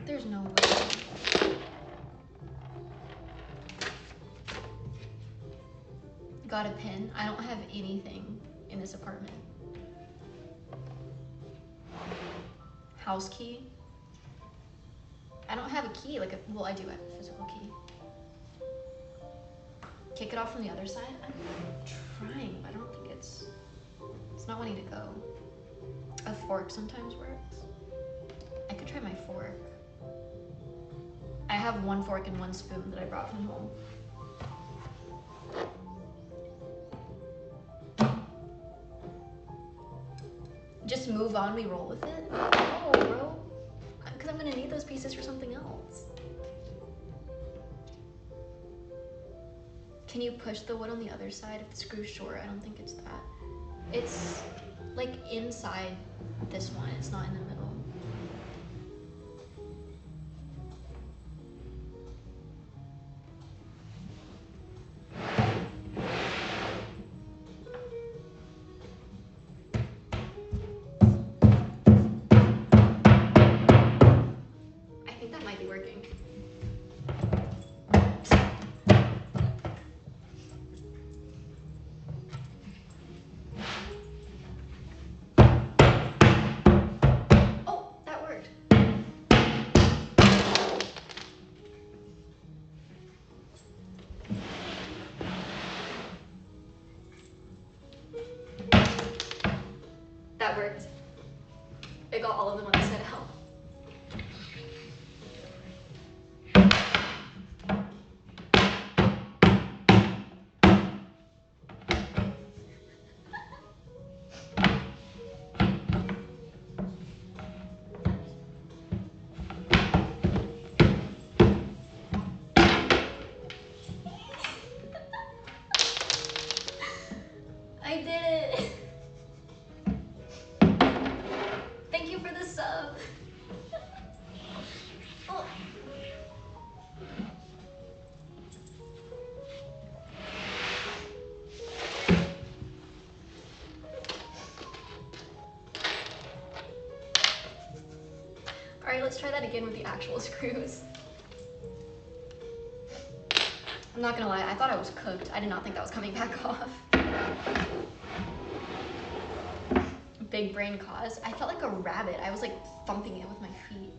There's no way. Got a pin? I don't have anything in this apartment. House key? I don't have a key, like well, I do have a physical key. Kick it off from the other side? I'm trying, but I don't think it's not wanting to go. A fork sometimes works. I could try my fork. I have one fork and one spoon that I brought from home. Just move on, we roll with it? No, bro. Because I'm gonna need those pieces for something else. Can you push the wood on the other side if the screw's short? I don't think it's that. It's like inside this one, it's not in the middle. I think that might be working. That worked. It got all of them on the set out. I did it. Thank you for the sub. Oh. All right, let's try that again with the actual screws. I'm not gonna lie, I thought I was cooked. I did not think that was coming back off. Big brain cause. I felt like a rabbit. I was like thumping it with my feet.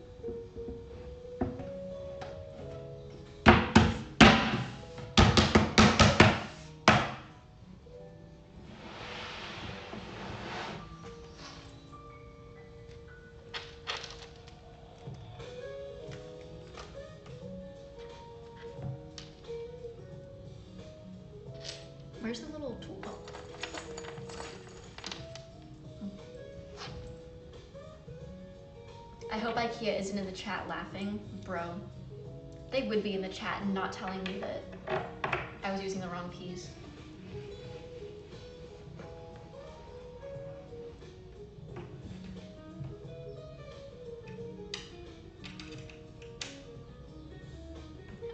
Where's the little tool? I hope IKEA isn't in the chat laughing. Bro, they would be in the chat and not telling me that I was using the wrong piece.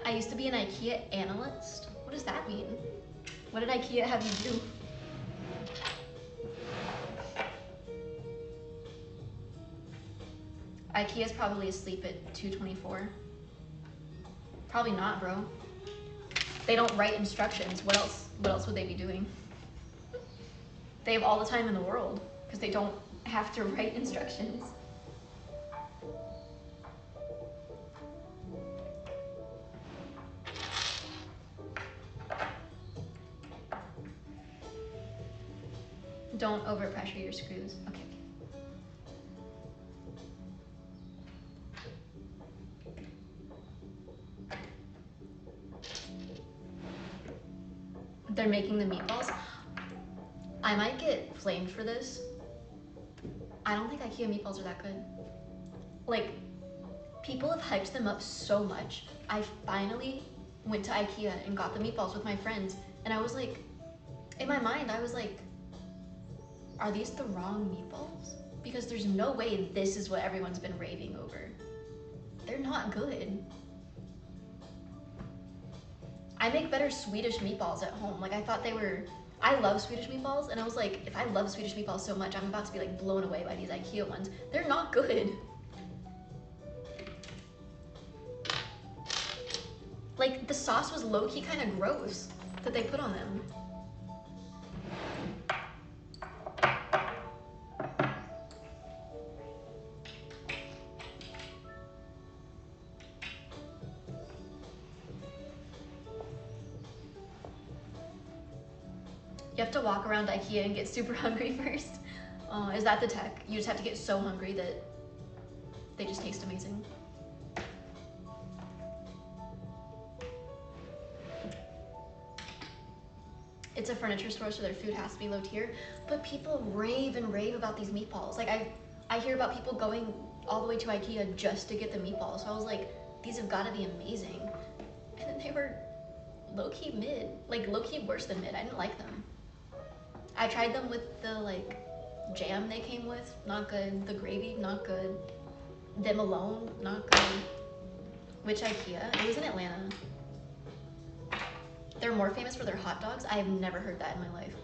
I used to be an IKEA analyst. What does that mean? What did IKEA have you do? IKEA's probably asleep at 2:24. Probably not, bro. They don't write instructions. What else would they be doing? They have all the time in the world because they don't have to write instructions. Don't overpressure your screws. Okay. they're making the meatballs. I might get flamed for this. I don't think IKEA meatballs are that good. Like, people have hyped them up so much. I finally went to IKEA and got the meatballs with my friends, and I was like, in my mind, I was like, are these the wrong meatballs? Because there's no way this is what everyone's been raving over. They're not good. I make better Swedish meatballs at home. Like, I thought they were, I love Swedish meatballs, and I was like, if I love Swedish meatballs so much, I'm about to be like blown away by these IKEA ones. They're not good. Like, the sauce was low-key kind of gross that they put on them. You have to walk around IKEA and get super hungry first. Is that the tech? You just have to get so hungry that they just taste amazing. It's a furniture store, so their food has to be low tier, but people rave and rave about these meatballs. Like, I hear about people going all the way to IKEA just to get the meatballs. So I was like, these have got to be amazing. And then they were low-key mid, like low-key worse than mid. I didn't like them. I tried them with the like jam they came with, not good. The gravy, not good. Them alone, not good. Which IKEA? It was in Atlanta. They're more famous for their hot dogs. I have never heard that in my life.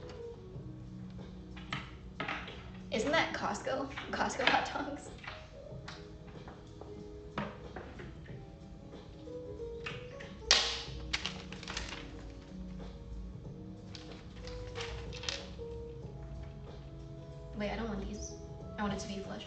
Isn't that Costco? Costco hot dogs? Wait, I don't want these. I want it to be flush.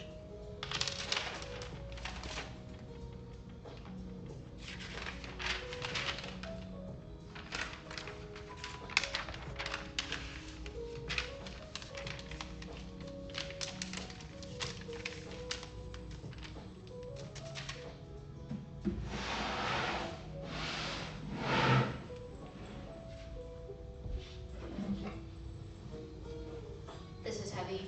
This is heavy.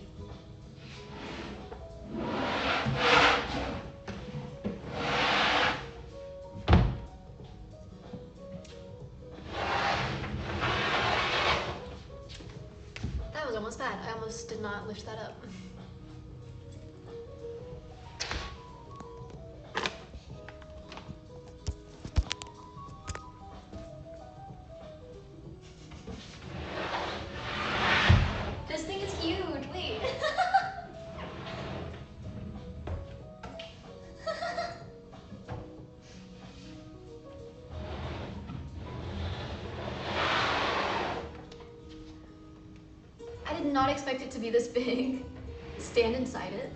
That was almost bad. I almost did not lift that up. This thing is huge. Wait. I did not expect it to be this big. Stand inside it.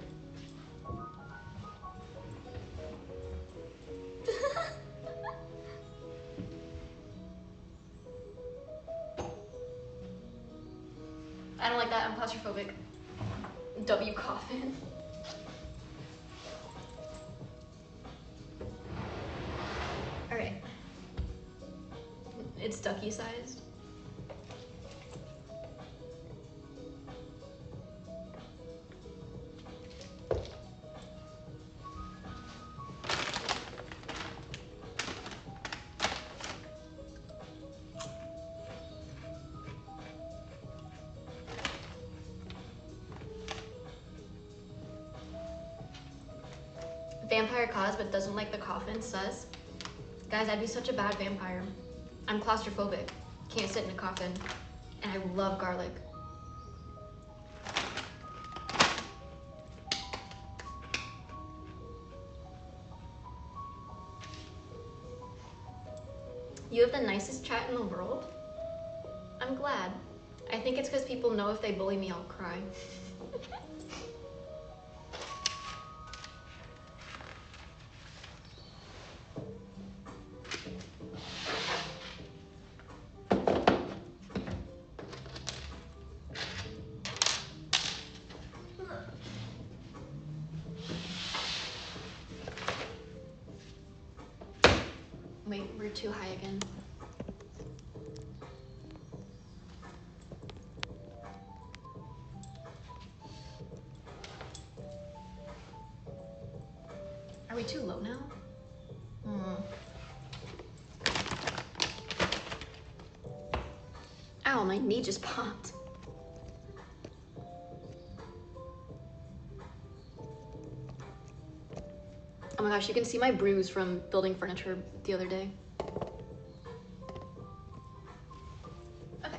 I don't like that. I'm claustrophobic. W coffin. All right. It's ducky sized. Vampire cause but doesn't like the coffin, sus. Guys, I'd be such a bad vampire. I'm claustrophobic. Can't sit in a coffin. And I love garlic. You have the nicest chat in the world? I'm glad. I think it's because people know if they bully me, I'll cry. Wait, we're too high again. Are we too low now? Ow, my knee just popped. Oh my gosh, you can see my bruise from building furniture the other day. Okay.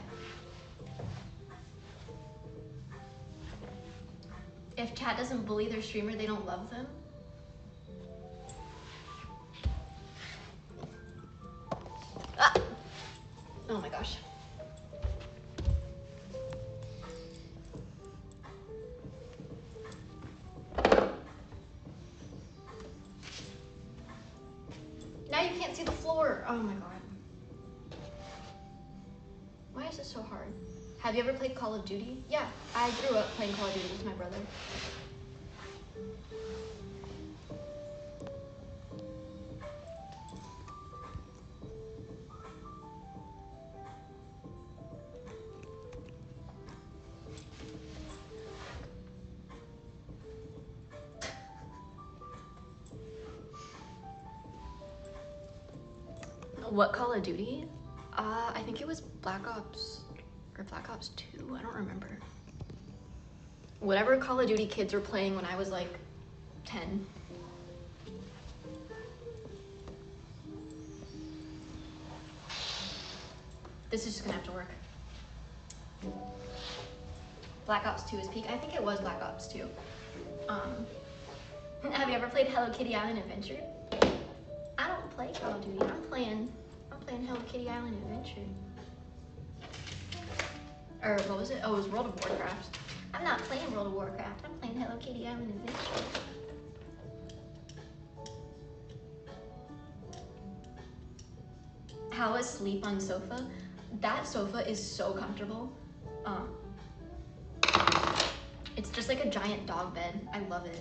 If chat doesn't bully their streamer, they don't love them. Ah! Oh my gosh. Now you can't see the floor. Oh my god. Why is this so hard? Have you ever played Call of Duty? Yeah, I grew up playing Call of Duty with my brother. What Call of Duty? I think it was Black Ops or Black Ops 2. I don't remember. Whatever Call of Duty kids were playing when I was like 10. This is just gonna have to work. Black Ops 2 is peak. I think it was Black Ops 2. Have you ever played Hello Kitty Island Adventure? I don't play Call of Duty. I'm playing Hello Kitty Island Adventure. Or what was it? Oh, it was World of Warcraft. I'm not playing World of Warcraft. I'm playing Hello Kitty Island Adventure. How is sleep on sofa? That sofa is so comfortable. It's just like a giant dog bed. I love it.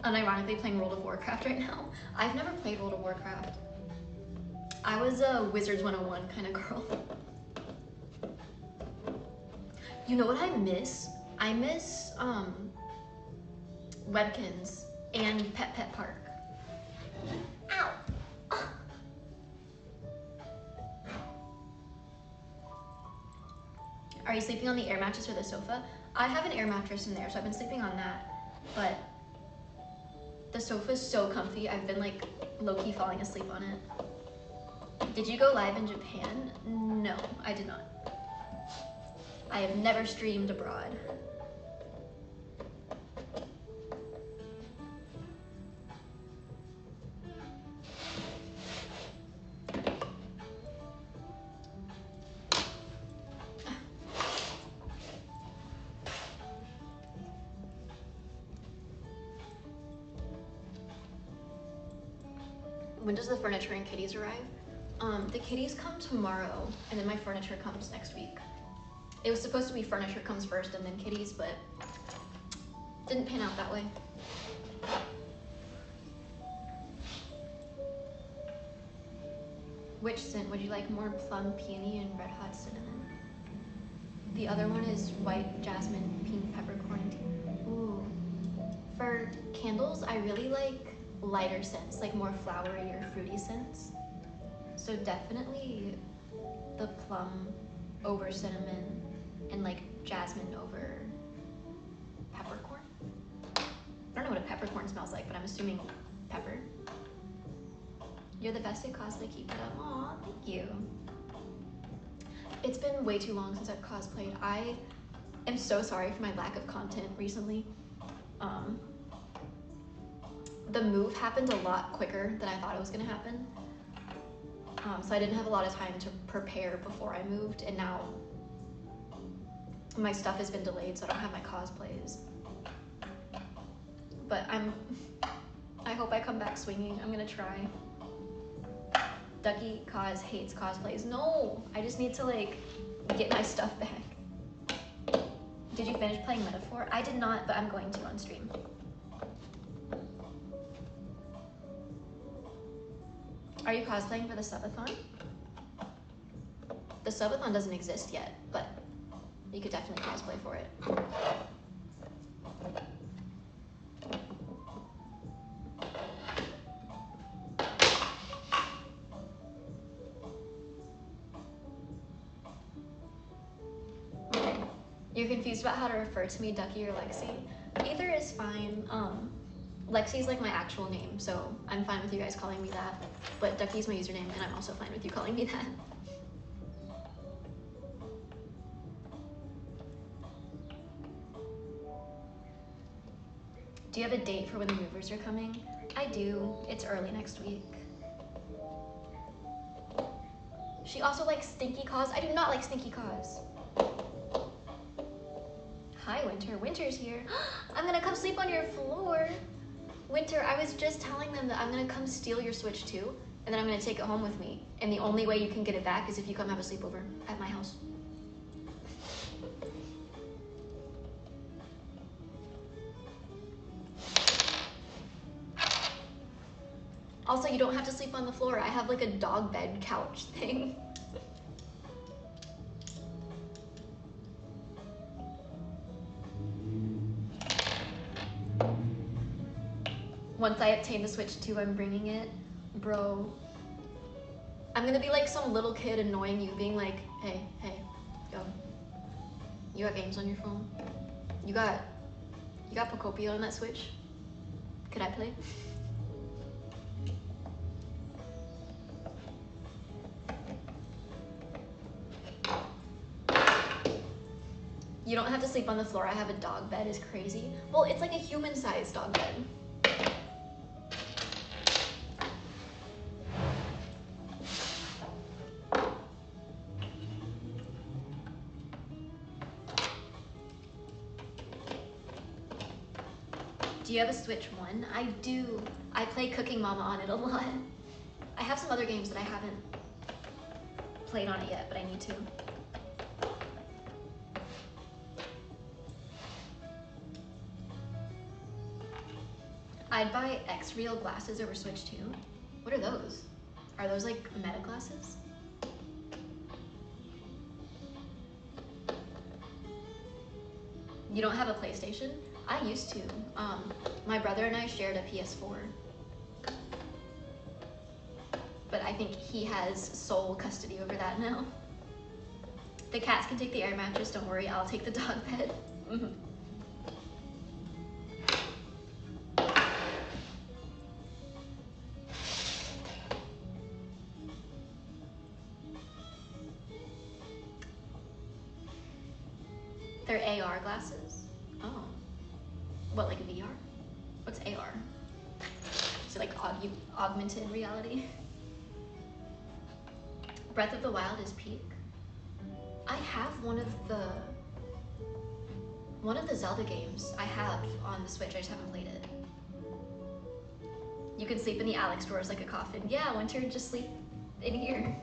Unironically playing World of Warcraft right now. I've never played World of Warcraft. I was a Wizards 101 kind of girl. You know what I miss? I miss Webkins and Pet Park. Ow! Are you sleeping on the air mattress or the sofa? I have an air mattress in there, so I've been sleeping on that. But the sofa's so comfy. I've been like low-key falling asleep on it. Did you go live in Japan? No, I did not. I have never streamed abroad. When does the furniture and kitties arrive? The kitties come tomorrow, and then my furniture comes next week. It was supposed to be furniture comes first and then kitties, but didn't pan out that way. Which scent would you like more? Plum, peony, and red hot cinnamon. The other one is white jasmine, pink peppercorn, and tea. Ooh. For candles, I really like lighter scents, like more flowery or fruity scents. So definitely the plum over cinnamon and like jasmine over peppercorn. I don't know what a peppercorn smells like, but I'm assuming pepper. You're the best at cosplay, keep it up. Aw, thank you. It's been way too long since I've cosplayed. I am so sorry for my lack of content recently. The move happened a lot quicker than I thought it was gonna happen. So I didn't have a lot of time to prepare before I moved, and now my stuff has been delayed, so I don't have my cosplays. But I hope I come back swinging. I'm gonna try. Ducky Cause hates cosplays. No, I just need to like get my stuff back. Did you finish playing Metaphor? I did not, but I'm going to on stream. Are you cosplaying for the subathon? The subathon doesn't exist yet, but you could definitely cosplay for it. You're confused about how to refer to me, Ducky or Lexi? Either is fine. Lexi's like my actual name, so I'm fine with you guys calling me that. But Ducky's my username, and I'm also fine with you calling me that. Do you have a date for when the movers are coming? I do. It's early next week. She also likes stinky caws. I do not like stinky caws. Hi, Winter. Winter's here. I'm gonna come sleep on your floor. Winter, I was just telling them that I'm gonna come steal your Switch too, and then I'm gonna take it home with me. And the only way you can get it back is if you come have a sleepover at my house. Also, you don't have to sleep on the floor. I have like a dog bed couch thing. Once I obtain the Switch 2, I'm bringing it. Bro, I'm gonna be like some little kid annoying you, being like, hey, yo, you got games on your phone? You got Pocopia on that Switch? Could I play? You don't have to sleep on the floor. I have a dog bed. Is crazy. Well, it's like a human-sized dog bed. Do you have a Switch 1? I do. I play Cooking Mama on it a lot. I have some other games that I haven't played on it yet, but I need to. I'd buy X-Real glasses over Switch 2. What are those? Are those like meta glasses? You don't have a PlayStation? I used to. My brother and I shared a PS4. But I think he has sole custody over that now. The cats can take the air mattress, don't worry, I'll take the dog bed. They're AR glasses? Oh. What, like VR? What's AR? So like augmented reality? Breath of the Wild is peak. I have one of the Zelda games I have on the Switch, I just haven't played it. You can sleep in the Alex drawers like a coffin. Yeah, Winter, just sleep in here.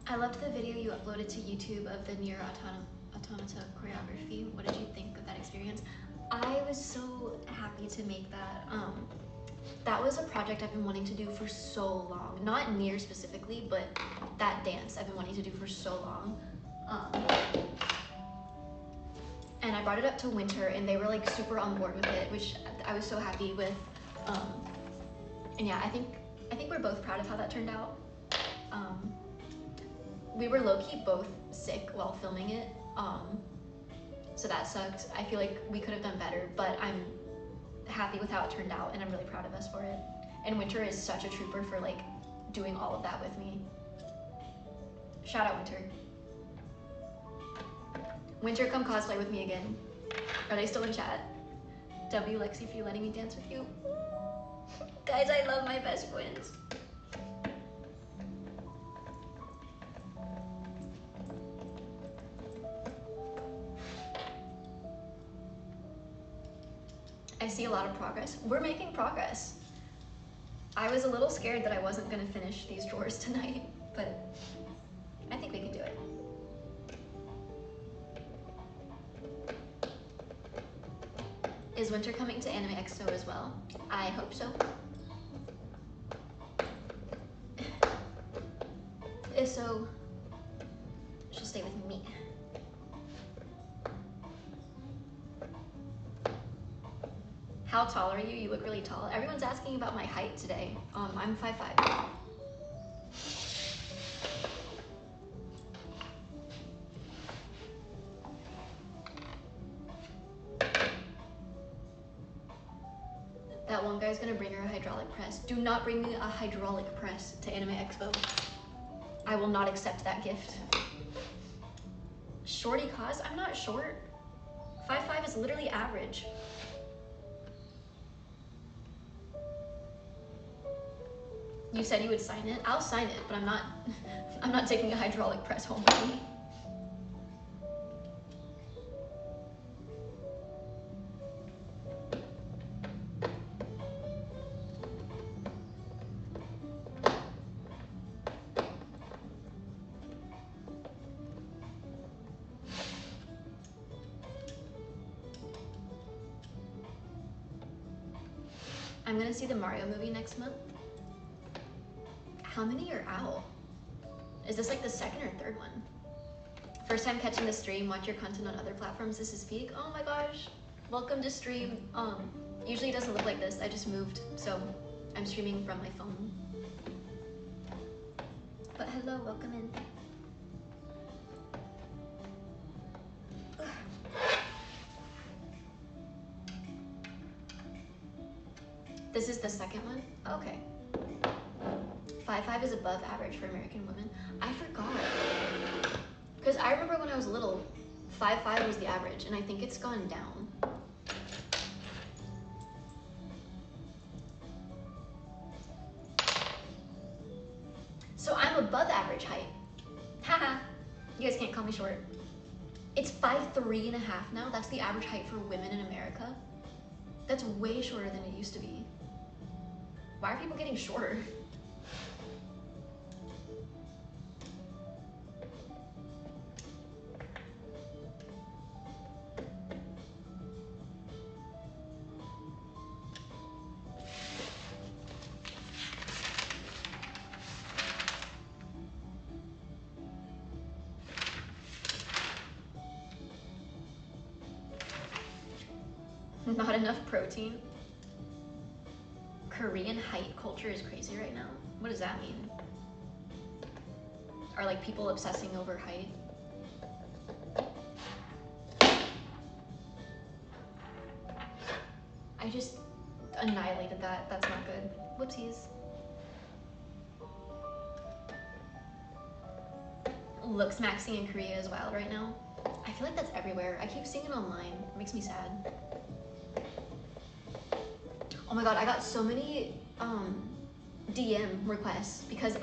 I loved the video you uploaded to YouTube of the Nier Automata choreography. What did you think of that experience? I was so happy to make that. That was a project I've been wanting to do for so long. Not Nier specifically, but that dance I've been wanting to do for so long. And I brought it up to Winter and they were like super on board with it, which I was so happy with. And yeah, I think we're both proud of how that turned out. We were low-key both sick while filming it, so that sucked. I feel like we could have done better, but I'm happy with how it turned out and I'm really proud of us for it. And Winter is such a trooper for like doing all of that with me. Shout out Winter. Winter, come cosplay with me again. Are they still in chat? W Lexi for you letting me dance with you. Guys, I love my best friends. I see a lot of progress. We're making progress. I was a little scared that I wasn't gonna finish these drawers tonight, but I think we can do it. Is winter coming to Anime Expo as well? I hope so. If so, she'll stay with me. How tall are you? You look really tall. Everyone's asking about my height today. I'm 5'5". That one guy's gonna bring her a hydraulic press. Do not bring me a hydraulic press to Anime Expo. I will not accept that gift. Shorty cause? I'm not short. 5'5" is literally average. You said you would sign it? I'll sign it, but I'm not taking a hydraulic press home with me. I'm gonna see the Mario movie next month. How many are out? Is this like the second or third one? First time catching the stream, watch your content on other platforms. This is peak. Oh my gosh. Welcome to stream. Usually it doesn't look like this. I just moved, so I'm streaming from my phone. But hello, welcome in. This is the second one? Okay. 5'5" is above average for American women. I forgot. Because I remember when I was little, 5'5" was the average, and I think it's gone down. So I'm above average height. Haha. You guys can't call me short. It's 5'3.5" now. That's the average height for women in America. That's way shorter than it used to be. Why are people getting shorter? Not enough protein. Korean height culture is crazy right now. What does that mean? Are like people obsessing over height? I just annihilated that. That's not good. Whoopsies. Looks maxing in Korea is wild right now. I feel like that's everywhere. I keep seeing it online. It makes me sad. Oh my god, I got so many DM requests because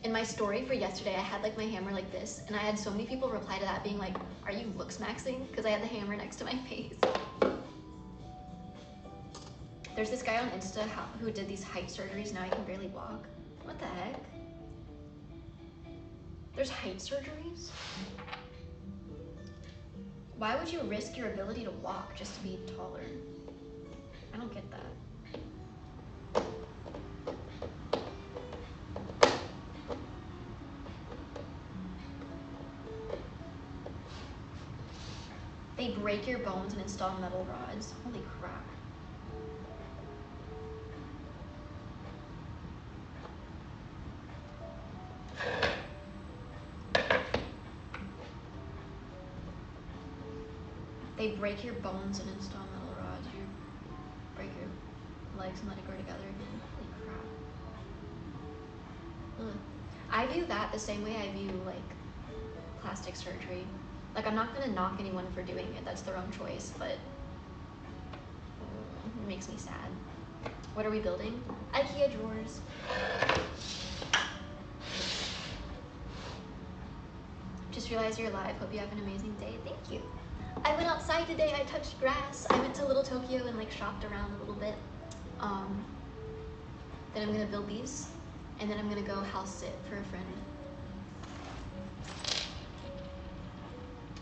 in my story for yesterday, I had like my hammer like this, and I had so many people reply to that being like, are you looks maxing? Because I had the hammer next to my face. There's this guy on Insta who did these height surgeries, now he can barely walk. What the heck? There's height surgeries? Why would you risk your ability to walk just to be taller? I don't get that. They break your bones and install metal rods. Holy crap. They break your bones and install metal rods. You break your legs and let it grow together again. Holy crap. Ugh. I view that the same way I view like plastic surgery. Like, I'm not gonna knock anyone for doing it. That's their own choice, but it makes me sad. What are we building? IKEA drawers. Just realized you're live. Hope you have an amazing day. Thank you. I went outside today. I touched grass. I went to Little Tokyo and like shopped around a little bit. Then I'm gonna build these, and then I'm gonna go house sit for a friend.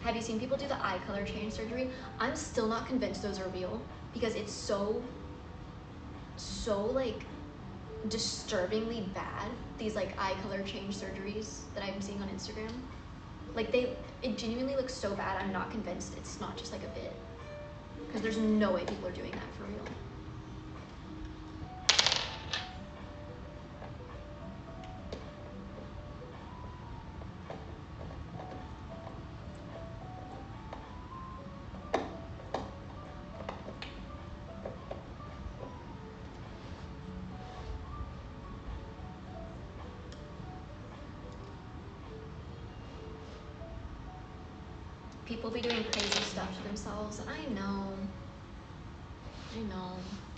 Have you seen people do the eye color change surgery? I'm still not convinced those are real. because it's so like disturbingly bad, these like eye color change surgeries that I'm seeing on Instagram. Like it genuinely looks so bad. I'm not convinced it's not just like a bit, because there's no way people are doing that for real. People be doing crazy stuff to themselves. I know,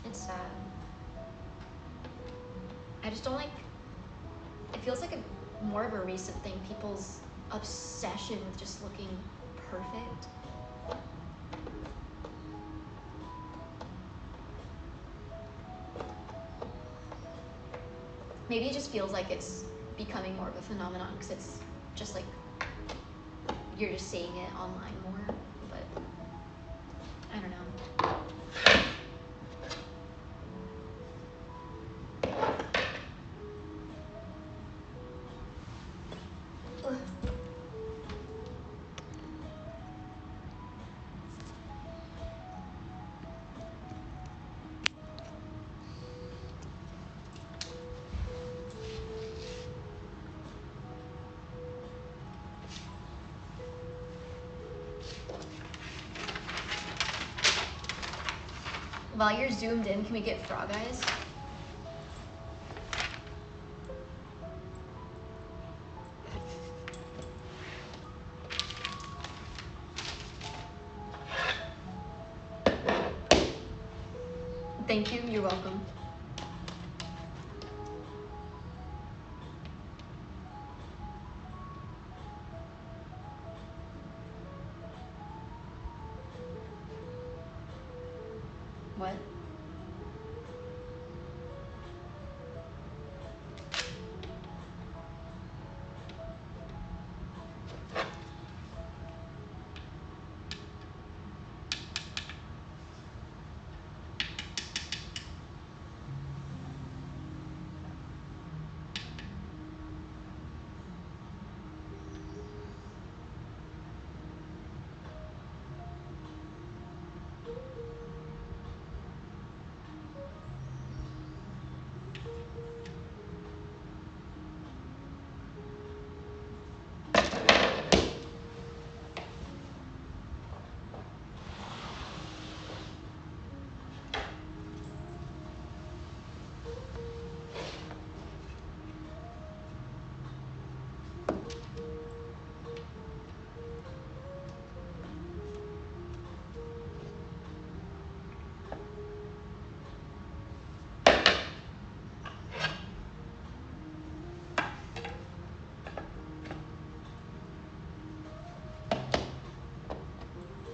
it's sad. I just don't like, it feels like more of a recent thing, people's obsession with just looking perfect. Maybe it just feels like it's becoming more of a phenomenon because it's just like, you're just seeing it online more, but I don't know. While you're zoomed in, can we get frog eyes? Thank you, you're welcome. What?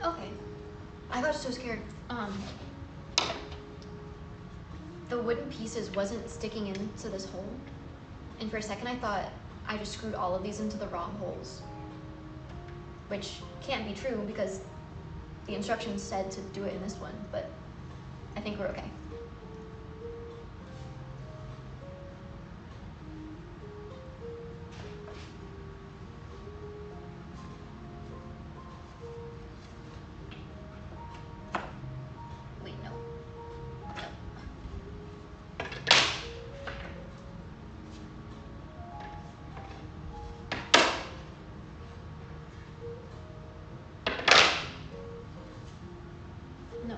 Okay. I got so scared. The wooden pieces wasn't sticking into this hole. And for a second I thought I just screwed all of these into the wrong holes. Which can't be true because the instructions said to do it in this one, but I think we're okay. Wait, no. No.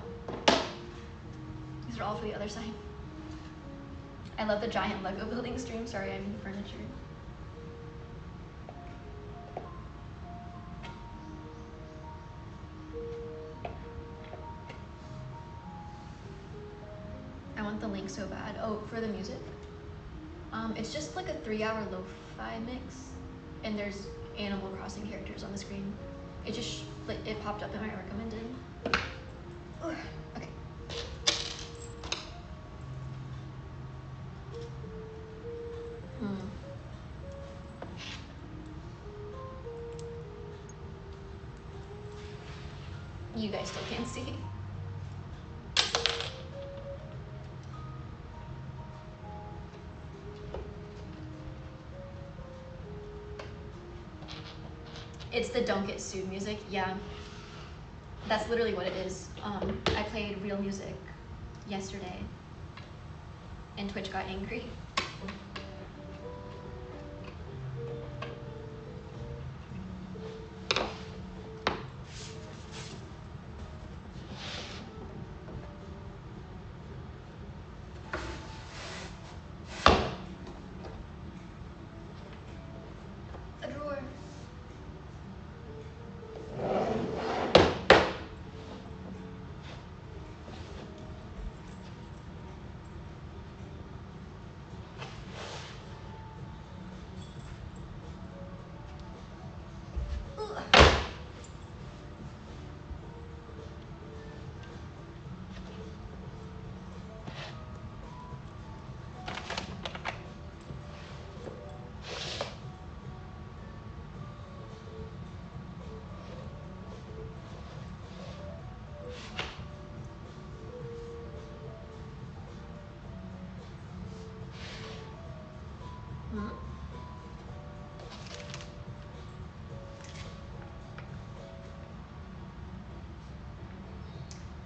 These are all for the other side. I love the giant Lego building stream. Sorry, I mean furniture. I want the link so bad. Oh, for the music? It's just like a 3-hour lo-fi mix, and there's Animal Crossing characters on the screen. It just it popped up in my recommended. Okay. You guys still can't see. It's the don't get sued music, yeah. That's literally what it is. I played real music yesterday and Twitch got angry. A drawer. Hmm?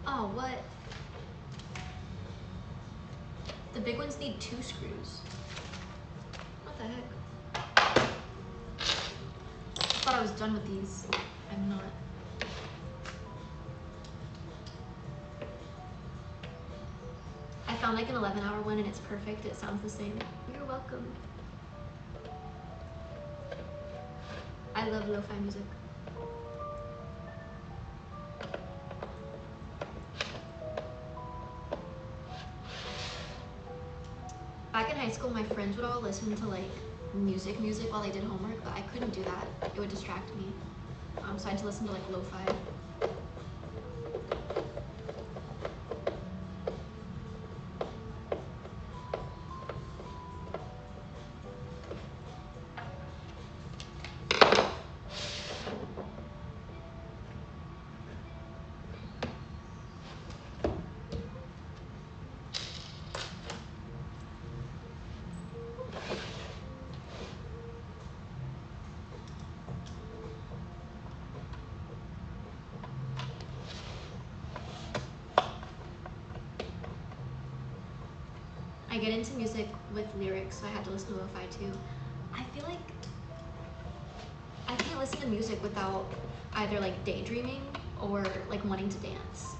Oh, what? The big ones need 2 screws. What the heck? I thought I was done with these. I'm not. I found like an 11-hour one and it's perfect. It sounds the same. You're welcome. I love lo-fi music. Back in high school, my friends would all listen to like music while they did homework, but I couldn't do that. It would distract me. So I had to listen to like lo-fi. I get into music with lyrics, so I had to listen to lo-fi too. I feel like I can't listen to music without either like daydreaming or like wanting to dance.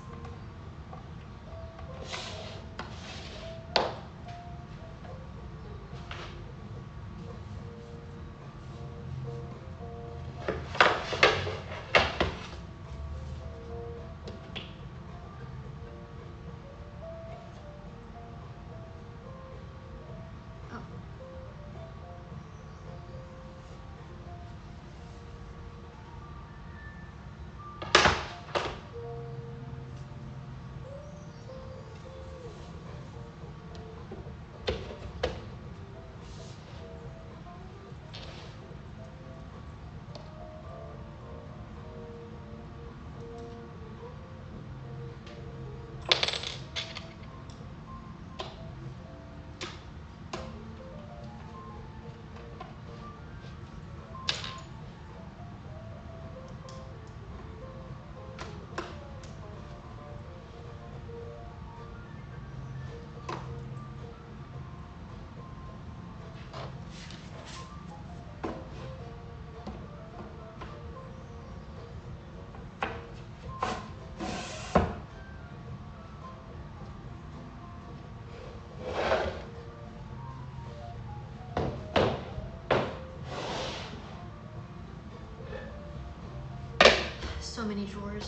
So many drawers.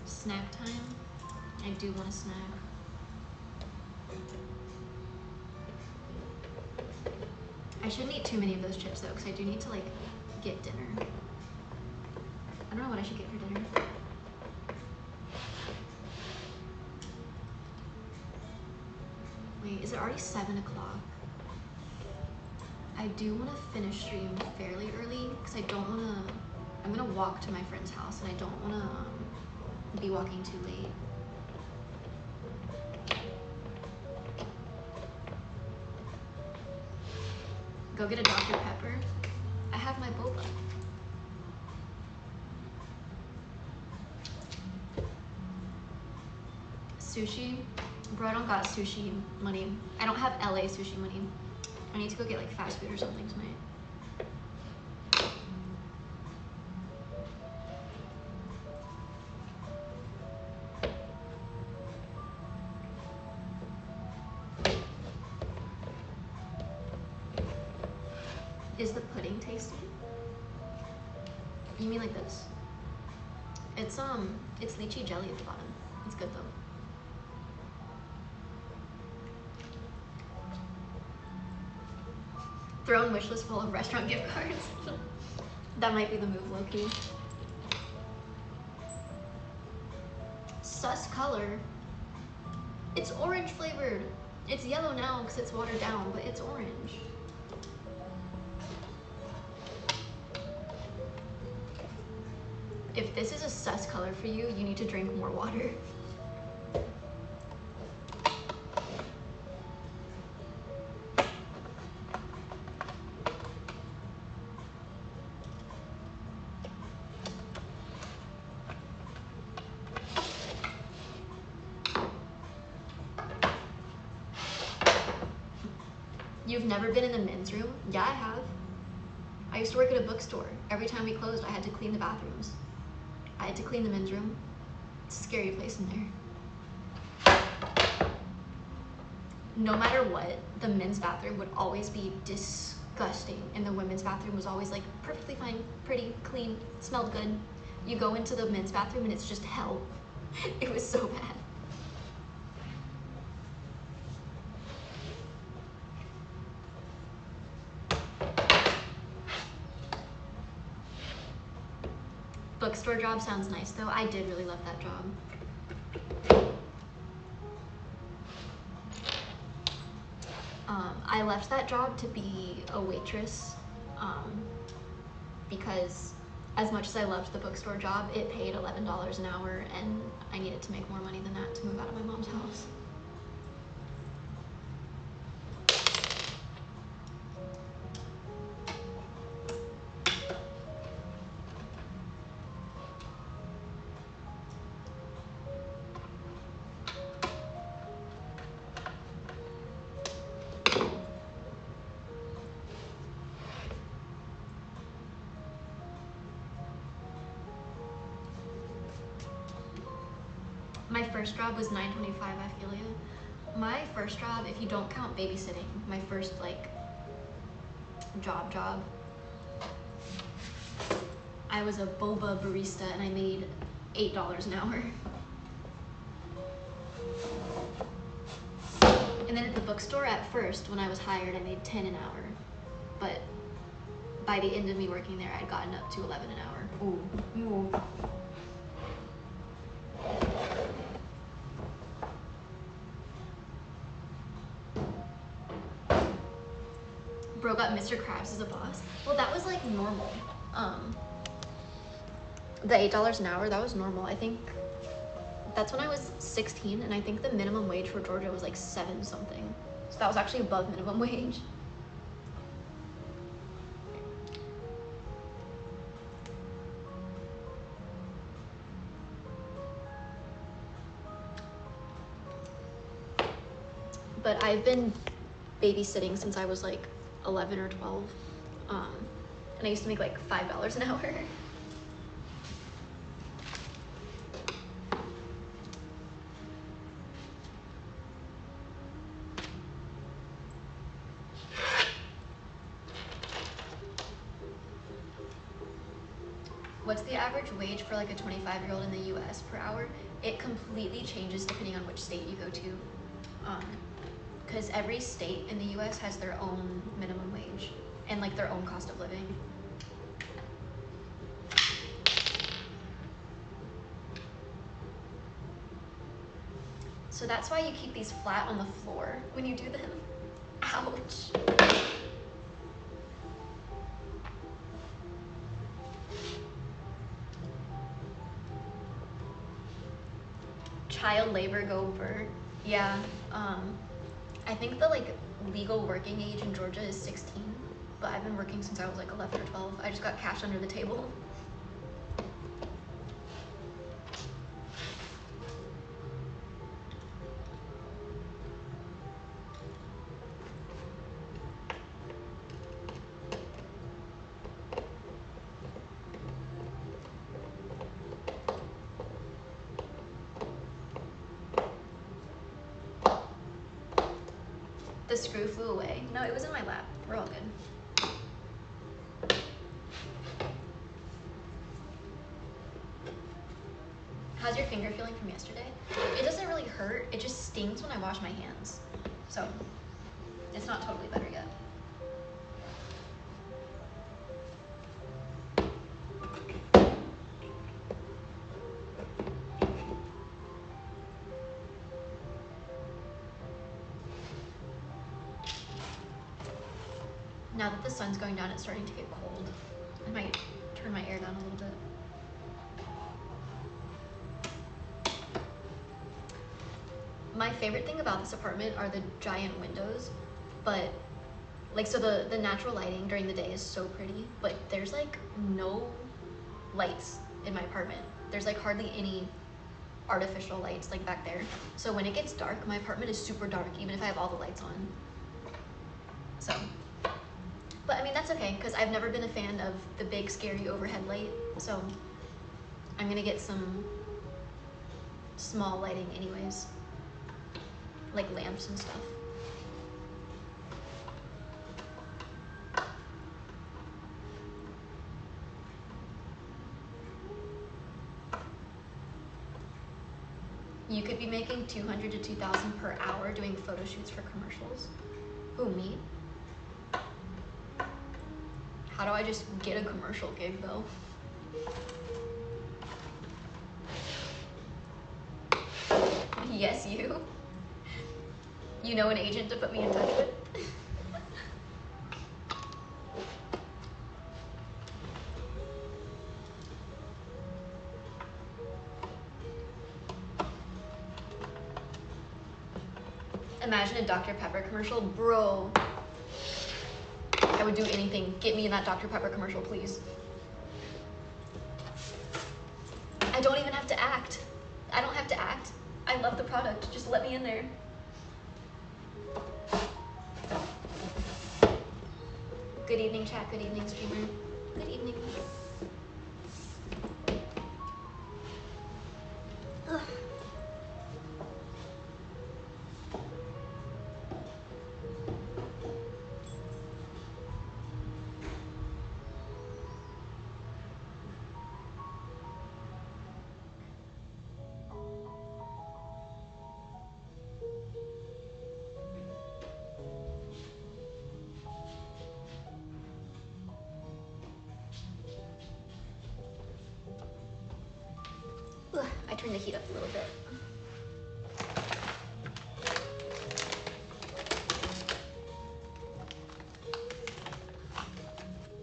Snack time. I do want a snack. I shouldn't eat too many of those chips though, because I do need to like get dinner. I don't know what I should get for dinner. Wait, is it already 7 o'clock? I do want to finish stream fairly early because I don't want to, I'm going to walk to my friend's house and I don't want to be walking too late. Go get a Dr. Pepper. I have my boba. Sushi. Bro, I don't got sushi money. I don't have LA sushi money. I need to go get like fast food or something tonight. Is the pudding tasty? You mean like this? It's lychee jelly at the bottom. It's good though. Throne wish list full of restaurant gift cards. That might be the move, low-key. Sus color. It's orange flavored. It's yellow now because it's watered down, but it's orange. If this is a sus color for you, you need to drink more water. You've never been in the men's room? Yeah, I have. I used to work at a bookstore. Every time we closed, I had to clean the bathrooms. I had to clean the men's room. It's a scary place in there. No matter what, the men's bathroom would always be disgusting, and the women's bathroom was always like perfectly fine, pretty, clean, smelled good. You go into the men's bathroom and it's just hell. It was so bad. Bookstore job sounds nice though. I did really love that job. I left that job to be a waitress because as much as I loved the bookstore job, it paid $11 an hour and I needed to make more money than that to move out of my mom's house. My first job was $9.25, I feel you. My first job, if you don't count babysitting, my first like job, I was a boba barista and I made $8 an hour. And then at the bookstore at first, when I was hired, I made 10 an hour. But by the end of me working there, I'd gotten up to 11 an hour. Ooh. Ooh. Bro got Mr. Krabs as a boss. Well, that was like normal. The $8 an hour, that was normal. I think that's when I was 16, and I think the minimum wage for Georgia was like 7 something. So that was actually above minimum wage. But I've been babysitting since I was like 11 or 12. And I used to make like $5 an hour. What's the average wage for like a 25-year-old in the US per hour? It completely changes depending on which state you go to. Because every state in the US has their own minimum wage and like their own cost of living. So that's why you keep these flat on the floor when you do them. Ouch. Child labor go burnt. Yeah. I think the like legal working age in Georgia is 16. but I've been working since I was like 11 or 12. I just got cash under the table. The screw flew away. No, it was in my lap. We're all good. How's your finger feeling from yesterday? It doesn't really hurt. It just stings when I wash my hands. So, it's not totally better yet. Now that the sun's going down, it's starting to get cold. I might turn my air down a little bit. My favorite thing about this apartment are the giant windows, but like, so the natural lighting during the day is so pretty, but there's like no lights in my apartment. There's like hardly any artificial lights like back there. So when it gets dark, my apartment is super dark, even if I have all the lights on. So. But I mean, that's okay, because I've never been a fan of the big, scary overhead light, so I'm gonna get some small lighting anyways, like lamps and stuff. You could be making $200 to $2,000 per hour doing photo shoots for commercials. Who, me? How do I just get a commercial gig though? Yes, you. You know an agent to put me in touch with? Imagine a Dr. Pepper commercial, bro. I would do anything. Get me in that Dr. Pepper commercial, please. I don't even have to act. I don't have to act. I love the product. Just let me in there. Good evening, chat. Good evening, streamer. Good evening. Ugh. I turned the heat up a little bit.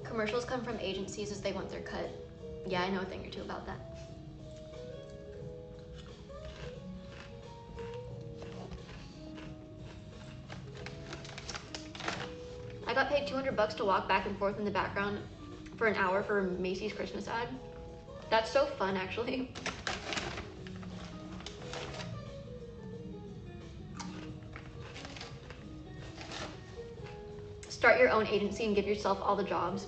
Commercials come from agencies as they want their cut. Yeah, I know a thing or two about that. I got paid $200 to walk back and forth in the background for an hour for a Macy's Christmas ad. That's so fun, actually. Start your own agency and give yourself all the jobs.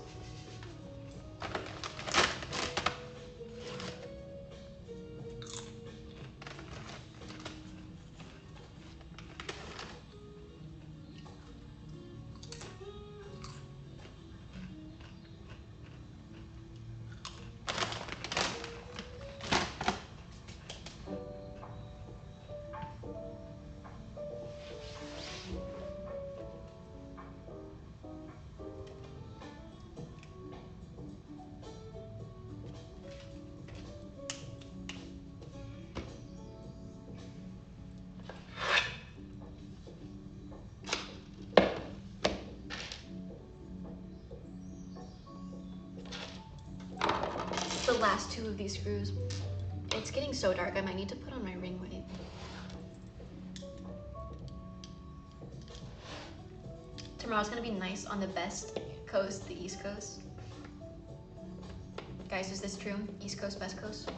The last two of these screws. It's getting so dark, I might need to put on my ring light. Tomorrow's gonna be nice on the best coast, the East Coast. Guys, is this true? East Coast, West Coast?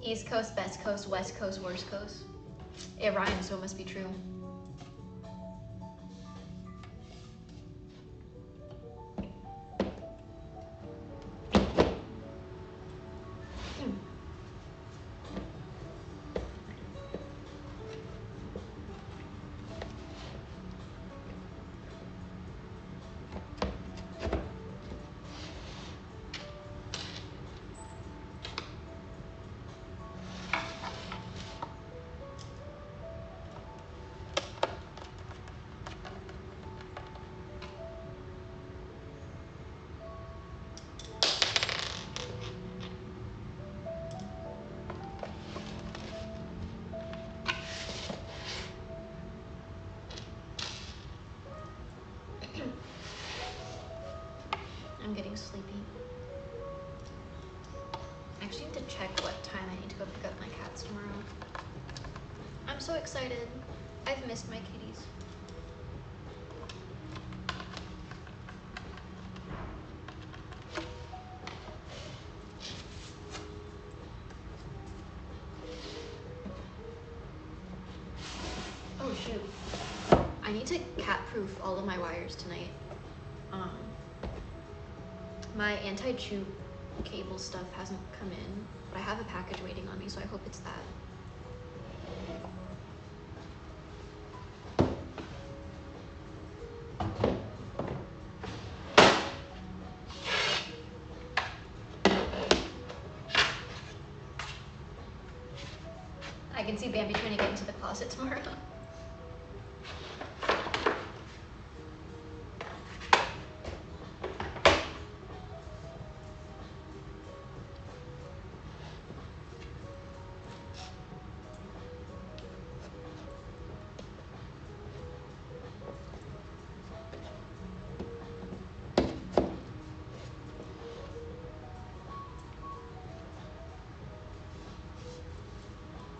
East Coast, Best Coast, West Coast, Worst Coast. It rhymes, so it must be true. I'm getting sleepy. I actually need to check what time I need to go pick up my cats tomorrow. I'm so excited. I've missed my kitties. Oh shoot. I need to cat-proof all of my wires tonight. My anti-chew cable stuff hasn't come in, but I have a package waiting on me, so I hope it's that. I can see Bambi trying to get into the closet tomorrow.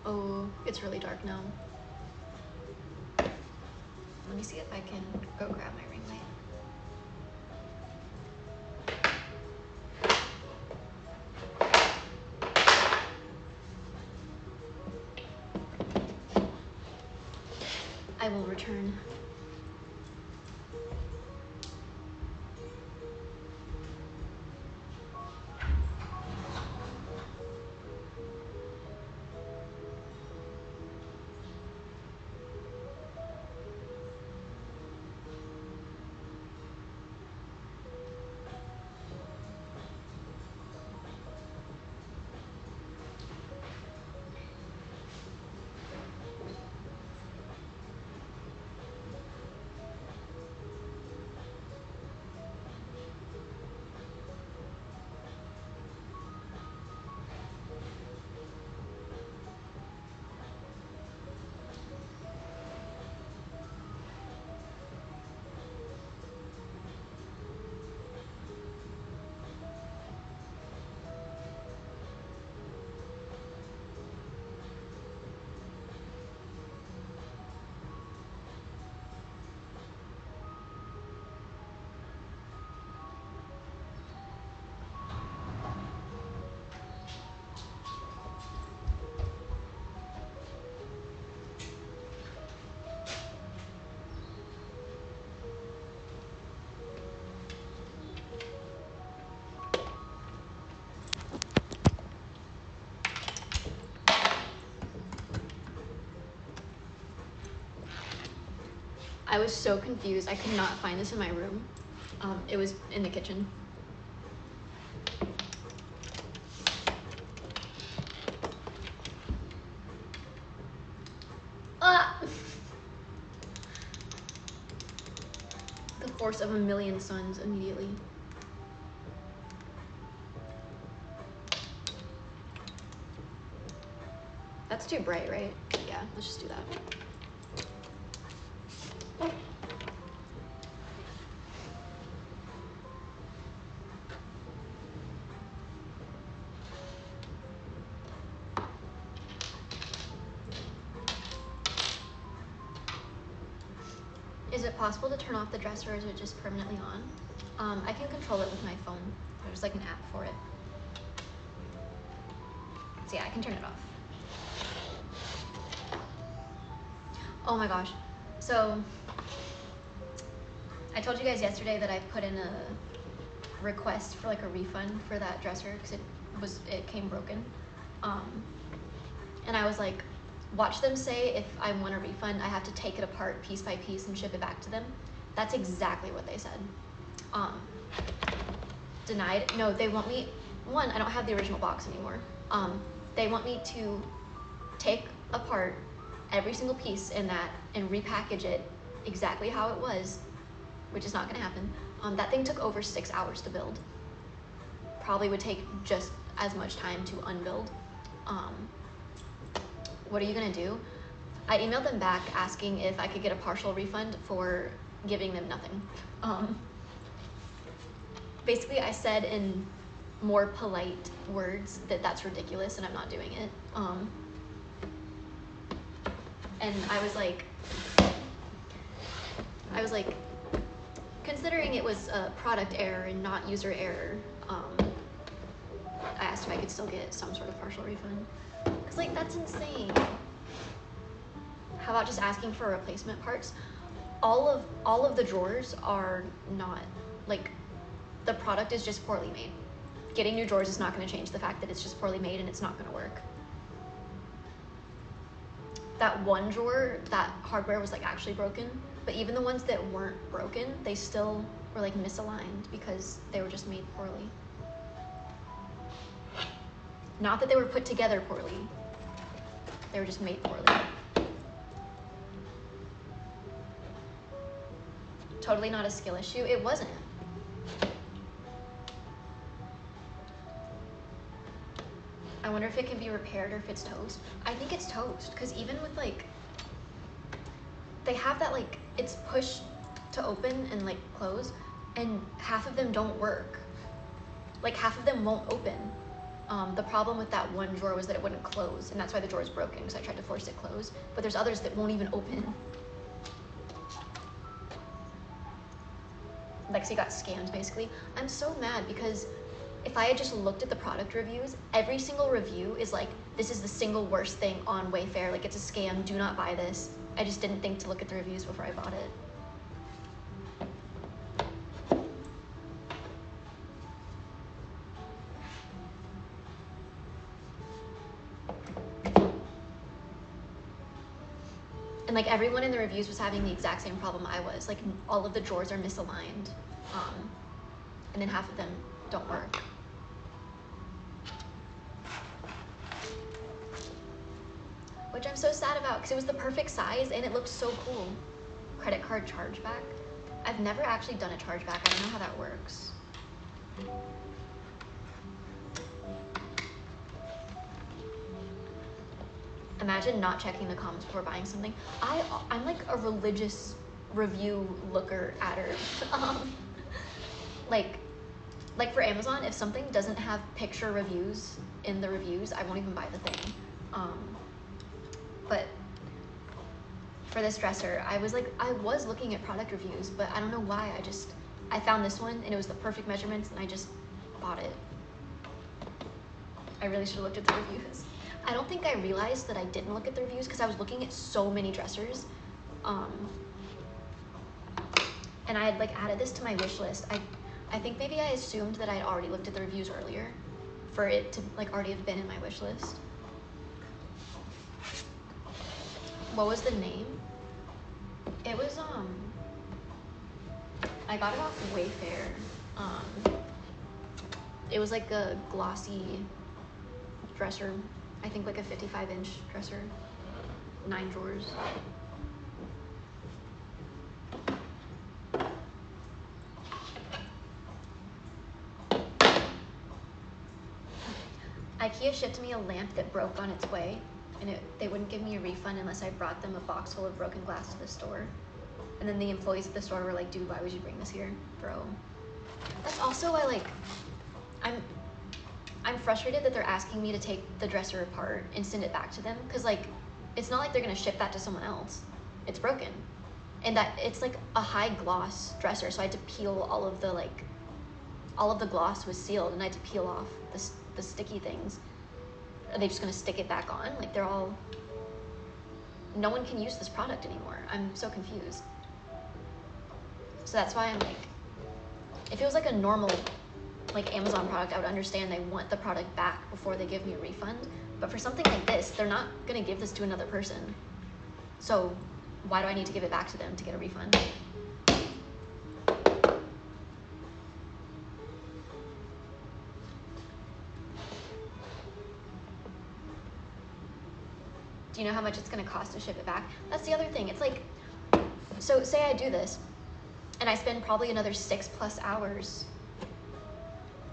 Oh, it's really dark now. Let me see if I can go grab my ring light. I will return. I was so confused. I could not find this in my room. It was in the kitchen. Ah! The force of a million suns immediately. That's too bright, right? Yeah, let's just do that. Is it possible to turn off the dresser, or is it just permanently on? I can control it with my phone. There's like an app for it. So yeah, I can turn it off. Oh my gosh. So I told you guys yesterday that I put in a request for like a refund for that dresser because it came broken. And I was like, watch them say if I want a refund, I have to take it apart piece by piece and ship it back to them. That's exactly what they said. Denied. No, they want me, one, I don't have the original box anymore. They want me to take apart every single piece in that and repackage it exactly how it was, which is not gonna happen. That thing took over 6 hours to build. Probably would take just as much time to unbuild. What are you gonna do? I emailed them back asking if I could get a partial refund for giving them nothing. Basically, I said in more polite words that that's ridiculous and I'm not doing it. And I was like, considering it was a product error and not user error, I asked if I could still get some sort of partial refund. Cause like, that's insane. How about just asking for replacement parts? All of the drawers are not, like, the product is just poorly made. Getting new drawers is not gonna change the fact that it's just poorly made and it's not gonna work. That one drawer, that hardware was like actually broken, but even the ones that weren't broken, they still were like misaligned because they were just made poorly. Not that they were put together poorly, they were just made poorly. Totally not a skill issue. It wasn't. I wonder if it can be repaired or if it's toast. I think it's toast, because even with like, they have that like, it's push to open and like close, and half of them don't work. Like half of them won't open. The problem with that one drawer was that it wouldn't close, and that's why the drawer is broken, because I tried to force it closed. But there's others that won't even open. Lexi got scammed, basically. I'm so mad because if I had just looked at the product reviews, every single review is like, this is the single worst thing on Wayfair, like it's a scam, do not buy this. I just didn't think to look at the reviews before I bought it. And like everyone in the reviews was having the exact same problem I was. Like all of the drawers are misaligned, and then half of them don't work. Which I'm so sad about because it was the perfect size and it looked so cool. Credit card chargeback. I've never actually done a chargeback. I don't know how that works. Imagine not checking the comments before buying something. I'm like a religious review looker adder. Like for Amazon, if something doesn't have picture reviews in the reviews, I won't even buy the thing. But for this dresser, I was looking at product reviews, but I don't know why. I found this one and it was the perfect measurements and I just bought it. I really should have looked at the reviews. I don't think I realized that I didn't look at the reviews because I was looking at so many dressers. And I had like added this to my wish list. I think maybe I assumed that I'd already looked at the reviews earlier for it to like already have been in my wish list. What was the name? It was, I got it off Wayfair. It was like a glossy dresser. I think like a 55-inch dresser, 9 drawers. IKEA shipped me a lamp that broke on its way, and they wouldn't give me a refund unless I brought them a box full of broken glass to the store. And then the employees at the store were like, dude, why would you bring this here, bro? That's also why, like, I'm frustrated that they're asking me to take the dresser apart and send it back to them, because, like, it's not like they're gonna ship that to someone else. It's broken. And that it's like a high gloss dresser, so I had to peel all of the, like, all of the gloss was sealed, and I had to peel off the sticky things. Are they just gonna stick it back on? Like, they're all, no one can use this product anymore. I'm so confused. So that's why I'm like, if it was like a normal, like, Amazon product, I would understand they want the product back before they give me a refund. But for something like this, they're not gonna give this to another person. So why do I need to give it back to them to get a refund? Do you know how much it's gonna cost to ship it back? That's the other thing. It's like, so say I do this, and I spend probably another 6+ hours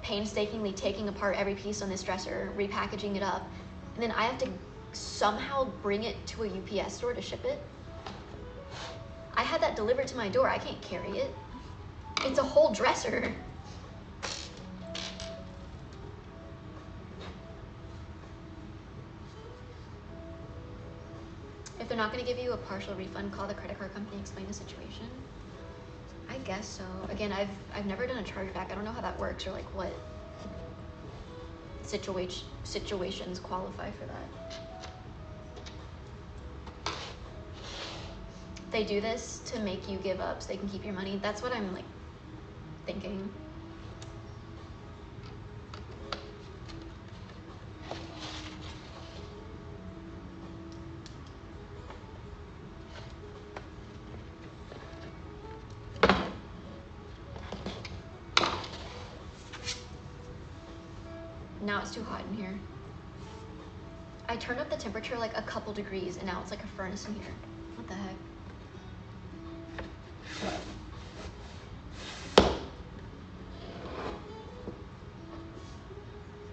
painstakingly taking apart every piece on this dresser, repackaging it up, and then I have to somehow bring it to a UPS store to ship it. I had that delivered to my door. I can't carry it. It's a whole dresser. If they're not going to give you a partial refund, call the credit card company, explain the situation. I guess so. Again, I've never done a chargeback. I don't know how that works, or like what situations qualify for that. They do this to make you give up so they can keep your money. That's what I'm like thinking. Now it's too hot in here. I turned up the temperature like a couple degrees, and now it's like a furnace in here. What the heck?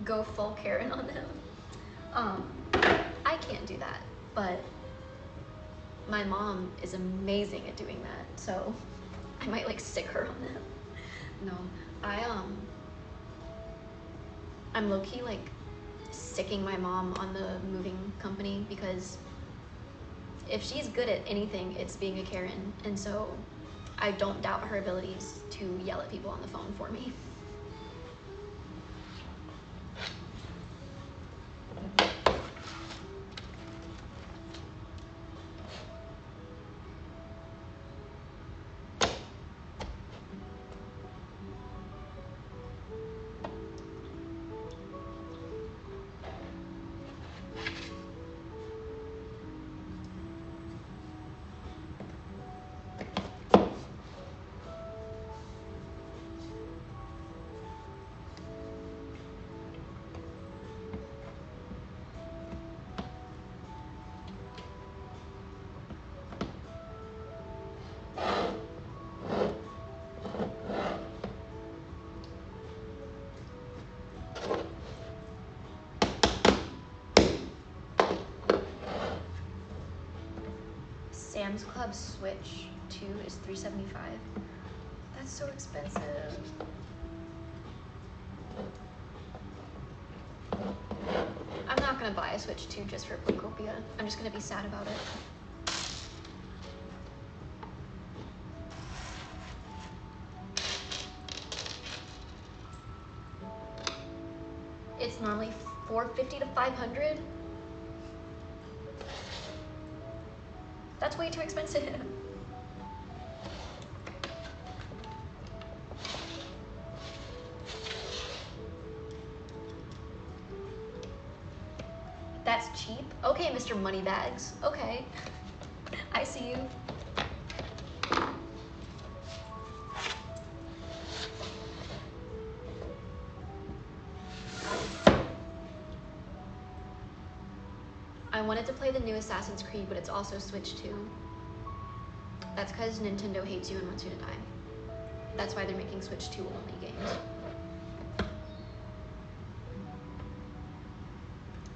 Go full Karen on them. I can't do that, but my mom is amazing at doing that, so I might like sick her on them. No, I'm low-key like sicking my mom on the moving company, because if she's good at anything, it's being a Karen, and so I don't doubt her abilities to yell at people on the phone for me. Sam's Club Switch 2 is $375. That's so expensive. I'm not gonna buy a Switch 2 just for Playcopia. I'm just gonna be sad about it. It's normally $450 to $500. That's way too expensive. That's cheap? Okay, Mr. Moneybags. Okay. I see you. I wanted to play the new Assassin's Creed, but it's also Switch 2. That's because Nintendo hates you and wants you to die. That's why they're making Switch 2 only games.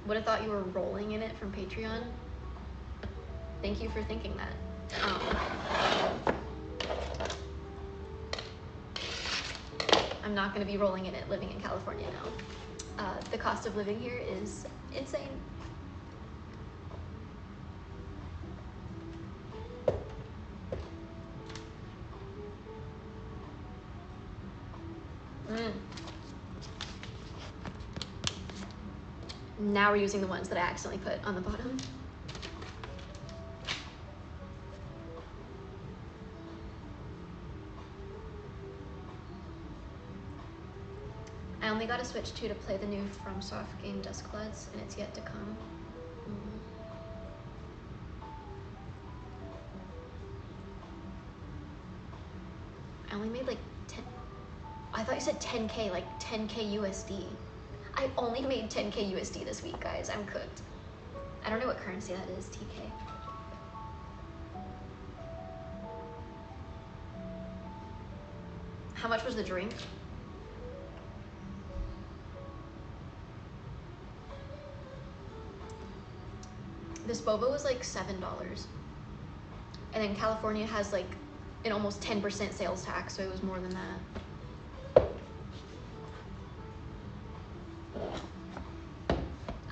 Would have thought you were rolling in it from Patreon. Thank you for thinking that. I'm not gonna be rolling in it living in California now. The cost of living here is insane. Now we're using the ones that I accidentally put on the bottom. I only got a Switch 2 to play the new FromSoft game Duskbloods, and it's yet to come. I only made like 10. I thought you said 10K, like 10K USD. I only made 10K USD this week, guys. I'm cooked. I don't know what currency that is, TK. How much was the drink? This boba was like $7. And then California has like an almost 10% sales tax, so it was more than that.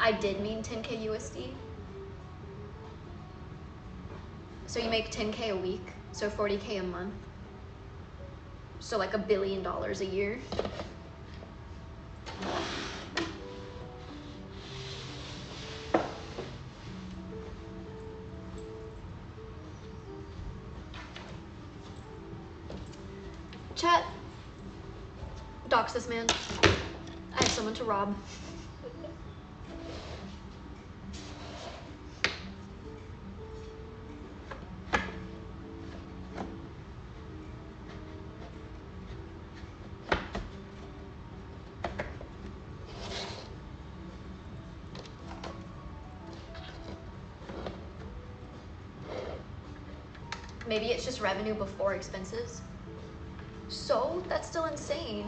I did mean 10K USD. So you make 10K a week, so 40K a month. So like $1 billion a year. Chat, dox this man. I have someone to rob. Maybe it's just revenue before expenses. So that's still insane.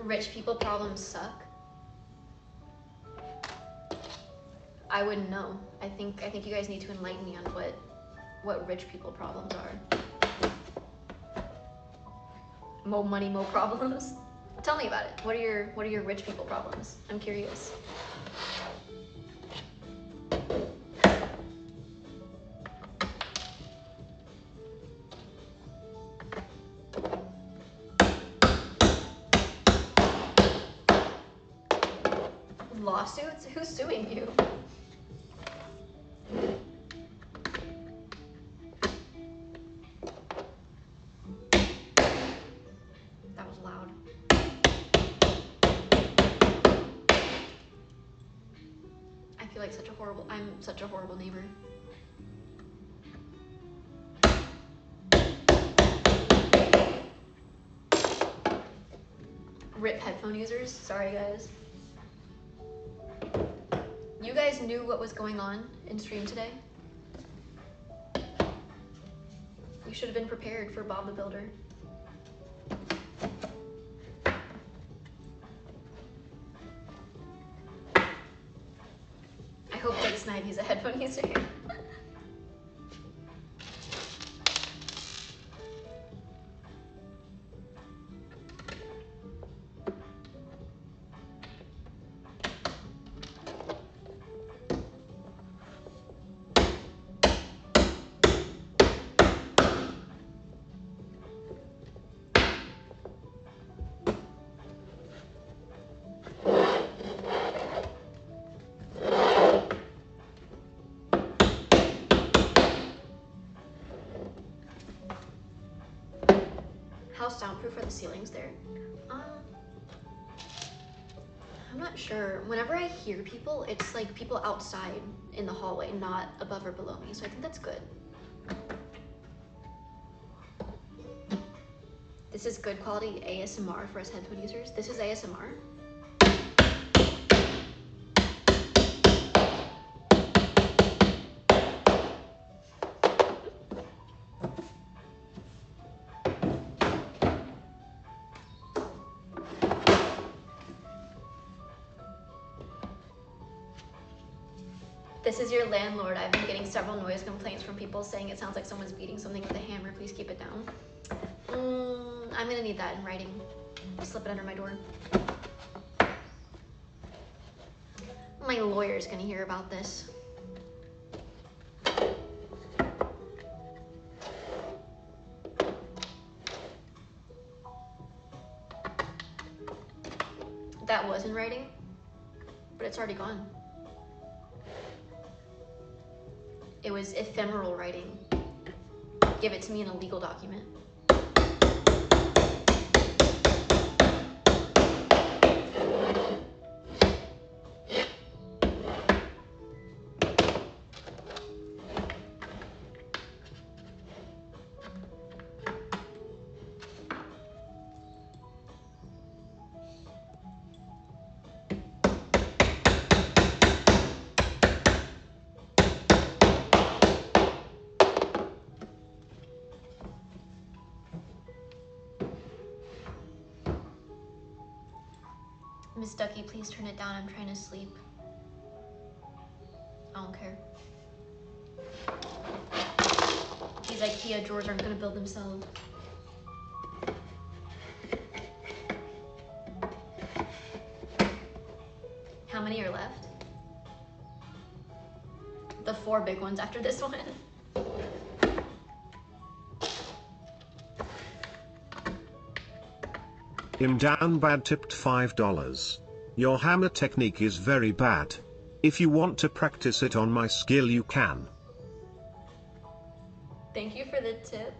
Rich people problems suck. I wouldn't know. I think you guys need to enlighten me on what rich people problems are. Mo money, mo problems. Tell me about it. What are your rich people problems? I'm curious. Lawsuits? Who's suing you? That was loud. I feel like I'm such a horrible neighbor. RIP headphone users. Sorry, guys. You guys knew what was going on in stream today? You should have been prepared for Bob the Builder. I hope Big Snivey's a headphone user. How soundproof are the ceilings there? not sure. Whenever I hear people, it's like people outside in the hallway, not above or below me. So I think that's good. This is good quality ASMR for us headphone users. This is ASMR. This is your landlord. I've been getting several noise complaints from people saying it sounds like someone's beating something with a hammer. Please keep it down. I'm gonna need that in writing. Slip it under my door. My lawyer's gonna hear about this. That was in writing, but it's already gone. It was ephemeral writing. Give it to me in a legal document. Miss Ducky, please turn it down. I'm trying to sleep. I don't care. These IKEA drawers aren't gonna build themselves. How many are left? The 4 big ones after this one. Im Down Bad tipped $5. Your hammer technique is very bad. If you want to practice it on my skill, you can. Thank you for the tip.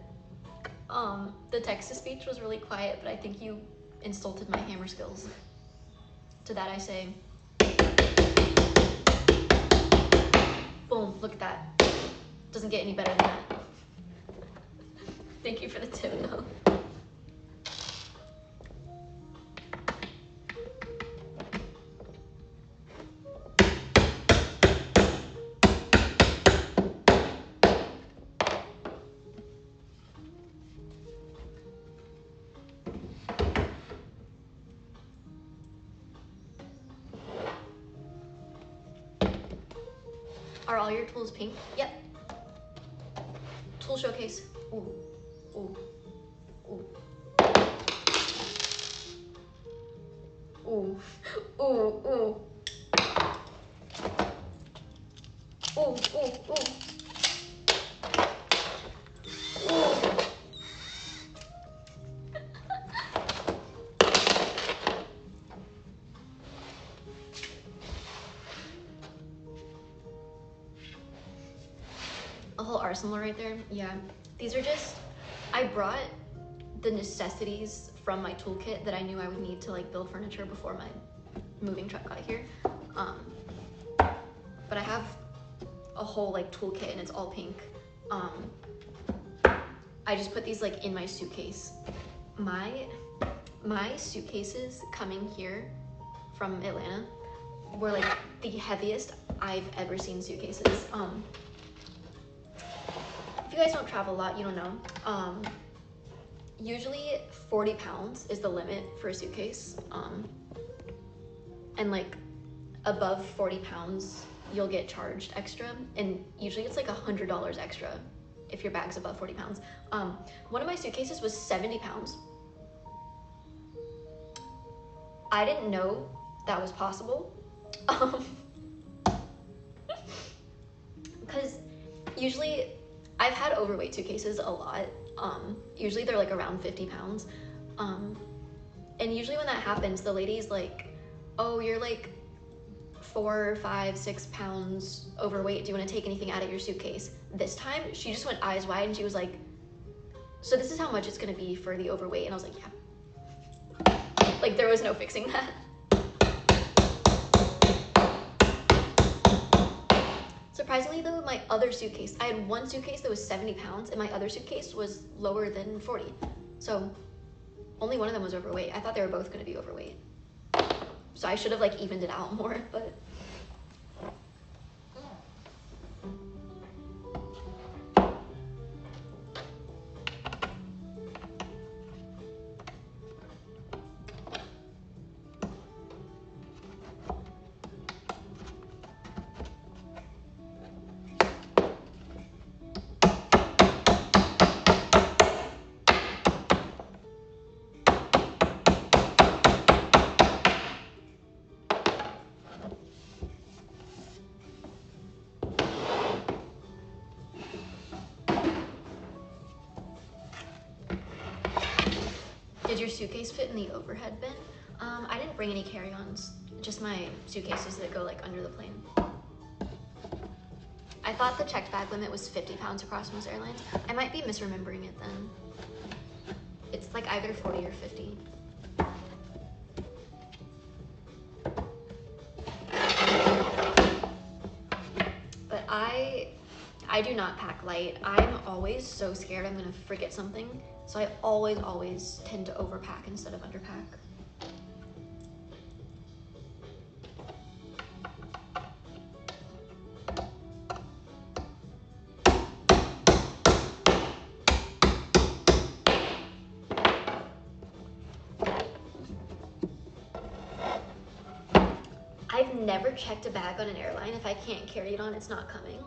The text-to-speech was really quiet, but I think you insulted my hammer skills. To that I say, boom, look at that. Doesn't get any better than that. Thank you for the tip, though. Are all your tools pink? Yep. Tool showcase. Ooh, ooh, ooh. Ooh, ooh, ooh. Ooh, ooh, ooh. Ooh. A whole arsenal right there. Yeah, these are just, I brought the necessities from my toolkit that I knew I would need to like build furniture before my moving truck got here. But I have a whole like toolkit and it's all pink. I just put these like in my suitcase. My suitcases coming here from Atlanta were like the heaviest I've ever seen suitcases. If you guys don't travel a lot, you don't know. Usually 40 pounds is the limit for a suitcase. And like above 40 pounds, you'll get charged extra. And usually it's like $100 extra if your bag's above 40 pounds. One of my suitcases was 70 pounds. I didn't know that was possible. Because usually I've had overweight suitcases a lot. Usually they're like around 50 pounds. And usually when that happens, the lady's like, oh, you're like 4, 5, 6 pounds overweight. Do you want to take anything out of your suitcase? This time she just went eyes wide and she was like, so this is how much it's going to be for the overweight. And I was like, yeah. Like there was no fixing that. Surprisingly though, my other suitcase, I had one suitcase that was 70 pounds and my other suitcase was lower than 40. So only one of them was overweight. I thought they were both gonna be overweight. So I should have like evened it out more, but. Did your suitcase fit in the overhead bin? I didn't bring any carry-ons, just my suitcases that go like under the plane. I thought the checked bag limit was 50 pounds across most airlines. I might be misremembering it then. It's like either 40 or 50. But I do not pack light. I'm always so scared I'm gonna forget something. So I always tend to overpack instead of underpack. I've never checked a bag on an airline. If I can't carry it on, it's not coming.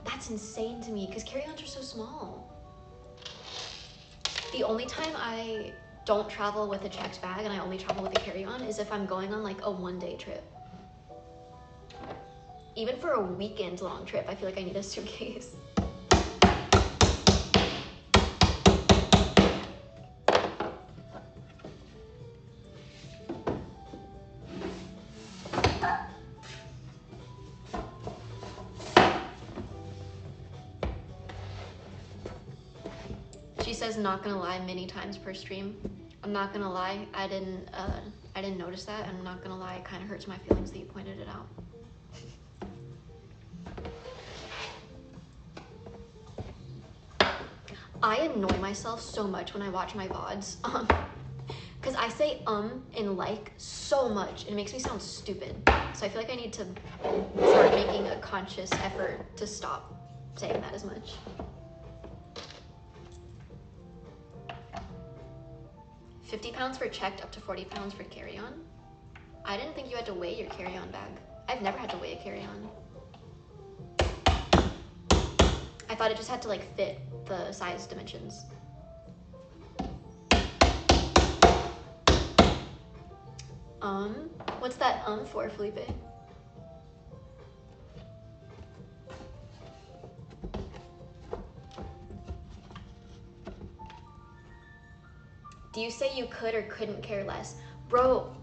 That's insane to me because carry-ons are so small. The only time I don't travel with a checked bag and I only travel with a carry-on is if I'm going on like a one-day trip. Even for a weekend long trip, I feel like I need a suitcase. She says, not gonna lie, many times per stream. I'm not gonna lie, I didn't notice that, and I'm not gonna lie, it kind of hurts my feelings that you pointed it out. I annoy myself so much when I watch my VODs, because I say and like so much, and it makes me sound stupid. So I feel like I need to start making a conscious effort to stop saying that as much. £50 for checked, up to 40 pounds for carry-on. I didn't think you had to weigh your carry-on bag. I've never had to weigh a carry-on. I thought it just had to like fit the size dimensions. What's that for, Felipe? Do you say you could or couldn't care less? Bro,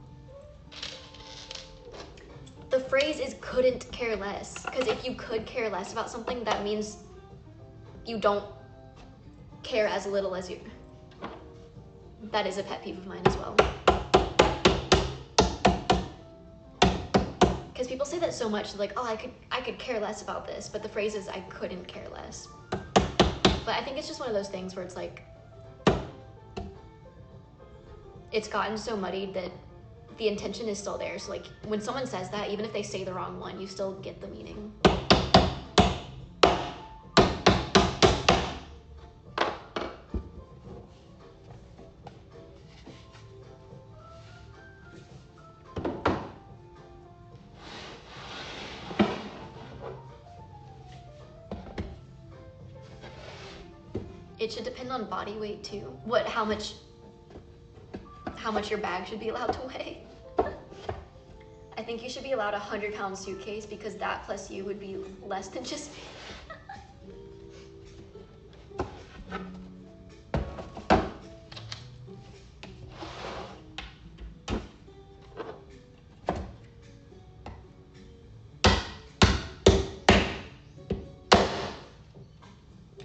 the phrase is couldn't care less, because if you could care less about something, that means you don't care as little as you. That is a pet peeve of mine as well. Because people say that so much, like, oh, I could care less about this, but the phrase is I couldn't care less. But I think it's just one of those things where it's like, it's gotten so muddied that the intention is still there. So like when someone says that, even if they say the wrong one, you still get the meaning. It should depend on body weight too. How much your bag should be allowed to weigh. I think you should be allowed a 100-pound suitcase because that plus you would be less than just me.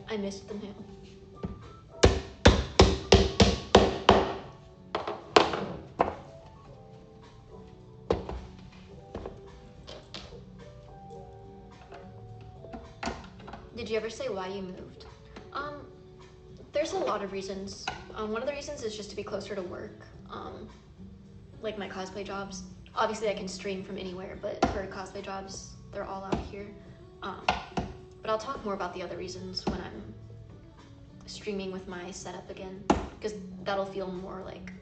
I missed the nail. Did you ever say why you moved? There's a lot of reasons. One of the reasons is just to be closer to work. Like my cosplay jobs. Obviously I can stream from anywhere, but for cosplay jobs, they're all out here. But I'll talk more about the other reasons when I'm streaming with my setup again, because that'll feel more like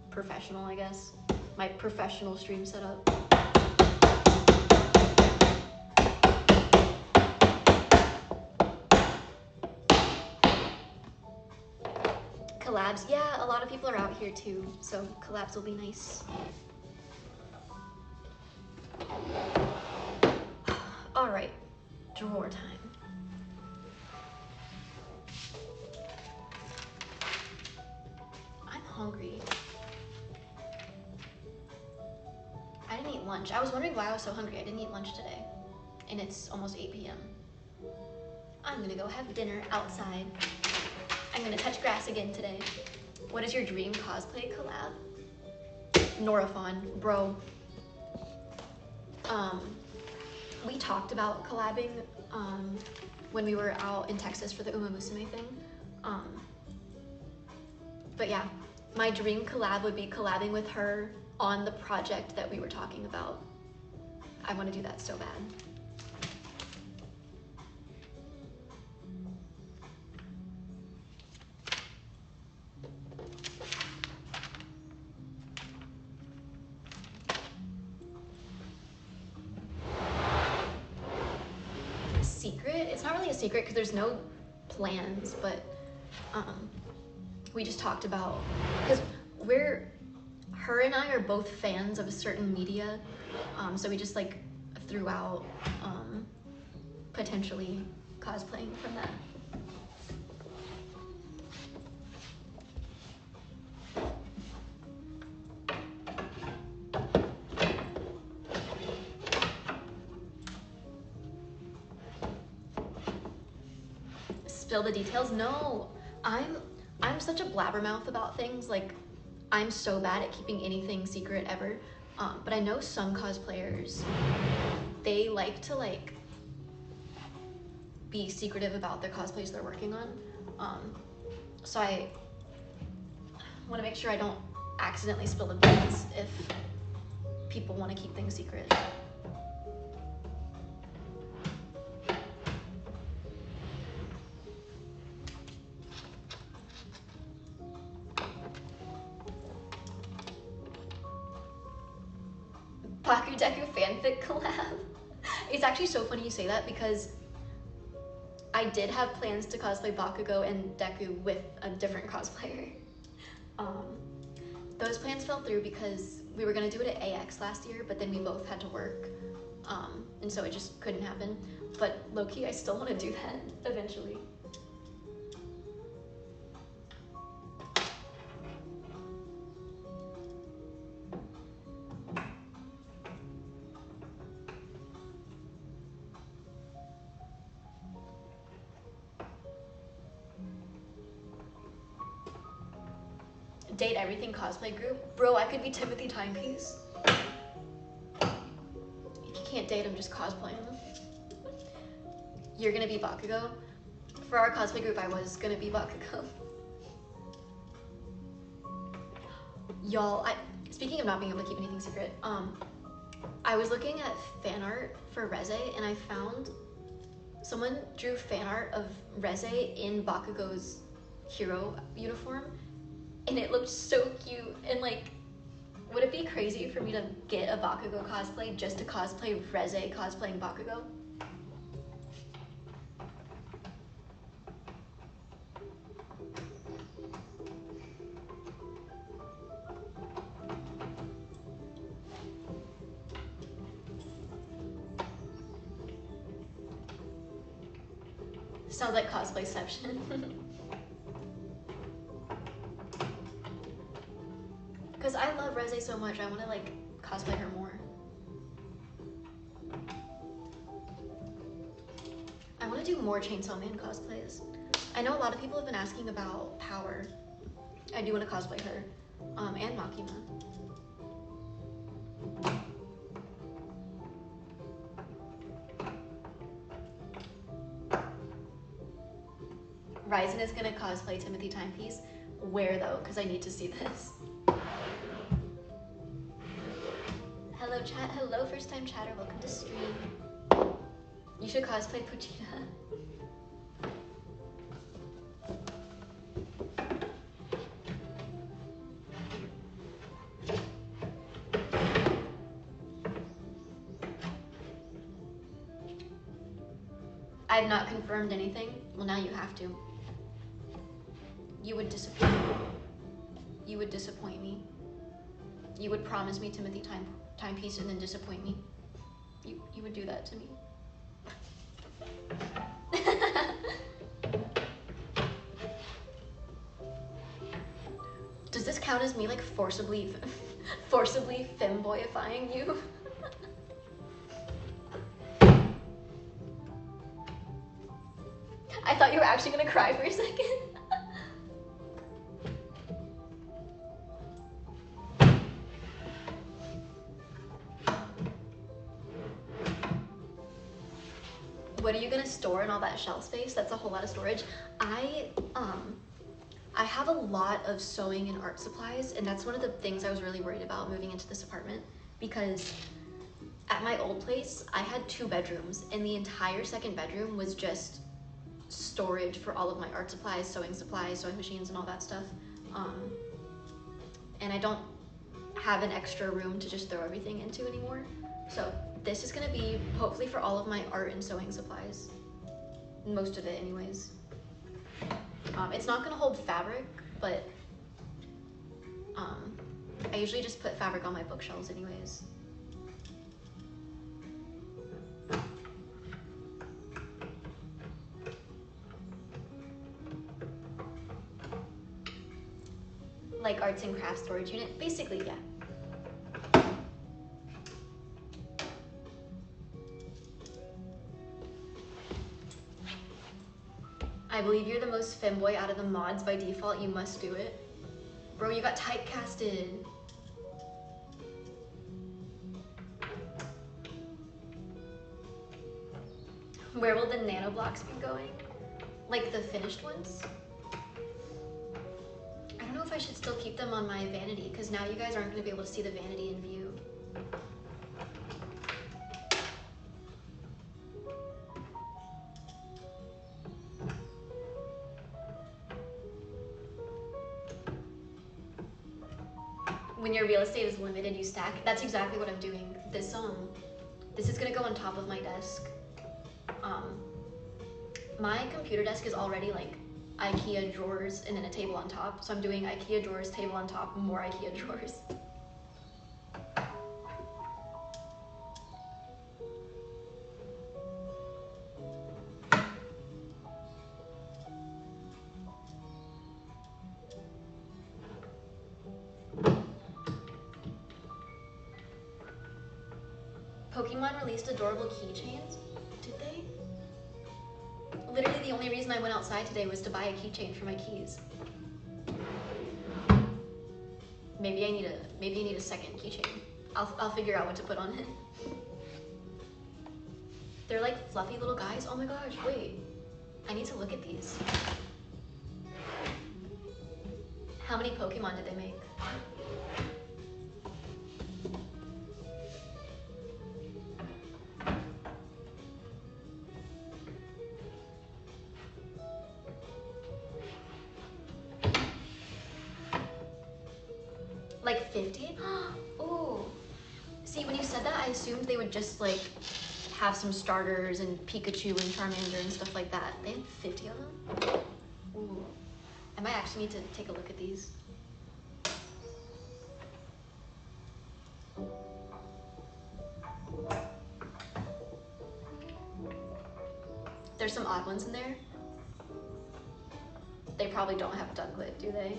professional, I guess. My professional stream setup. Collabs, yeah, a lot of people are out here too, so collabs will be nice. All right, drawer time. I'm hungry. I didn't eat lunch. I was wondering why I was so hungry. I didn't eat lunch today, and it's almost 8 p.m. I'm gonna go have dinner outside. I'm gonna touch grass again today. What is your dream cosplay collab? Norathon, bro. We talked about collabing when we were out in Texas for the Uma Musume thing. But yeah, my dream collab would be collabing with her on the project that we were talking about. I want to do that so bad. Secret? It's not really a secret because there's no plans, but we just talked about, because her and I are both fans of a certain media, so we just like threw out potentially cosplaying from that. Spill the details? No, I'm such a blabbermouth about things. Like, I'm so bad at keeping anything secret ever. But I know some cosplayers, they like to like be secretive about their cosplays they're working on. So I want to make sure I don't accidentally spill the beans if people want to keep things secret. Deku fanfic collab. It's actually so funny you say that because I did have plans to cosplay Bakugo and Deku with a different cosplayer. Those plans fell through because we were gonna do it at AX last year, but then we both had to work, and so it just couldn't happen. But low-key, I still want to do that eventually. Date everything cosplay group? Bro, I could be Timothy Timepiece. If you can't date him, just cosplay him. You're gonna be Bakugo? For our cosplay group, I was gonna be Bakugo. Y'all, speaking of not being able to keep anything secret, I was looking at fan art for Reze and I found someone drew fan art of Reze in Bakugo's hero uniform. And it looked so cute, and like, would it be crazy for me to get a Bakugo cosplay just to cosplay Reze cosplaying Bakugo? Sounds like cosplayception. Because I love Reze so much, I want to like cosplay her more. I want to do more Chainsaw Man cosplays. I know a lot of people have been asking about Power. I do want to cosplay her, and Makima. Ryzen is gonna cosplay Timothy Timepiece. Where though? Because I need to see this. Hello chat, hello first time chatter, welcome to stream. You should cosplay Puchita. I have not confirmed anything. Well, now you have to. You would disappoint me. You would disappoint me. You would promise me Timothy Timepiece and then disappoint me. You would do that to me. Does this count as me like forcibly femboyifying you? I thought you were actually gonna cry for a second. What are you gonna store in all that shelf space? That's a whole lot of storage. I have a lot of sewing and art supplies, and that's one of the things I was really worried about moving into this apartment, because at my old place, I had 2 bedrooms, and the entire second bedroom was just storage for all of my art supplies, sewing machines, and all that stuff. And I don't have an extra room to just throw everything into anymore. So this is gonna be hopefully for all of my art and sewing supplies. Most of it anyways. It's not gonna hold fabric, but I usually just put fabric on my bookshelves anyways. Like arts and crafts storage unit, basically, yeah. I believe you're the most femboy out of the mods by default. You must do it. Bro, you got typecasted. Where will the nano blocks be going? Like the finished ones? I don't know if I should still keep them on my vanity, because now you guys aren't going to be able to see the vanity in view. When your real estate is limited, you stack. That's exactly what I'm doing. This is gonna go on top of my desk. My computer desk is already like IKEA drawers and then a table on top. So I'm doing IKEA drawers, table on top, more IKEA drawers. Pokemon released adorable keychains? Did they? Literally the only reason I went outside today was to buy a keychain for my keys. Maybe I need a second keychain. I'll figure out what to put on it. They're like fluffy little guys. Oh my gosh, wait. I need to look at these. How many Pokemon did they make? Like 50? Ooh. See, when you said that, I assumed they would just like have some starters and Pikachu and Charmander and stuff like that. They had 50 of them? Ooh. I might actually need to take a look at these. There's some odd ones in there. They probably don't have Ducklet, do they?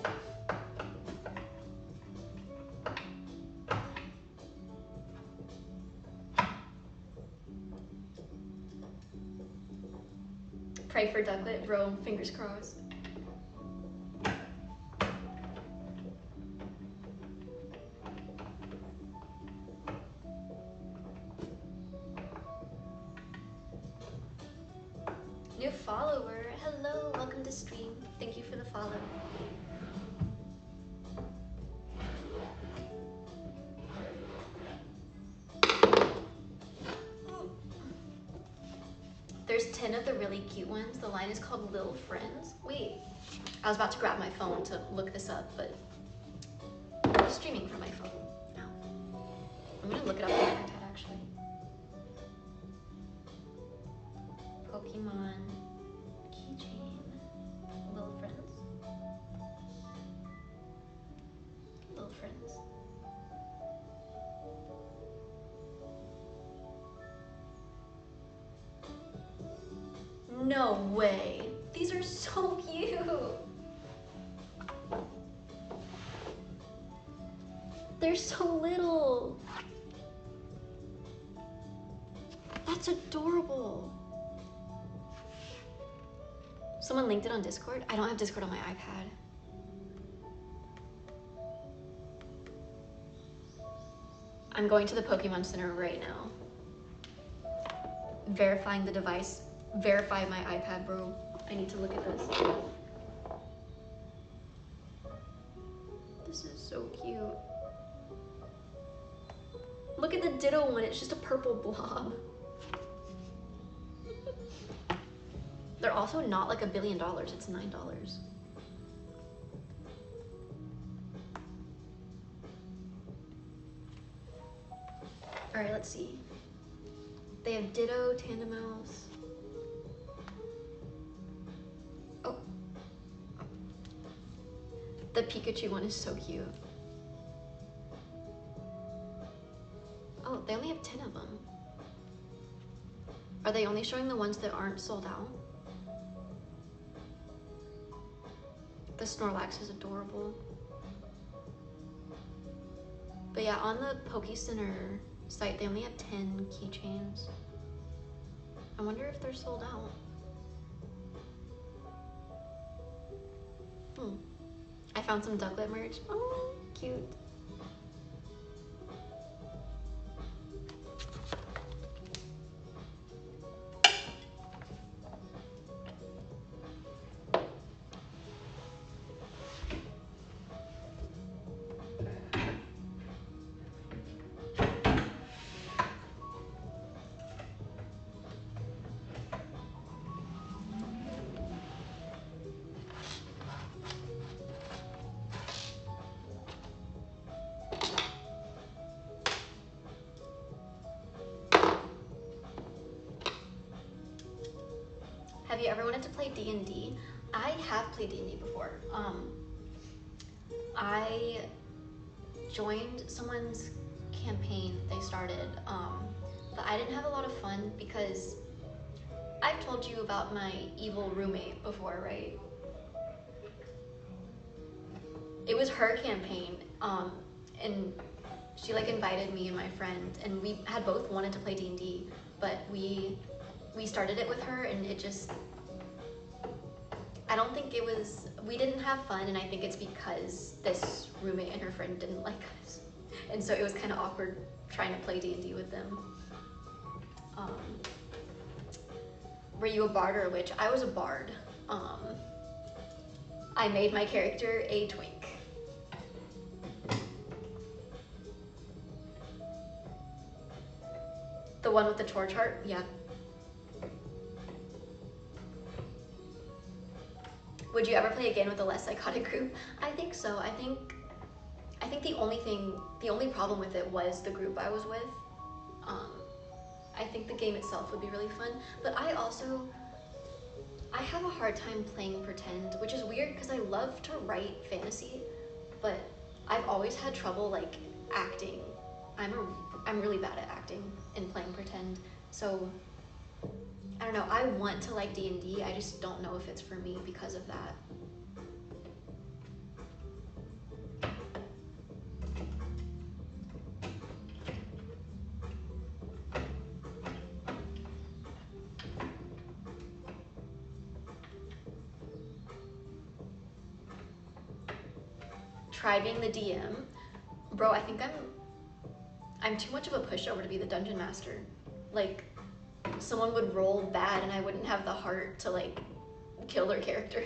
Pray for Ducklet, bro. Fingers crossed. New follower. Hello, welcome to the stream. Thank you for the follow. There's 10 of the really cute ones. The line is called Little Friends. Wait, I was about to grab my phone to look this up, but I'm streaming from my phone. Ow. I'm gonna look it up on my iPad actually. Pokemon keychain. Little Friends. Little Friends. No way. These are so cute. They're so little. That's adorable. Someone linked it on Discord? I don't have Discord on my iPad. I'm going to the Pokemon Center right now. Verifying the device. Verify my iPad, bro. I need to look at this. This is so cute. Look at the Ditto one, it's just a purple blob. They're also not like $1 billion, it's $9. All right, let's see. They have Ditto, Tandemouse. Oh. The Pikachu one is so cute. Oh, they only have 10 of them. Are they only showing the ones that aren't sold out? The Snorlax is adorable. But yeah, on the Poke Center site, they only have 10 keychains. I wonder if they're sold out. I found some Ducklet merch. Oh, cute. Have you ever wanted to play D&D? I have played D&D before. I joined someone's campaign they started, but I didn't have a lot of fun because I've told you about my evil roommate before, right? It was her campaign, and she like invited me and my friend, and we had both wanted to play D&D, but we started it with her, and it just, I don't think it was, we didn't have fun, and I think it's because this roommate and her friend didn't like us. And so it was kind of awkward trying to play D&D with them. Were you a bard or a witch? I was a bard. I made my character a twink. The one with the chore chart? Yeah. Would you ever play again with a less psychotic group? I think so. I think the only problem with it was the group I was with. I think the game itself would be really fun, but I have a hard time playing pretend, which is weird because I love to write fantasy, but I've always had trouble like acting. I'm really bad at acting and playing pretend, so I don't know. I want to like D&D, I just don't know if it's for me because of that. Try being the DM. Bro, I think I'm too much of a pushover to be the dungeon master. Like, someone would roll bad and I wouldn't have the heart to like kill their character.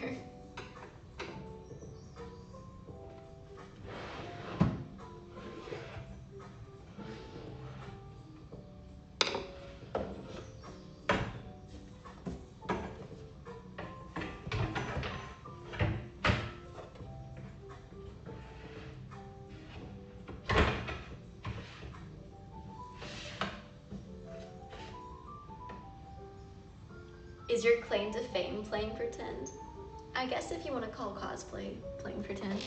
Is your claim to fame playing pretend? I guess if you want to call cosplay playing pretend.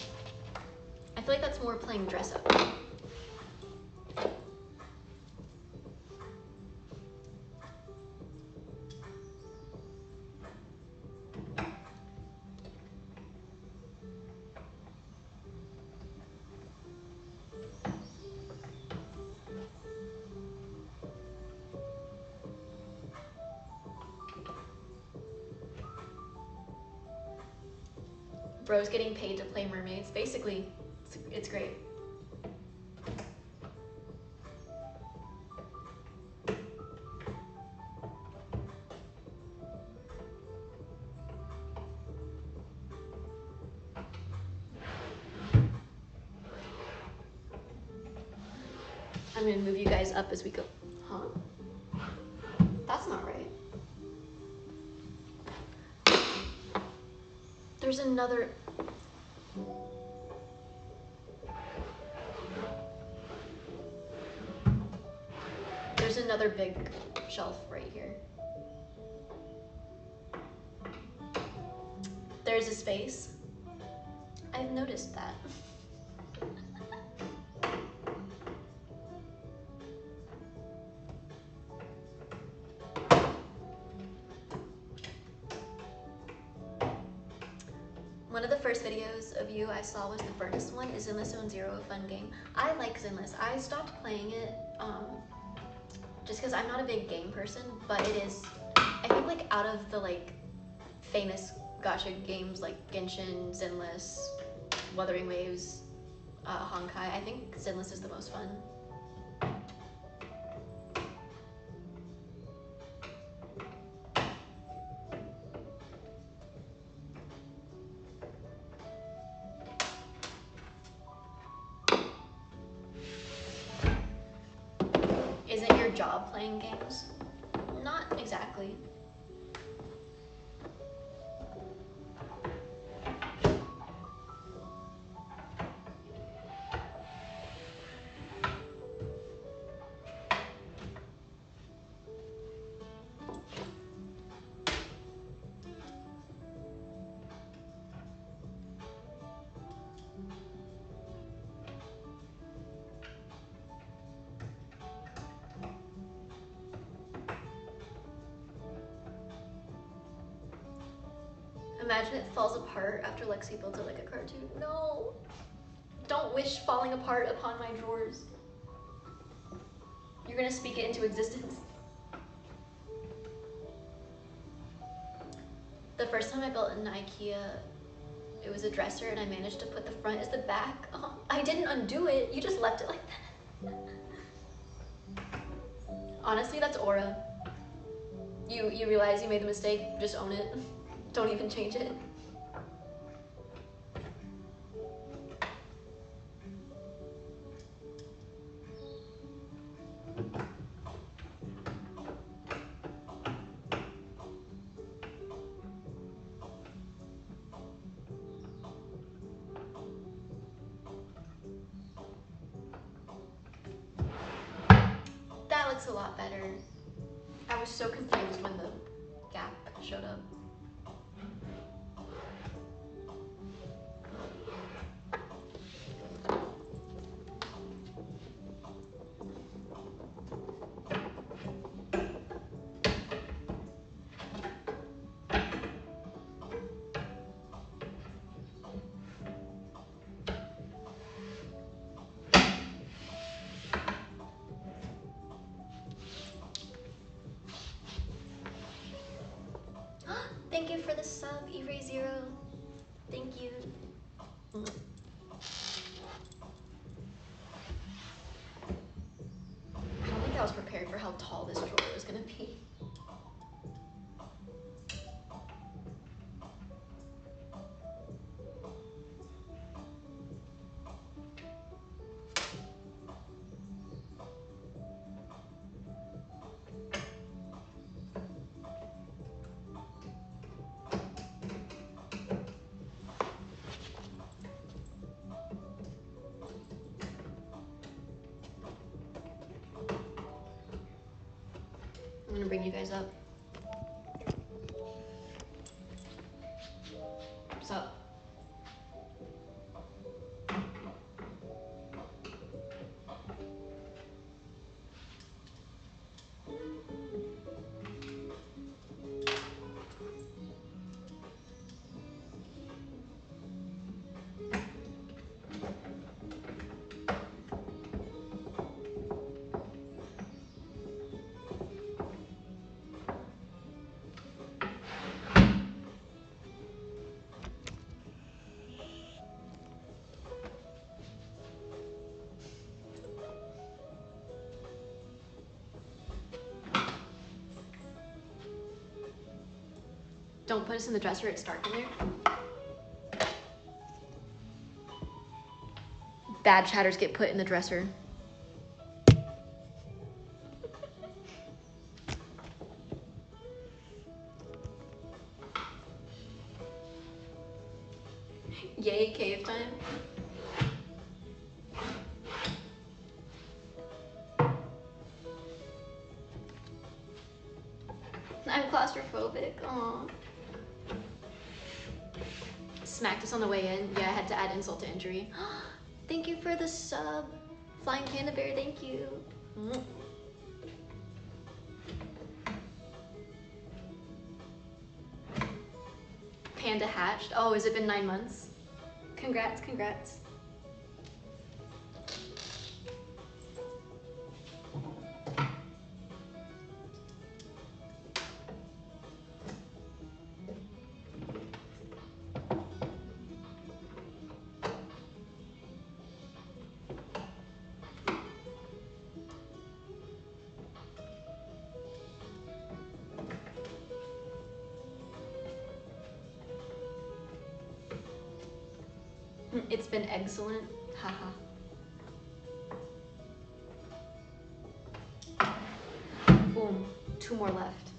I feel like that's more playing dress up. Bro's getting paid to play mermaids. Basically, it's great. I'm gonna move you guys up as we go. Huh? That's not right. There's another. There's another big shelf right here. There's a space. I've noticed that. One of the first videos of you I saw was the Furnace one. Is Zenless Zone Zero a fun game? I like Zenless. I stopped playing it just because I'm not a big game person, but it is, I think like out of the like famous gacha games like Genshin, Zenless, Wuthering Waves, Honkai, I think Zenless is the most fun. Isn't your job playing games? Not exactly. Imagine it falls apart after Lexi builds it like a cartoon. No! Don't wish falling apart upon my drawers. You're gonna speak it into existence. The first time I built an ikea, it was a dresser and I managed to put the front as the back. Oh, I didn't undo it, you just left it like that. Honestly, that's aura. You realize you made the mistake, just own it. Don't even change it. That looks a lot better. I was so confused when the gap showed up. Thank you for the sub, Eray0. Thank you. I don't think I was prepared for how tall this drawer was gonna be. I'm gonna bring you guys up. What's up? Don't put us in the dresser, it's dark in there. Bad chatters get put in the dresser. Yay, cave time. I'm claustrophobic, aw. Smacked us on the way in. Yeah, I had to add insult to injury. Thank you for the sub. Flying Panda Bear, thank you. Panda hatched. Oh, has it been 9 months? Congrats, congrats. It's been excellent. Haha. Boom. 2 more left.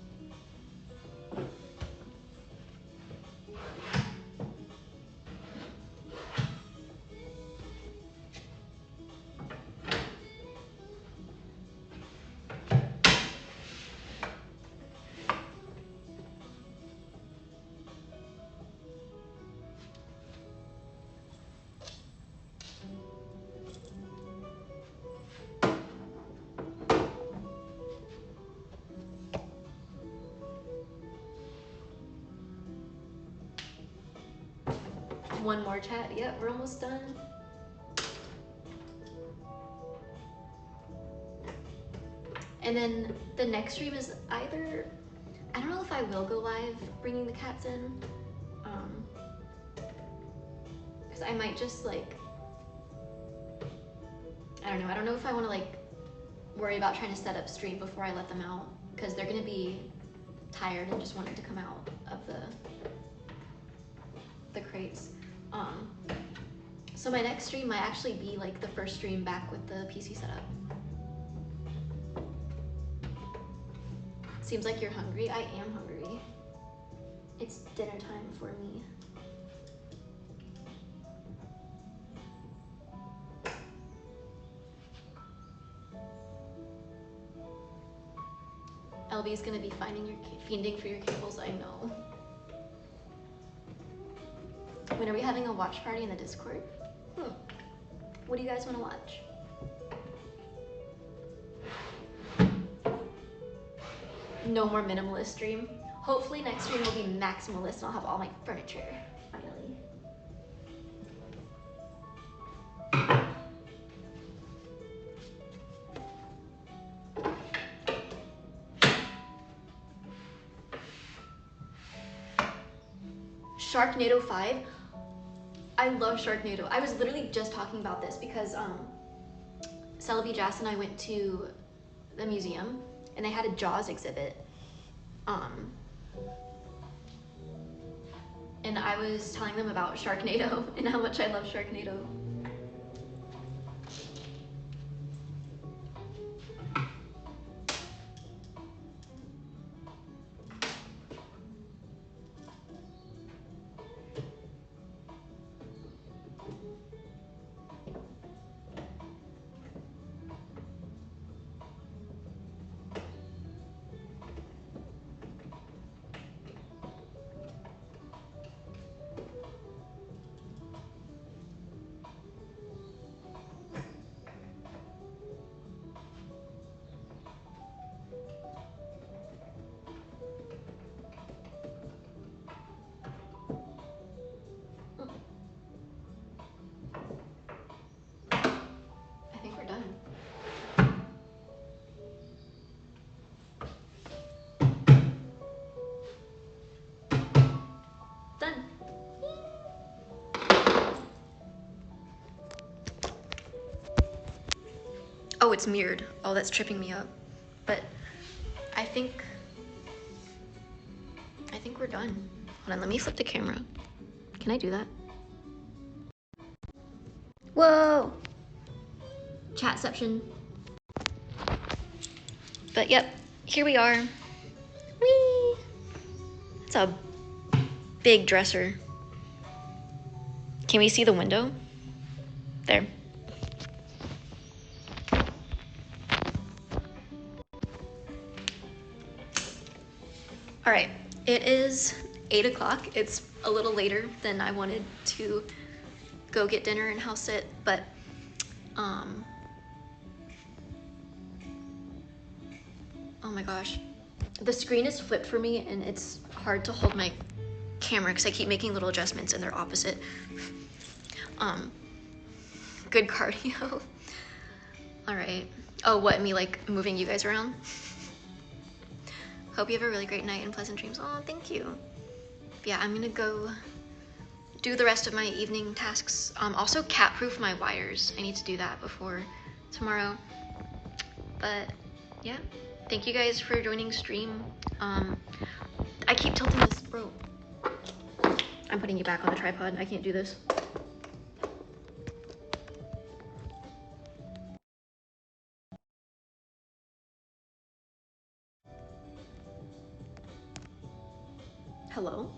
One more chat. Yep, we're almost done. And then the next stream is either, I don't know if I will go live bringing the cats in, because I might just like, I don't know. I don't know if I want to like worry about trying to set up stream before I let them out, because they're gonna be tired and just wanting to come out of the crates. So my next stream might actually be like the first stream back with the PC setup. Seems like you're hungry. I am hungry. It's dinner time for me. LB's gonna be fiending for your cables, I know. When are we having a watch party in the Discord? What do you guys want to watch? No more minimalist stream. Hopefully next stream will be maximalist and I'll have all my furniture, finally. Sharknado 5? I love Sharknado. I was literally just talking about this because Celebi, Jas, and I went to the museum and they had a Jaws exhibit. And I was telling them about Sharknado and how much I love Sharknado. Oh, it's mirrored. Oh, that's tripping me up. But I think we're done. Hold on, let me flip the camera. Can I do that? Whoa! Chatception. But yep, here we are. Whee! It's a big dresser. Can we see the window? There. All right, it is 8 o'clock. It's a little later than I wanted to go get dinner and house sit, but oh my gosh. The screen is flipped for me and it's hard to hold my camera because I keep making little adjustments and they're opposite. Good cardio. All right. Oh, what, me like moving you guys around? Hope you have a really great night and pleasant dreams. Oh, thank you. Yeah, I'm gonna go do the rest of my evening tasks. Also cat-proof my wires. I need to do that before tomorrow. But yeah, thank you guys for joining stream. I keep tilting this, bro. I'm putting you back on the tripod. I can't do this. Hello?